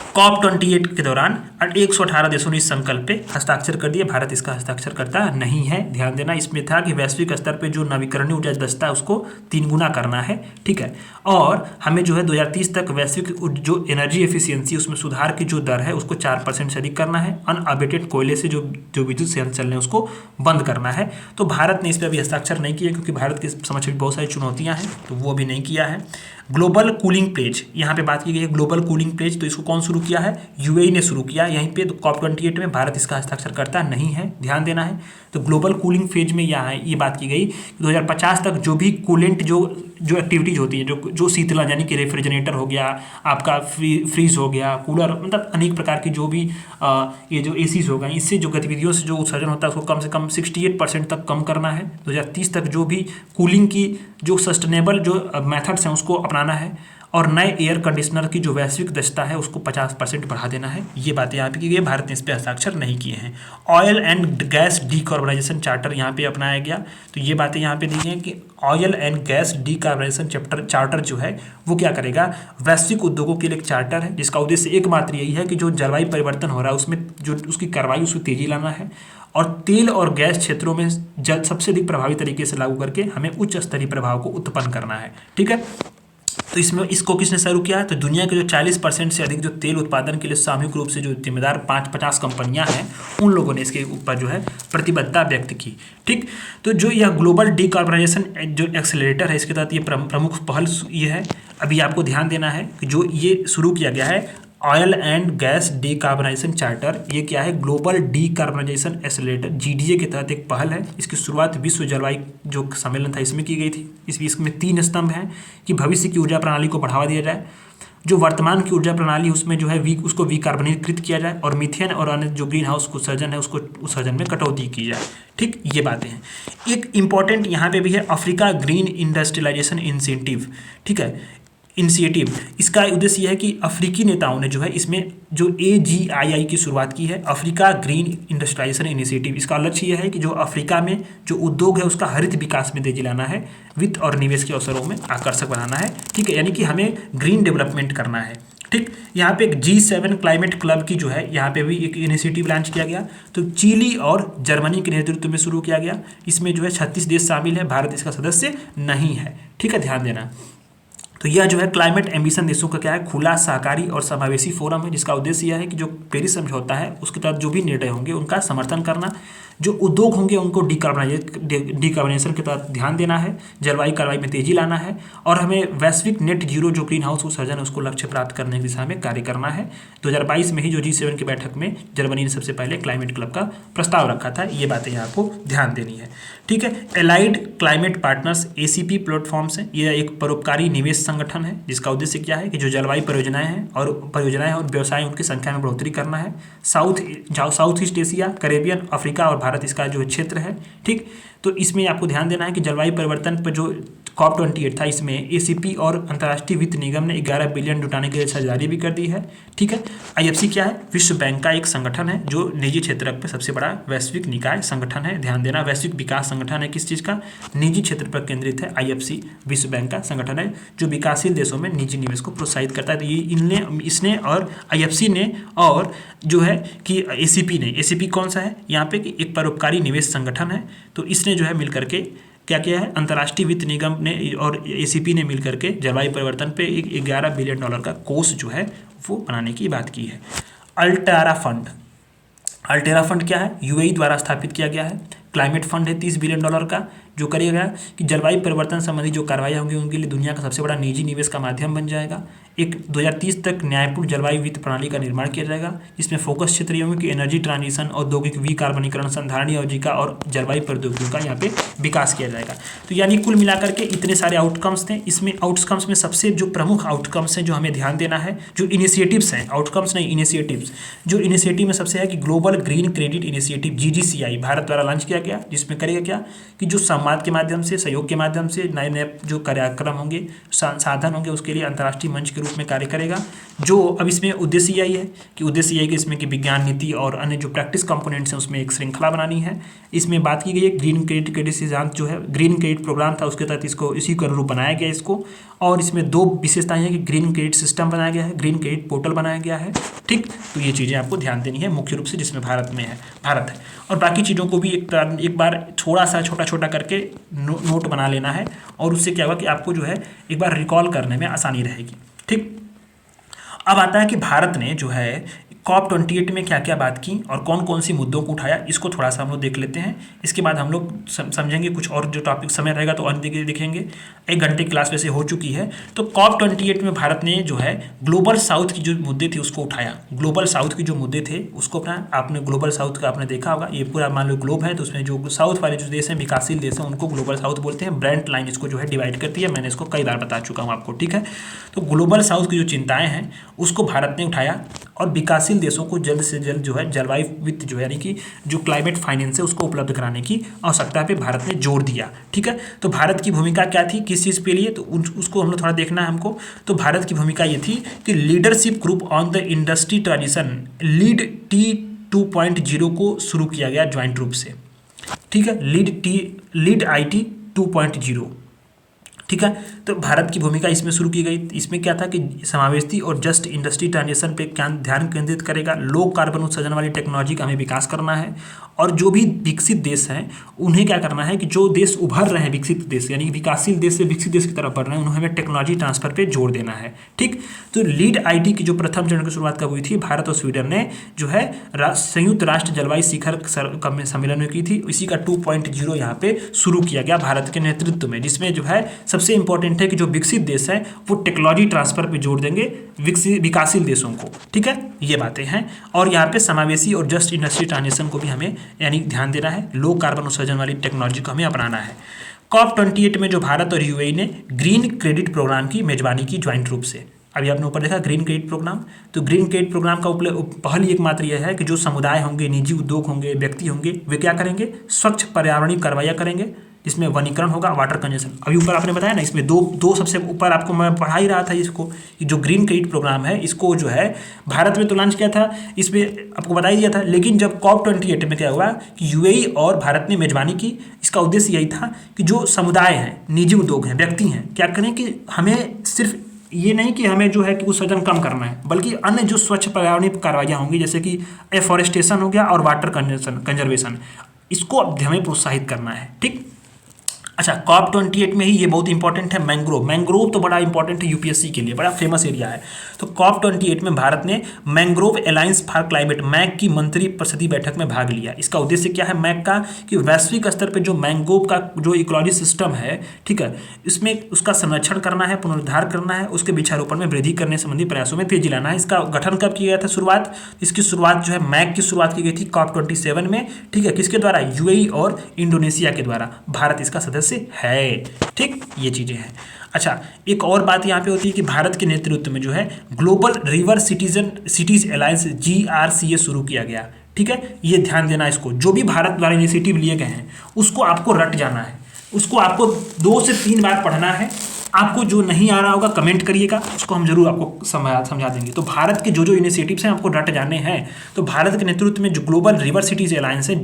COP28 के दौरान 118 देशों ने इस संकल्प पे हस्ताक्षर कर दिए। भारत इसका हस्ताक्षर करता नहीं है, ध्यान देना। इसमें था कि वैश्विक स्तर पे जो नवीकरणीय ऊर्जा दक्षता है उसको 3 गुना करना है, ठीक है। और हमें जो है 2030 तक वैश्विक जो एनर्जी एफिशिएंसी उसमें सुधार की जो दर है उसको 4% से अधिक करना है। अनअबेटेड कोयले से जो विद्युत संयंत्र चल रहे हैं उसको बंद करना है। तो भारत ने इस पर अभी हस्ताक्षर नहीं किया, क्योंकि भारत के समक्ष भी बहुत सारी चुनौतियाँ हैं, तो वो अभी नहीं किया है। ग्लोबल कूलिंग प्लेज, यहाँ पे बात की गई है ग्लोबल कूलिंग प्लेज, तो इसको कौन शुरू किया है? यूएई ने शुरू किया। यहीं पे COP28 में भारत इसका हस्ताक्षरकर्ता नहीं है, ध्यान देना है। तो ग्लोबल कूलिंग फेज में यहाँ ये बात की गई कि 2050 तक जो भी कूलेंट जो एक्टिविटीज़ होती है, जो शीतलन यानी कि रेफ्रिजरेटर हो गया, आपका फ्रीज हो गया, कूलर, मतलब अनेक प्रकार की जो भी ये जो एसीज हो गए, इससे जो गतिविधियों से जो उत्सर्जन होता है उसको कम से कम 68% तक कम करना है। 2030 तक जो भी कूलिंग की जो सस्टेनेबल जो मेथड्स हैं उसको अपनाना है, और नए एयर कंडीशनर की जो वैश्विक दक्षता है उसको 50% बढ़ा देना है। ये बातें यहाँ पे की गई, भारत ने इस पर हस्ताक्षर नहीं किए हैं। Oil and gas decarbonisation charter यहाँ पे अपनाया गया, तो ये बातें यहाँ पे दी गई हैं कि oil and gas decarbonisation charter जो है वो क्या करेगा? वैश्विक उद्योगों के लिए एक चार्टर है जिसका उद्देश्य एकमात्र यही है कि जो जलवायु परिवर्तन हो रहा है उसमें जो उसकी कार्रवाई उसको तेजी लाना है, और तेल और गैस क्षेत्रों में जल सबसे अधिक प्रभावी तरीके से लागू करके हमें उच्च स्तरीय प्रभाव को उत्पन्न करना है। ठीक है, तो इसमें इसको किसने शुरू किया है? तो दुनिया के जो 40% से अधिक जो तेल उत्पादन के लिए सामूहिक रूप से जो जिम्मेदार 50 कंपनियां हैं, उन लोगों ने इसके ऊपर जो है प्रतिबद्धता व्यक्त की। ठीक, तो जो यह ग्लोबल डीकार्बोनाइजेशन जो एक्सेलरेटर है, इसके तहत ये प्रमुख पहल ये है। अभी आपको ध्यान देना है कि जो ये शुरू किया गया है oil and gas decarbonisation charter, ये क्या है? ग्लोबल डीकार्बोनाइजेशन एक्सेलरेटर GDA के तहत एक पहल है। इसकी शुरुआत विश्व जलवायु जो सम्मेलन था इसमें की गई थी। इसमें 3 स्तंभ हैं कि भविष्य की ऊर्जा प्रणाली को बढ़ावा दिया जाए, जो वर्तमान की ऊर्जा प्रणाली उसमें जो है उसको विकार्बनीकृत किया जाए, और मीथेन और अन्य जो ग्रीन हाउस उत्सर्जन है उसको उत्सर्जन में कटौती की जाए। ठीक, ये बातें हैं। एक इंपॉर्टेंट यहाँ पे भी है अफ्रीका ग्रीन इंडस्ट्रियलाइजेशन इंसेंटिव। ठीक है, इनिशिएटिव, इसका उद्देश्य यह है कि अफ्रीकी नेताओं ने जो है इसमें जो AGII की शुरुआत की है, अफ्रीका ग्रीन इंडस्ट्रियलाइजेशन इनिशिएटिव। इसका लक्ष्य यह है कि जो अफ्रीका में जो उद्योग है उसका हरित विकास में तेजी लाना है, वित्त और निवेश के अवसरों में आकर्षक बनाना है। ठीक है, यानी कि हमें ग्रीन डेवलपमेंट करना है। ठीक, यहाँ पे एक G7 क्लाइमेट क्लब की जो है यहाँ पे भी एक इनिशिएटिव लॉन्च किया गया, तो चिली और जर्मनी के नेतृत्व में शुरू किया गया। इसमें जो है 36 देश शामिल है, भारत इसका सदस्य नहीं है। ठीक है, ध्यान देना। तो यह जो है क्लाइमेट एम्बिशन देशों का क्या है? खुला, सहकारी और समावेशी फोरम है, जिसका उद्देश्य यह है कि जो पेरिस समझौता है उसके तहत जो भी निर्णय होंगे उनका समर्थन करना, जो उद्योग होंगे उनको डीकार्बोनाइजेशन के तहत ध्यान देना है, जलवायु कार्रवाई में तेजी लाना है, और हमें वैश्विक नेट जीरो जो ग्रीन हाउस उत्सर्जन है उसको लक्ष्य प्राप्त करने की दिशा में कार्य करना है। 2022 में ही जो G7 की बैठक में जर्मनी ने सबसे पहले क्लाइमेट क्लब का प्रस्ताव रखा था। ये बातें यहाँ आपको ध्यान देनी है। ठीक है, allied climate partners ACP platforms हैं। ये एक परोपकारी निवेश संगठन है जिसका उद्देश्य क्या है कि जो जलवायु परियोजनाएं हैं और व्यवसाय उनकी संख्या में बढ़ोतरी करना है। South east Asia, Caribbean, Africa और भारत इसका जो क्षेत्र है। ठीक, तो इसमें आपको ध्यान देना है कि जलवायु परिवर्तन पर जो COP28 था इसमें ACP और अंतर्राष्ट्रीय वित्त निगम ने 11 बिलियन जुटाने के लिए साझेदारी भी कर दी है। ठीक है, IFC क्या है? विश्व बैंक का एक संगठन है जो निजी क्षेत्र पर सबसे बड़ा वैश्विक निकाय संगठन है। ध्यान देना, वैश्विक विकास संगठन है किस चीज़ का? निजी क्षेत्र पर केंद्रित है। IFC विश्व बैंक का संगठन है जो विकासशील देशों में निजी निवेश को प्रोत्साहित करता है। तो ये इसने और IFC ने और जो है कि ACP कौन सा है यहाँ पे? कि एक परोपकारी निवेश संगठन है। तो इसने जो है मिल करके क्या किया है? अंतर्राष्ट्रीय वित्त निगम ने और ACP ने मिलकर के जलवायु परिवर्तन पे एक $11 बिलियन का कोष जो है वो बनाने की बात की है। अल्टेरा फंड क्या है? UAE द्वारा स्थापित किया गया है। क्लाइमेट फंड है $30 बिलियन का, जो करेगा कि जलवायु परिवर्तन संबंधी जो कार्रवाई होंगी उनके लिए दुनिया का सबसे बड़ा निजी निवेश का माध्यम बन जाएगा। एक 2030 तक न्यायपूर्ण जलवायु वित्त प्रणाली का निर्माण किया जाएगा, जिसमें फोकस क्षेत्र ये होंगे कि एनर्जी ट्रांजिशन, औद्योगिक विकार्बनीकरण, संधारणीय आजीविका और जलवायु प्रौद्योगिकियों का यहाँ पे विकास किया जाएगा। तो यानी कुल मिलाकर के इतने सारे आउटकम्स थे। इसमें आउटकम्स में सबसे जो प्रमुख आउटकम्स हैं जो हमें ध्यान देना है, जो इनिशिएटिव्स हैं, आउटकम्स नहीं इनिशिएटिव्स, जो इनिशिएटिव में सबसे है कि global green credit initiative GGCI Bharat द्वारा लॉन्च किया गया, जिसमें करेगा क्या कि जो संवाद के माध्यम से, सहयोग के माध्यम से नए नए जो कार्यक्रम होंगे, साधन होंगे, उसके लिए अंतर्राष्ट्रीय मंच के रूप में कार्य करेगा। जो अब इसमें उद्देश्य यही है कि इसमें कि विज्ञान नीति और अन्य जो प्रैक्टिस कंपोनेंट्स हैं उसमें एक श्रृंखला बनानी है। इसमें बात की गई है ग्रीन क्रेडिट सिद्धांत जो है ग्रीन क्रेडिट प्रोग्राम था उसके तहत इसको इसी के अनुरूप बनाया गया इसको। और इसमें 2 विशेषताएं हैं कि ग्रीन क्रेडिट सिस्टम बनाया गया है, ग्रीन क्रेडिट पोर्टल बनाया गया है। ठीक, तो ये चीज़ें आपको ध्यान देनी है मुख्य रूप से, जिसमें भारत है। और बाकी चीज़ों को भी एक बार थोड़ा सा छोटा करके नोट बना लेना है, और उससे क्या होगा कि आपको जो है एक बार रिकॉल करने में आसानी रहेगी। ठीक, अब आता है कि भारत ने जो है COP28 में क्या क्या बात की और कौन कौन सी मुद्दों को उठाया, इसको थोड़ा सा हम लोग देख लेते हैं। इसके बाद हम लोग समझेंगे कुछ और, जो टॉपिक समय रहेगा तो अन्य देखेंगे। 1 घंटे की क्लास वैसे हो चुकी है। तो COP28 में भारत ने जो है ग्लोबल साउथ की जो मुद्दे थे उसको उठाया। ग्लोबल साउथ के जो मुद्दे थे उसको अपना, आपने ग्लोबल साउथ का आपने देखा होगा, ये पूरा मान लो ग्लोब है, तो उसमें जो साउथ वाले जो देश हैं, विकासशील देश हैं, उनको ग्लोबल साउथ बोलते हैं। ब्रेंट लाइन इसको जो है डिवाइड करती है, मैंने इसको कई बार बता चुका हूँ आपको, ठीक है। तो ग्लोबल साउथ की जो चिंताएं हैं उसको भारत ने उठाया और विकासशील देशों को जल्द से जल्द जो है जलवायु वित्त जो है, यानी कि जो क्लाइमेट फाइनेंस है उसको उपलब्ध कराने की आवश्यकता पे भारत ने जोर दिया, ठीक है। तो भारत की भूमिका क्या थी किस चीज़ के लिए, तो उसको हम लोग थोड़ा देखना है हमको। तो भारत की भूमिका ये थी कि leadership group on the industry transition, lead T2.0 को शुरू किया गया ज्वाइंट रूप से, ठीक है। लीड IT 2.0, ठीक है। तो भारत की भूमिका इसमें शुरू की गई। इसमें क्या था कि समावेशी और जस्ट इंडस्ट्री ट्रांजिशन पे ध्यान केंद्रित करेगा। लो कार्बन उत्सर्जन वाली टेक्नोलॉजी का हमें विकास करना है, और जो भी विकसित देश हैं उन्हें क्या करना है कि जो देश उभर रहे हैं, विकसित देश यानी विकासशील देश से विकसित देश की तरफ बढ़ रहे हैं, उन्हें हमें टेक्नोलॉजी ट्रांसफर पे जोर देना है, ठीक। तो लीड IT की जो प्रथम चरण की शुरुआत कब हुई थी, भारत और स्वीडन ने जो है संयुक्त राष्ट्र जलवायु शिखर सम्मेलन में की थी। इसी का 2.0 यहाँ पे शुरू किया गया भारत के नेतृत्व में, जिसमें जो है सबसे इंपॉर्टेंट है कि जो विकसित देश हैं वो टेक्नोलॉजी ट्रांसफर पे जोर देंगे विकासशील देशों को, ठीक है। ये बातें हैं। और यहाँ पे समावेशी और जस्ट इंडस्ट्री ट्रांजिशन को भी हमें यानी ध्यान देना है। लो कार्बन उत्सर्जन वाली टेक्नोलॉजी को हमें अपनाना है। COP28 में जो भारत और UAE ने ग्रीन क्रेडिट प्रोग्राम की मेजबानी की ज्वाइंट रूप से। अभी आपने ऊपर देखा ग्रीन क्रेडिट प्रोग्राम, तो ग्रीन क्रेडिट प्रोग्राम का पहल एकमात्र यह है कि जो समुदाय होंगे, निजी उद्योग होंगे, व्यक्ति होंगे, वे क्या करेंगे, स्वच्छ पर्यावरणीय कार्रवाइयाँ करेंगे, जिसमें वनीकरण होगा, वाटर कंजर्वेशन। अभी ऊपर आपने बताया ना, इसमें दो सबसे ऊपर आपको मैं पढ़ा ही रहा था इसको, जो ग्रीन क्रेडिट प्रोग्राम है इसको जो है भारत में तो लॉन्च किया था, इसमें आपको बता ही दिया था। लेकिन जब COP28 में क्या हुआ कि UAE और भारत ने मेजबानी की, इसका उद्देश्य यही था कि जो समुदाय हैं, निजी उद्योग हैं, व्यक्ति हैं, क्या करें कि हमें सिर्फ ये नहीं कि हमें जो है कि उत्सर्जन कम करना है, बल्कि अन्य जो स्वच्छ पर्यावरणीय कार्रवाइयाँ होंगी, जैसे कि एफॉरेस्टेशन हो गया और वाटर कंजर्वेशन, इसको हमें प्रोत्साहित करना है, ठीक। अच्छा, COP28 में ही ये बहुत इंपॉर्टेंट है, मैंग्रोव तो बड़ा इंपॉर्टेंट है UPSC के लिए, बड़ा फेमस एरिया है। तो COP28 में भारत ने mangrove alliance for climate MAC की मंत्री परिषदीय बैठक में भाग लिया। इसका उद्देश्य क्या है मैक का, कि वैश्विक स्तर पर जो मैंग्रोव का जो इकोलॉजी सिस्टम है, ठीक है, इसमें उसका संरक्षण करना है, पुनरुद्धार करना है, उसके वृक्षारोपण में वृद्धि करने संबंधी प्रयासों में तेजी लाना है। इसका गठन कब किया गया था, शुरुआत, इसकी शुरुआत जो है मैक की शुरुआत की गई थी COP27 में, ठीक है। किसके द्वारा, UAE और इंडोनेशिया के द्वारा। भारत इसका सदस्य है, ठीक, ये चीजें हैं। अच्छा, एक और बात यहाँ पे होती है कि भारत के नेतृत्व में जो है global river cities alliance GRCA शुरू किया गया, ठीक है। ये ध्यान देना, इसको जो भी भारत द्वारा इनिशिएटिव लिए गए हैं उसको आपको रट जाना है, उसको आपको 2 से 3 बार पढ़ना है। आपको जो नहीं आ रहा होगा कमेंट करिएगा, उसको हम जरूर आपको समझा देंगे। तो भारत के जो इनिशिएटिव्स हैं आपको रट जाने हैं। तो भारत के नेतृत्व में जो ग्लोबल रिवर सिटीज अलायंस है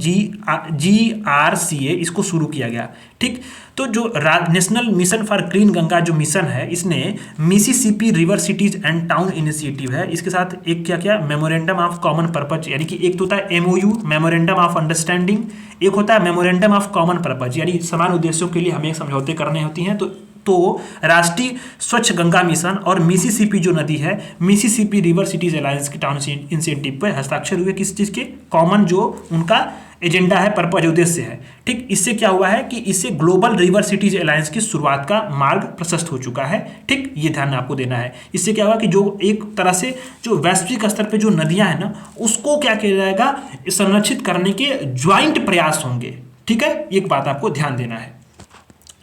GRCA, इसको शुरू किया गया, ठीक। तो जो national mission for clean Ganga जो मिशन है, इसने Mississippi river cities and town initiative है, इसके साथ एक क्या मेमोरेंडम ऑफ कॉमन पर्पज, यानी कि एक तो होता है MOU मेमोरेंडम ऑफ अंडरस्टैंडिंग, एक होता है मेमोरेंडम ऑफ कॉमन पर्पज, यानी समान उद्देश्यों के लिए हमें समझौते करने होती हैं। तो राष्ट्रीय स्वच्छ गंगा मिशन और मिसिसिपी जो नदी है, मिसिसिपी रिवर सिटीज अलायंस के टाउन इंसेंटिव पर हस्ताक्षर हुए, किस चीज़ के, कॉमन जो उनका एजेंडा है, पर्पज, उद्देश्य है, ठीक। इससे क्या हुआ है कि इससे ग्लोबल रिवर सिटीज अलायंस की शुरुआत का मार्ग प्रशस्त हो चुका है, ठीक। ये ध्यान आपको देना है। इससे क्या हुआ कि जो एक तरह से जो वैश्विक स्तर पे जो नदियां हैं ना, उसको क्या किया जाएगा, संरक्षित करने के ज्वाइंट प्रयास होंगे, ठीक है। एक बात आपको ध्यान देना है,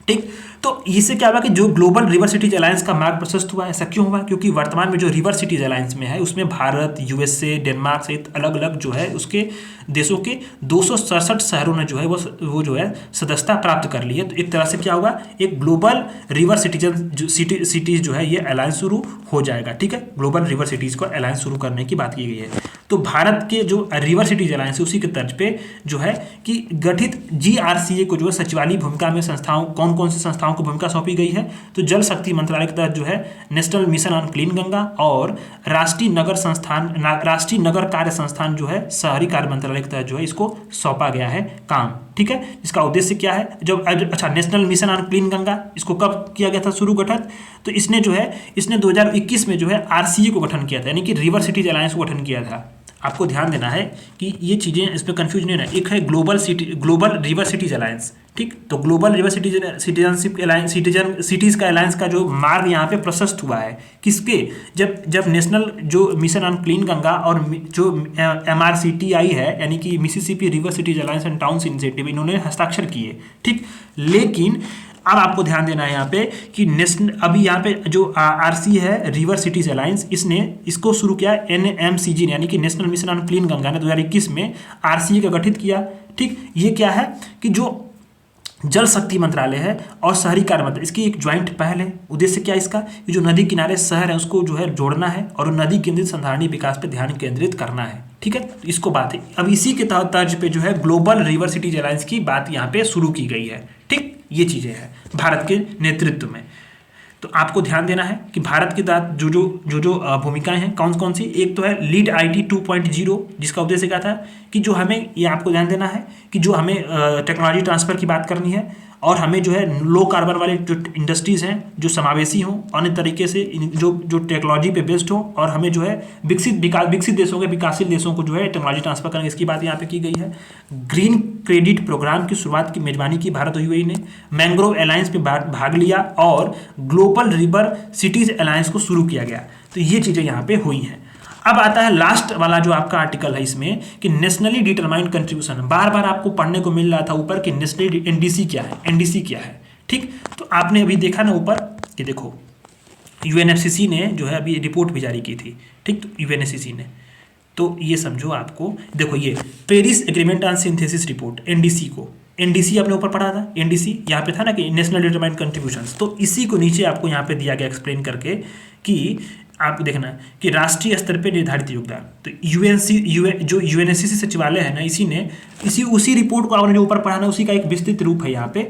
ठीक। तो इससे क्या हुआ कि जो ग्लोबल रिवर सिटीज अलायंस का मार्ग प्रशस्त हुआ। ऐसा क्यों हुआ, क्योंकि वर्तमान में जो रिवर सिटीज अलायंस में है उसमें भारत, USA, डेनमार्क सहित अलग अलग जो है उसके देशों के 267 शहरों ने जो है वो जो है सदस्यता प्राप्त कर ली है। तो एक तरह से क्या हुआ, एक ग्लोबल रिवर सिटीज जो है ये अलायंस शुरू हो जाएगा, ठीक है। ग्लोबल रिवर सिटीज को अलायंस शुरू करने की बात की गई है। तो भारत के जो रिवर सिटीज अलायंस है उसी के तर्ज पे जो है कि गठित GRCA को जो है सचिवालय भूमिका में संस्थाओं, कौन कौन सी संस्थाओं को भूमिका सौंपी गई है, तो जल शक्ति मंत्रालय के तहत जो है national mission on clean Ganga और राष्ट्रीय नगर कार्य संस्थान जो है शहरी कार्य मंत्रालय के तहत जो है इसको सौंपा गया है काम, ठीक है। इसका उद्देश्य क्या है, जब अच्छा national mission on clean Ganga इसको कब किया गया था शुरू गठन, तो इसने 2021 में जो है RCA को गठन किया था, यानी कि रिवर सिटीज अलायंस को गठन किया था। आपको ध्यान देना है कि ये चीज़ें इस पर कन्फ्यूज नहीं होना। एक है ग्लोबल रिवर सिटीज अलायंस, ठीक। तो global river citizenship alliance, cities का अलायंस का जो मार्ग यहाँ पे प्रशस्त हुआ है किसके, जब नेशनल जो मिशन ऑन क्लीन गंगा और जो MRCTI है यानी कि Mississippi river cities alliance and towns initiative, इन्होंने हस्ताक्षर किए, ठीक। लेकिन अब आपको ध्यान देना है यहाँ पे कि नेशनल, अभी यहाँ पे जो RC है रिवर सिटीज अलायंस, इसको शुरू किया NMCG ने यानी कि national mission on clean Ganga ने 2021 में RCA का गठित किया, ठीक। ये क्या है कि जो जल शक्ति मंत्रालय है और शहरी कार्य मंत्रालय, इसकी एक ज्वाइंट पहल है। उद्देश्य क्या है इसका, कि जो नदी किनारे शहर है उसको जो है जोड़ना है और नदी केंद्रित संधारणीय विकास पे ध्यान केंद्रित करना है, ठीक है। तो इसको बात है, अब इसी के तर्ज पे जो है ग्लोबल रिवर सिटीज अलायंस की बात यहाँ पे शुरू की गई है, ठीक। ये चीज़ें हैं भारत के नेतृत्व में। तो आपको ध्यान देना है कि भारत के साथ जो भूमिकाएं हैं कौन कौन सी। एक तो है लीड IT 2.0, जिसका उद्देश्य क्या था कि जो हमें, ये आपको ध्यान देना है कि जो हमें टेक्नोलॉजी ट्रांसफर की बात करनी है और हमें जो है लो कार्बन वाले जो इंडस्ट्रीज़ हैं जो समावेशी हों, अन्य तरीके से जो टेक्नोलॉजी पे बेस्ड हो, और हमें जो है विकसित देशों के विकासशील देशों को जो है टेक्नोलॉजी ट्रांसफर करेंगे, इसकी बात यहाँ पे की गई है। ग्रीन क्रेडिट प्रोग्राम की शुरुआत की मेजबानी की भारत और UAE ने, मैंग्रोव अलायंस पे भाग लिया और ग्लोबल रिवर सिटीज अलायंस को शुरू किया गया। तो ये चीज़ें यहाँ पे हुई हैं। अब आता है लास्ट वाला जो आपका आर्टिकल है इसमें कि नेशनली डिटरमाइंड कंट्रीब्यूशन। बार बार आपको पढ़ने को मिल रहा था ऊपर कि नेशनली NDC क्या है, NDC क्या है, ठीक। तो आपने अभी देखा ना ऊपर कि देखो UNFCCC ने जो है अभी रिपोर्ट भी जारी की थी, ठीक। तो UNFCCC ने, तो ये समझो आपको, देखो ये Paris agreement on synthesis report NDC को, NDC आपने ऊपर पढ़ा था, NDC यहाँ पे था ना कि नेशनल डिटरमाइंड कंट्रीब्यूशंस। तो इसी को नीचे आपको यहाँ पे दिया गया एक्सप्लेन करके कि आपको देखना है कि राष्ट्रीय स्तर पे निर्धारित योगदान। तो जो UNFCCC सचिवालय है ना, उसी रिपोर्ट को आपने जो ऊपर पढ़ा ना, उसी का एक विस्तृत रूप है यहाँ पे।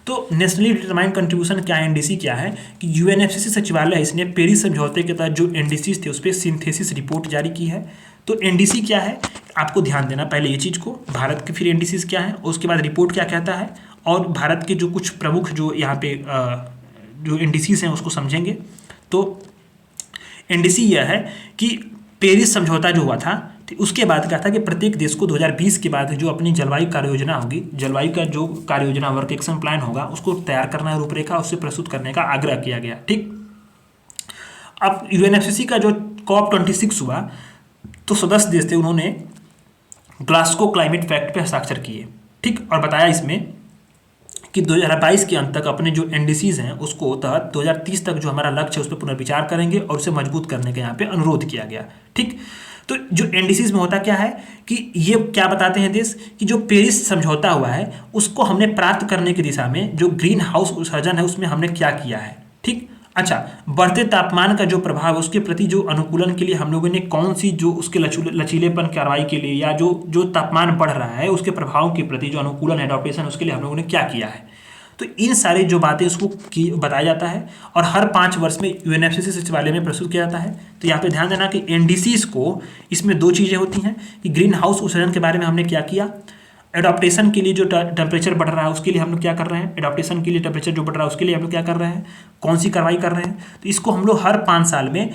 तो नेशनली डिटरमाइंड कंट्रीब्यूशन क्या है, NDC क्या है, कि UNFCCC सचिवालय है, इसने पेरिस समझौते के तहत जो NDCs थे उस पर सिंथेसिस रिपोर्ट जारी की है। तो NDC क्या है, आपको ध्यान देना पहले ये चीज़ को, भारत के फिर NDCs क्या है, उसके बाद रिपोर्ट क्या कहता है, और भारत के जो कुछ प्रमुख जो यहाँ पे जो NDCs हैं उसको समझेंगे। तो NDC यह है कि पेरिस समझौता जो हुआ था, उसके बाद कहा था कि प्रत्येक देश को 2020 के बाद जो अपनी जलवायु कार्य योजना होगी, जलवायु का जो कार्य योजना वर्क एक्शन प्लान होगा, उसको तैयार करना है, रूपरेखा उससे प्रस्तुत करने का आग्रह किया गया, ठीक। अब UNFCCC का जो COP26 हुआ, तो सदस्य देश थे, उन्होंने ग्लासगो क्लाइमेट पैक्ट पे हस्ताक्षर किए, ठीक। और बताया इसमें कि 2022 के अंत तक अपने जो NDCs हैं उसको तहत 2030 तक जो हमारा लक्ष्य है उस पर पुनर्विचार करेंगे और उसे मजबूत करने का यहाँ पे अनुरोध किया गया, ठीक। तो जो NDCs में होता क्या है कि ये क्या बताते हैं देश कि जो पेरिस समझौता हुआ है उसको हमने प्राप्त करने की दिशा में जो ग्रीन हाउस उत्सर्जन है उसमें हमने क्या किया है, ठीक। अच्छा, बढ़ते तापमान का जो प्रभाव है उसके प्रति जो अनुकूलन के लिए हम लोगों ने कौन सी जो उसके लचीलेपन कार्रवाई के लिए, या जो तापमान बढ़ रहा है उसके प्रभाव के प्रति जो अनुकूलन एडॉप्टेशन, उसके लिए हम लोगों ने क्या किया है। तो इन सारी जो बातें उसको बताया जाता है और हर 5 वर्ष में UNFCCC सचिवालय में प्रस्तुत किया जाता है। तो यहाँ पे ध्यान देना कि NDCs को, इसमें 2 चीज़ें होती हैं कि ग्रीन हाउस उत्सर्जन के बारे में हमने क्या किया, एडॉप्टेशन के लिए जो टेम्परेचर बढ़ रहा है उसके लिए हम लोग क्या कर रहे हैं, एडॉप्टेशन के लिए टेम्परेचर जो बढ़ रहा है उसके लिए हम लोग क्या कर रहे हैं, कौन सी कार्रवाई कर रहे हैं। तो इसको हम लोग हर 5 साल में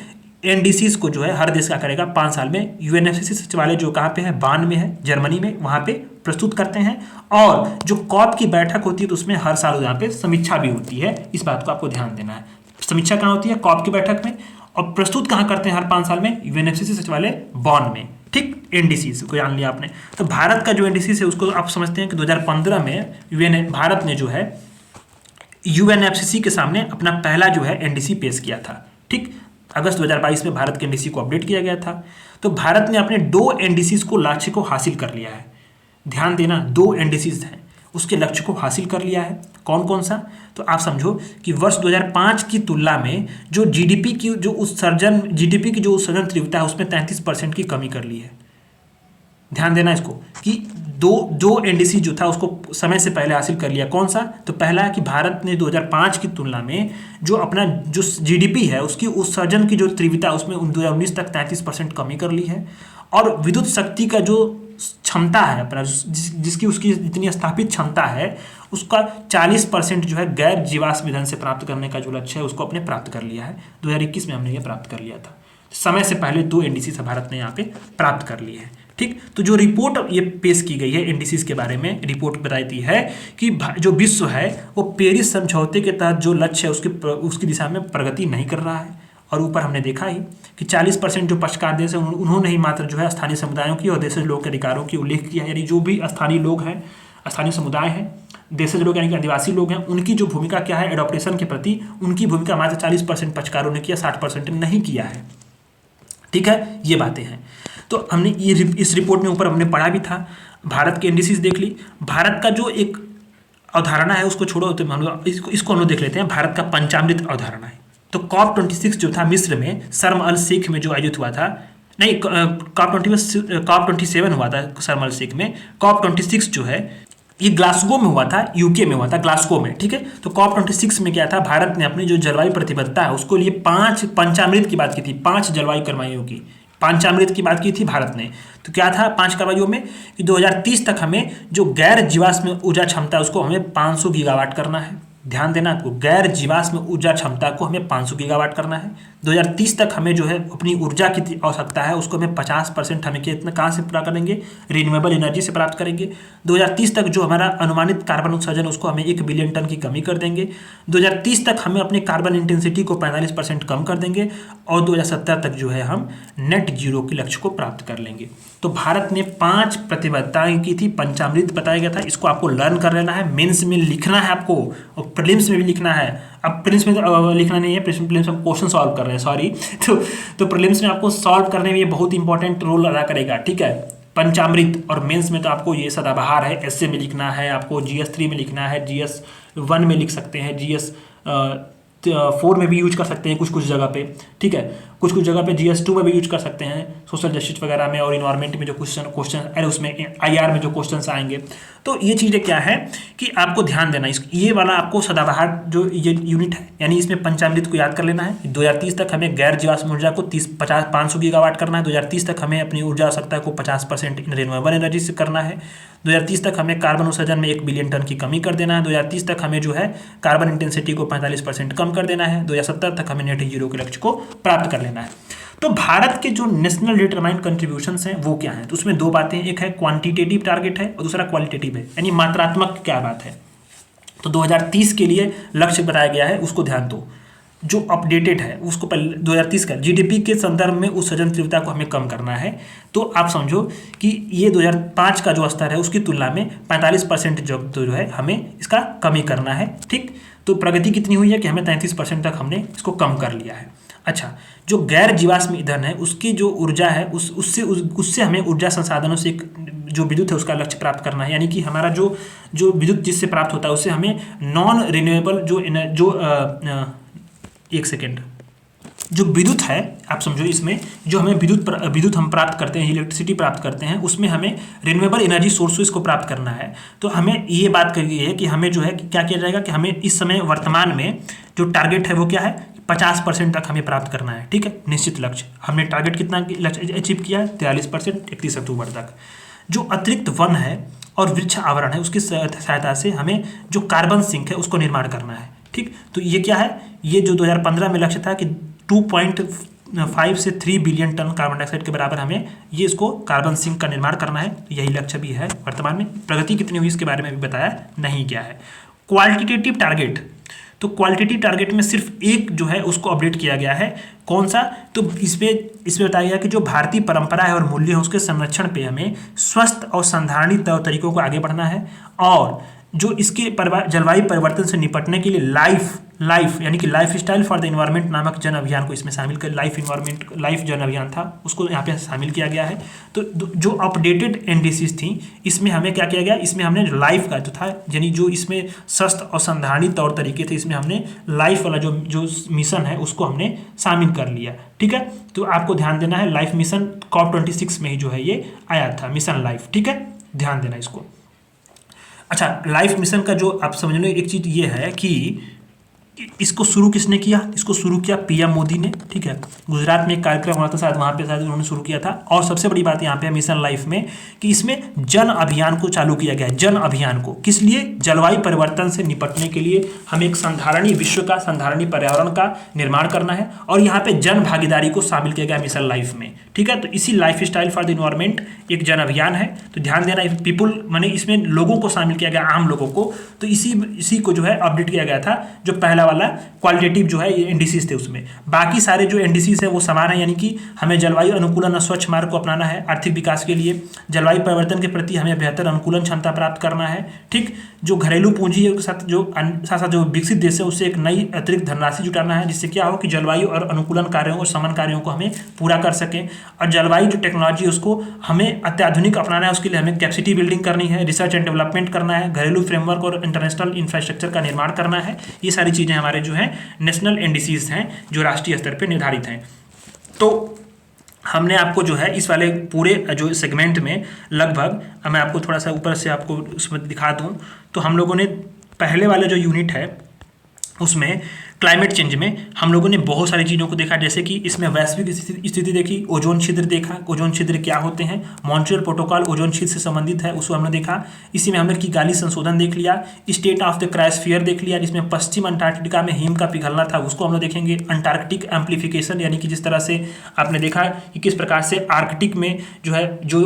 NDCs को जो है हर देश का करेगा 5 साल में, UNFCCC सचिवालय जो कहाँ पे है, बान में है, जर्मनी में, वहाँ पे प्रस्तुत करते हैं। और जो COP की बैठक होती है तो उसमें हर साल यहाँ पे समीक्षा भी होती है, इस बात को आपको ध्यान देना है। समीक्षा कहाँ होती है, COP की बैठक में, और प्रस्तुत कहाँ करते हैं हर 5 साल में, UNFCCC सचिवालय बॉन में, ठीक। NDCs को जान लिया आपने। तो भारत का जो NDCs है उसको आप समझते हैं कि 2015 में भारत ने जो है UNFCCC के सामने अपना पहला जो है NDC पेश किया था, ठीक। अगस्त 2022 में भारत के NDC को अपडेट किया गया था। तो भारत ने अपने 2 NDCs को लक्ष्य को हासिल कर लिया है। ध्यान देना, 2 NDCs हैं उसके लक्ष्य को हासिल कर लिया है। कौन कौन सा, तो आप समझो कि वर्ष 2005 की तुलना में जो GDP की जो उत्सर्जन तीव्रता है उसमें 33% की कमी कर ली है। ध्यान देना इसको कि दो NDC जो था उसको समय से पहले हासिल कर लिया। कौन सा, तो पहला है कि भारत ने 2005 की तुलना में जो अपना जो GDP है उसकी उत्सर्जन की जो तीव्रता उसमें 2019 तक 33% कमी कर ली है। और विद्युत शक्ति का जो क्षमता है अपना, जिसकी उसकी जितनी स्थापित क्षमता है उसका 40% जो है गैर जीवाश्म ईंधन से प्राप्त करने का जो लक्ष्य है उसको अपने प्राप्त कर लिया है। 2021 में हमने ये प्राप्त कर लिया था। समय से पहले 2 NDCs भारत ने यहाँ पे प्राप्त कर लिए हैं। ठीक, तो जो रिपोर्ट ये पेश की गई है NDCs के बारे में, रिपोर्ट बताती है कि जो विश्व है वो पेरिस समझौते के तहत जो लक्ष्य है उसकी दिशा में प्रगति नहीं कर रहा है। और ऊपर हमने देखा ही कि 40% जो पक्षकार देश है उन्होंने ही मात्र जो है स्थानीय समुदायों की और देशज लोगों के अधिकारों की उल्लेख किया है। यानी जो भी स्थानीय लोग हैं, स्थानीय समुदाय हैं, देशज लोग यानी कि आदिवासी लोग हैं, उनकी जो भूमिका क्या है एडॉप्टेशन के प्रति, उनकी भूमिका मात्र 40% पक्षकारों ने किया, 60% ने नहीं किया है। ठीक है, ये बातें हैं। तो हमने ये इस रिपोर्ट में ऊपर हमने पढ़ा भी था, भारत के NDCs देख ली। भारत का जो एक अवधारणा है उसको छोड़ो, तो इसको हम लोग देख लेते हैं। भारत का पंचामृत अवधारणा है। तो COP26 जो था मिस्र में शर्म अल शेख में जो आयोजित हुआ था, नहीं COP27 हुआ था शर्म अल शेख में। COP26 जो है ये ग्लासगो में हुआ था, UK में हुआ था, ग्लासगो में। ठीक है, तो COP26 में क्या था, भारत ने अपनी जो जलवायु प्रतिबद्धता है उसको लिए 5 पंचामृत की बात की थी, 5 जलवायु कार्रवाइयों की, पंचामृत की बात की थी भारत ने। तो क्या था 5 कार्रवाइयों में कि 2030 तक हमें जो गैर जीवाश्म ऊर्जा क्षमता है उसको हमें 500 गीगावाट करना है। ध्यान देना आपको, गैर जीवाश्म ऊर्जा क्षमता को हमें 500 गीगावाट करना है। 2030 तक हमें जो है अपनी ऊर्जा की आवश्यकता है उसको हमें 50% हमें कितना कहाँ से पूरा करेंगे, रिन्यूएबल एनर्जी से प्राप्त करेंगे। 2030 तक जो हमारा अनुमानित कार्बन उत्सर्जन उसको हमें 1 बिलियन टन की कमी कर देंगे। 2030 तक हमें अपनी कार्बन इंटेंसिटी को 45% कम कर देंगे और 2070 तक जो है हम नेट जीरो के लक्ष्य को प्राप्त कर लेंगे। तो भारत ने 5 प्रतिबद्धताएं की थी, पंचामृत बताया गया था। इसको आपको लर्न कर लेना है, मेंस में लिखना है आपको और प्रीलिम्स में भी लिखना है। अब प्रीलिम्स में लिखना नहीं है, प्रीलिम्स में क्वेश्चन सॉल्व कर रहे हैं, सॉरी। तो प्रीलिम्स में आपको सॉल्व करने में ये बहुत इंपॉर्टेंट रोल अदा करेगा। ठीक है, पंचामृत। और मेंस में तो आपको ये सदाबहार है, एसए में लिखना है, आपको GS3 में लिखना है, GS1 में लिख सकते हैं, GS4 में भी यूज कर सकते हैं कुछ जगह पे। ठीक है, कुछ जगह पे GS2 में भी यूज कर सकते हैं, सोशल जस्टिस वगैरह में और इन्वायरमेंट में जो क्वेश्चन अरे उसमें IR में जो क्वेश्चन आएंगे। तो ये चीज़ें क्या है कि आपको ध्यान देना, ये वाला आपको सदाबहार जो ये यूनिट है यानी इसमें पंचामृत को याद कर लेना है। 2030 तक हमें गैर जीवाश्म ऊर्जा को 500 गीगावाट करना है। 2030 तक हमें अपनी ऊर्जा आवश्यकता को 50% इन रिन्यूएबल एनर्जी से करना है। 2030 तक हमें कार्बन उत्सर्जन में 1 बिलियन टन की कमी कर देना है। 2030 तक हमें जो है कार्बन इंटेंसिटी को 45% कम कर देना है। 2070 तक हमें नेट जीरो के लक्ष्य को प्राप्त कर लेना है। तो भारत के जो नेशनल डिटरमाइंड कंट्रीब्यूशंस हैं वो क्या हैं, तो उसमें 2 बातें, एक है क्वांटिटेटिव टारगेट है और दूसरा क्वालिटेटिव है, यानी मात्रात्मक क्या बात है। तो 2030 के लिए लक्ष्य बताया गया है, उसको ध्यान दो। जो अपडेटेड है उसको पहले 2030 का GDP के संदर्भ में उत्सर्जन तीव्रता को हमें कम करना है। तो आप समझो कि ये 2005 का जो स्तर है उसकी तुलना में 45% जो है हमें इसका कमी करना है। ठीक, तो प्रगति कितनी हुई है कि हमें 33% तक हमने इसको कम कर लिया है। अच्छा, जो गैर जीवाश्म ईंधन है उसकी जो ऊर्जा है उससे हमें ऊर्जा संसाधनों से जो विद्युत है उसका लक्ष्य प्राप्त करना है। यानी कि हमारा जो विद्युत जिससे प्राप्त होता है उससे हमें नॉन रिन्यूएबल जो विद्युत है, आप समझो इसमें जो हमें विद्युत हम प्राप्त करते हैं, इलेक्ट्रिसिटी प्राप्त करते हैं, उसमें हमें रिन्यूएबल एनर्जी सोर्सेज को प्राप्त करना है। तो हमें ये बात कही है कि हमें जो है क्या किया जाएगा कि हमें इस समय वर्तमान में जो टारगेट है वो क्या है, 50% तक हमें प्राप्त करना है। ठीक है, निश्चित लक्ष्य। हमने टारगेट कितना लक्ष्य अचीव किया है, 43% 31 अक्टूबर तक। जो अतिरिक्त वन है और वृक्ष आवरण है उसकी सहायता से हमें जो कार्बन सिंक है उसको निर्माण करना है। ठीक, तो ये क्या है, ये जो 2015 में लक्ष्य था कि 2.5 से 3 बिलियन टन कार्बन डाइऑक्साइड के बराबर हमें ये इसको कार्बन सिंक का निर्माण करना है। यही लक्ष्य भी है। वर्तमान में प्रगति कितनी हुई इसके बारे में भी बताया नहीं गया है। क्वालिटेटिव टारगेट, तो क्वालिटेटिव टारगेट में सिर्फ एक जो है उसको अपडेट किया गया है। कौन सा, तो इसमें बताया गया कि जो भारतीय परंपरा है और मूल्य है उसके संरक्षण पे हमें स्वस्थ और संधारणीय तरीकों को आगे बढ़ना है और जो इसके जलवायु परिवर्तन से निपटने के लिए लाइफ यानी कि life style for the environment नामक जन अभियान को इसमें शामिल कर लाइफ जन अभियान था उसको यहाँ पे शामिल किया गया है। तो जो अपडेटेड NDCs थी इसमें हमें क्या किया गया, इसमें हमने लाइफ का जो था यानी जो इसमें स्वस्थ और संधारणीय तौर तरीके थे इसमें हमने लाइफ वाला जो मिशन है उसको हमने शामिल कर लिया। ठीक है, तो आपको ध्यान देना है, लाइफ मिशन COP26 में ही जो है ये आया था, मिशन लाइफ। ठीक है, ध्यान देना इसको। अच्छा, लाइफ मिशन का जो आप समझ लो एक चीज़ ये है कि इसको शुरू किसने किया? इसको शुरू किया पीएम मोदी ने, ठीक है। गुजरात में एक कार्यक्रम हुआ था शायद, वहाँ पे शायद उन्होंने शुरू किया था। और सबसे बड़ी बात यहाँ पे मिशन लाइफ में कि इसमें जन अभियान को चालू किया गया है। जन अभियान को किस लिए? जलवायु परिवर्तन से निपटने के लिए हमें एक संधारणीय विश्व का, संधारणीय पर्यावरण का निर्माण करना है और यहाँ पे जन भागीदारी को शामिल किया गया मिशन लाइफ में, ठीक है। तो इसी life style for the environment एक जन अभियान है, तो ध्यान देना। पीपुल माने इसमें लोगों को शामिल किया गया, आम लोगों को। तो इसी को जो है अपडेट किया गया था। जो पहला वाला क्वालिटेटिव जो है ये इंडिसेस थे, उसमें बाकी सारे जो इंडिसेस है वो समान है, यानी कि हमें जलवायु अनुकूलन और स्वच्छ मार्ग को अपनाना है आर्थिक विकास के लिए। जलवायु परिवर्तन के प्रति हमें बेहतर अनुकूलन क्षमता प्राप्त करना है, ठीक। जो घरेलू पूंजी है साथ साथ जो विकसित देश है उससे एक नई अतिरिक्त धनराशि जुटाना है, जिससे क्या हो कि जलवायु और अनुकूलन कार्यों और समन कार्यों को हमें पूरा कर सकें। और जलवायु जो टेक्नोलॉजी है उसको हमें अत्याधुनिक अपनाना है, उसके लिए हमें कैपेसिटी बिल्डिंग करनी है, रिसर्च एंड डेवलपमेंट करना है, घरेलू फ्रेमवर्क और इंटरनेशनल इंफ्रास्ट्रक्चर का निर्माण करना है। ये सारी चीज़ें हमारे जो है नेशनल इंडिसेस हैं जो राष्ट्रीय स्तर पर निर्धारित हैं। तो हमने आपको जो है इस वाले पूरे जो सेगमेंट में लगभग, मैं आपको थोड़ा सा ऊपर से आपको उसमें दिखा दूं, तो हम लोगों ने पहले वाले जो यूनिट है उसमें क्लाइमेट चेंज में हम लोगों ने बहुत सारी चीज़ों को देखा, जैसे कि इसमें वैश्विक स्थिति देखी, ओजोन छिद्र देखा, ओजोन छिद्र क्या होते हैं, मॉन्ट्रियल प्रोटोकॉल ओजोन छिद्र से संबंधित है उसको हमने देखा। इसी में हमने किगाली संशोधन देख लिया, स्टेट ऑफ द क्रायोस्फीयर देख लिया, जिसमें पश्चिम अंटार्कटिका में हिम का पिघलना था उसको हम लोग देखेंगे। अंटार्कटिक एम्प्लीफिकेशन, यानी कि जिस तरह से आपने देखा कि किस प्रकार से आर्कटिक में जो है जो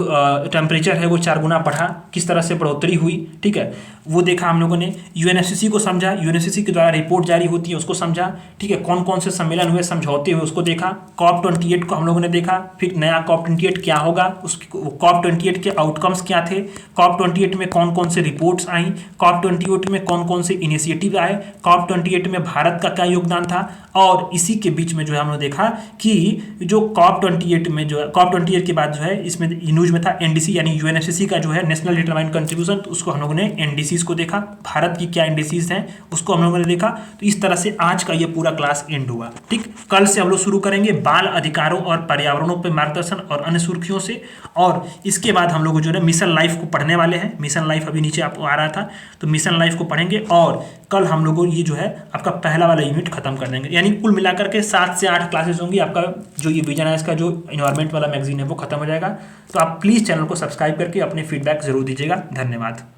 टेम्परेचर है वो 4 गुना बढ़ा, किस तरह से बढ़ोतरी हुई, ठीक है, वो देखा हम लोगों ने। यूएनएफसीसी को समझा, यूएनएफसीसी के द्वारा रिपोर्ट जारी होती है उसको समझा, ठीक है। कौन कौन से सम्मेलन हुए, समझौते हुए, उसको देखा। COP 28 को हम लोगों ने देखा, फिर नया COP 28 क्या होगा, COP 28 के आउटकम्स क्या थे, COP 28 में कौन कौन से रिपोर्ट्स आई, COP 28 में कौन कौन से इनिशिएटिव आए, COP 28 में भारत का क्या योगदान था। और इसी के बीच में जो है हमने देखा कि जो COP 28 में जो है, COP 28 के बाद जो है इसमें न्यूज में था एनडीसी यानी यूएनएफसीसी का जो है नेशनल डिटरमाइंड कंट्रीब्यूशन, तो उसको हम लोगों ने एनडीसीज को देखा, भारत की क्या एनडीसीज हैं उसको हम लोगों ने देखा। तो इस तरह से आज का ये पूरा क्लास एंड हुआ, ठीक। कल से हम लोग शुरू करेंगे बाल अधिकारों और पर्यावरणों पर मार्गदर्शन और अन्य सुर्खियों से, और इसके बाद हम लोग जो है मिशन लाइफ को पढ़ने वाले हैं। मिशन लाइफ अभी नीचे आपको आ रहा था, तो मिशन लाइफ को पढ़ेंगे और कल हम लोगों ये जो है आपका पहला वाला यूनिट खत्म कर देंगे, यानी कुल मिलाकर के 7 से 8 क्लासेस होंगी। आपका जो ये विजन आइज का जो इन्वायरमेंट वाला मैगजीन है वो खत्म हो जाएगा। तो आप प्लीज़ चैनल को सब्सक्राइब करके अपने फीडबैक जरूर दीजिएगा। धन्यवाद।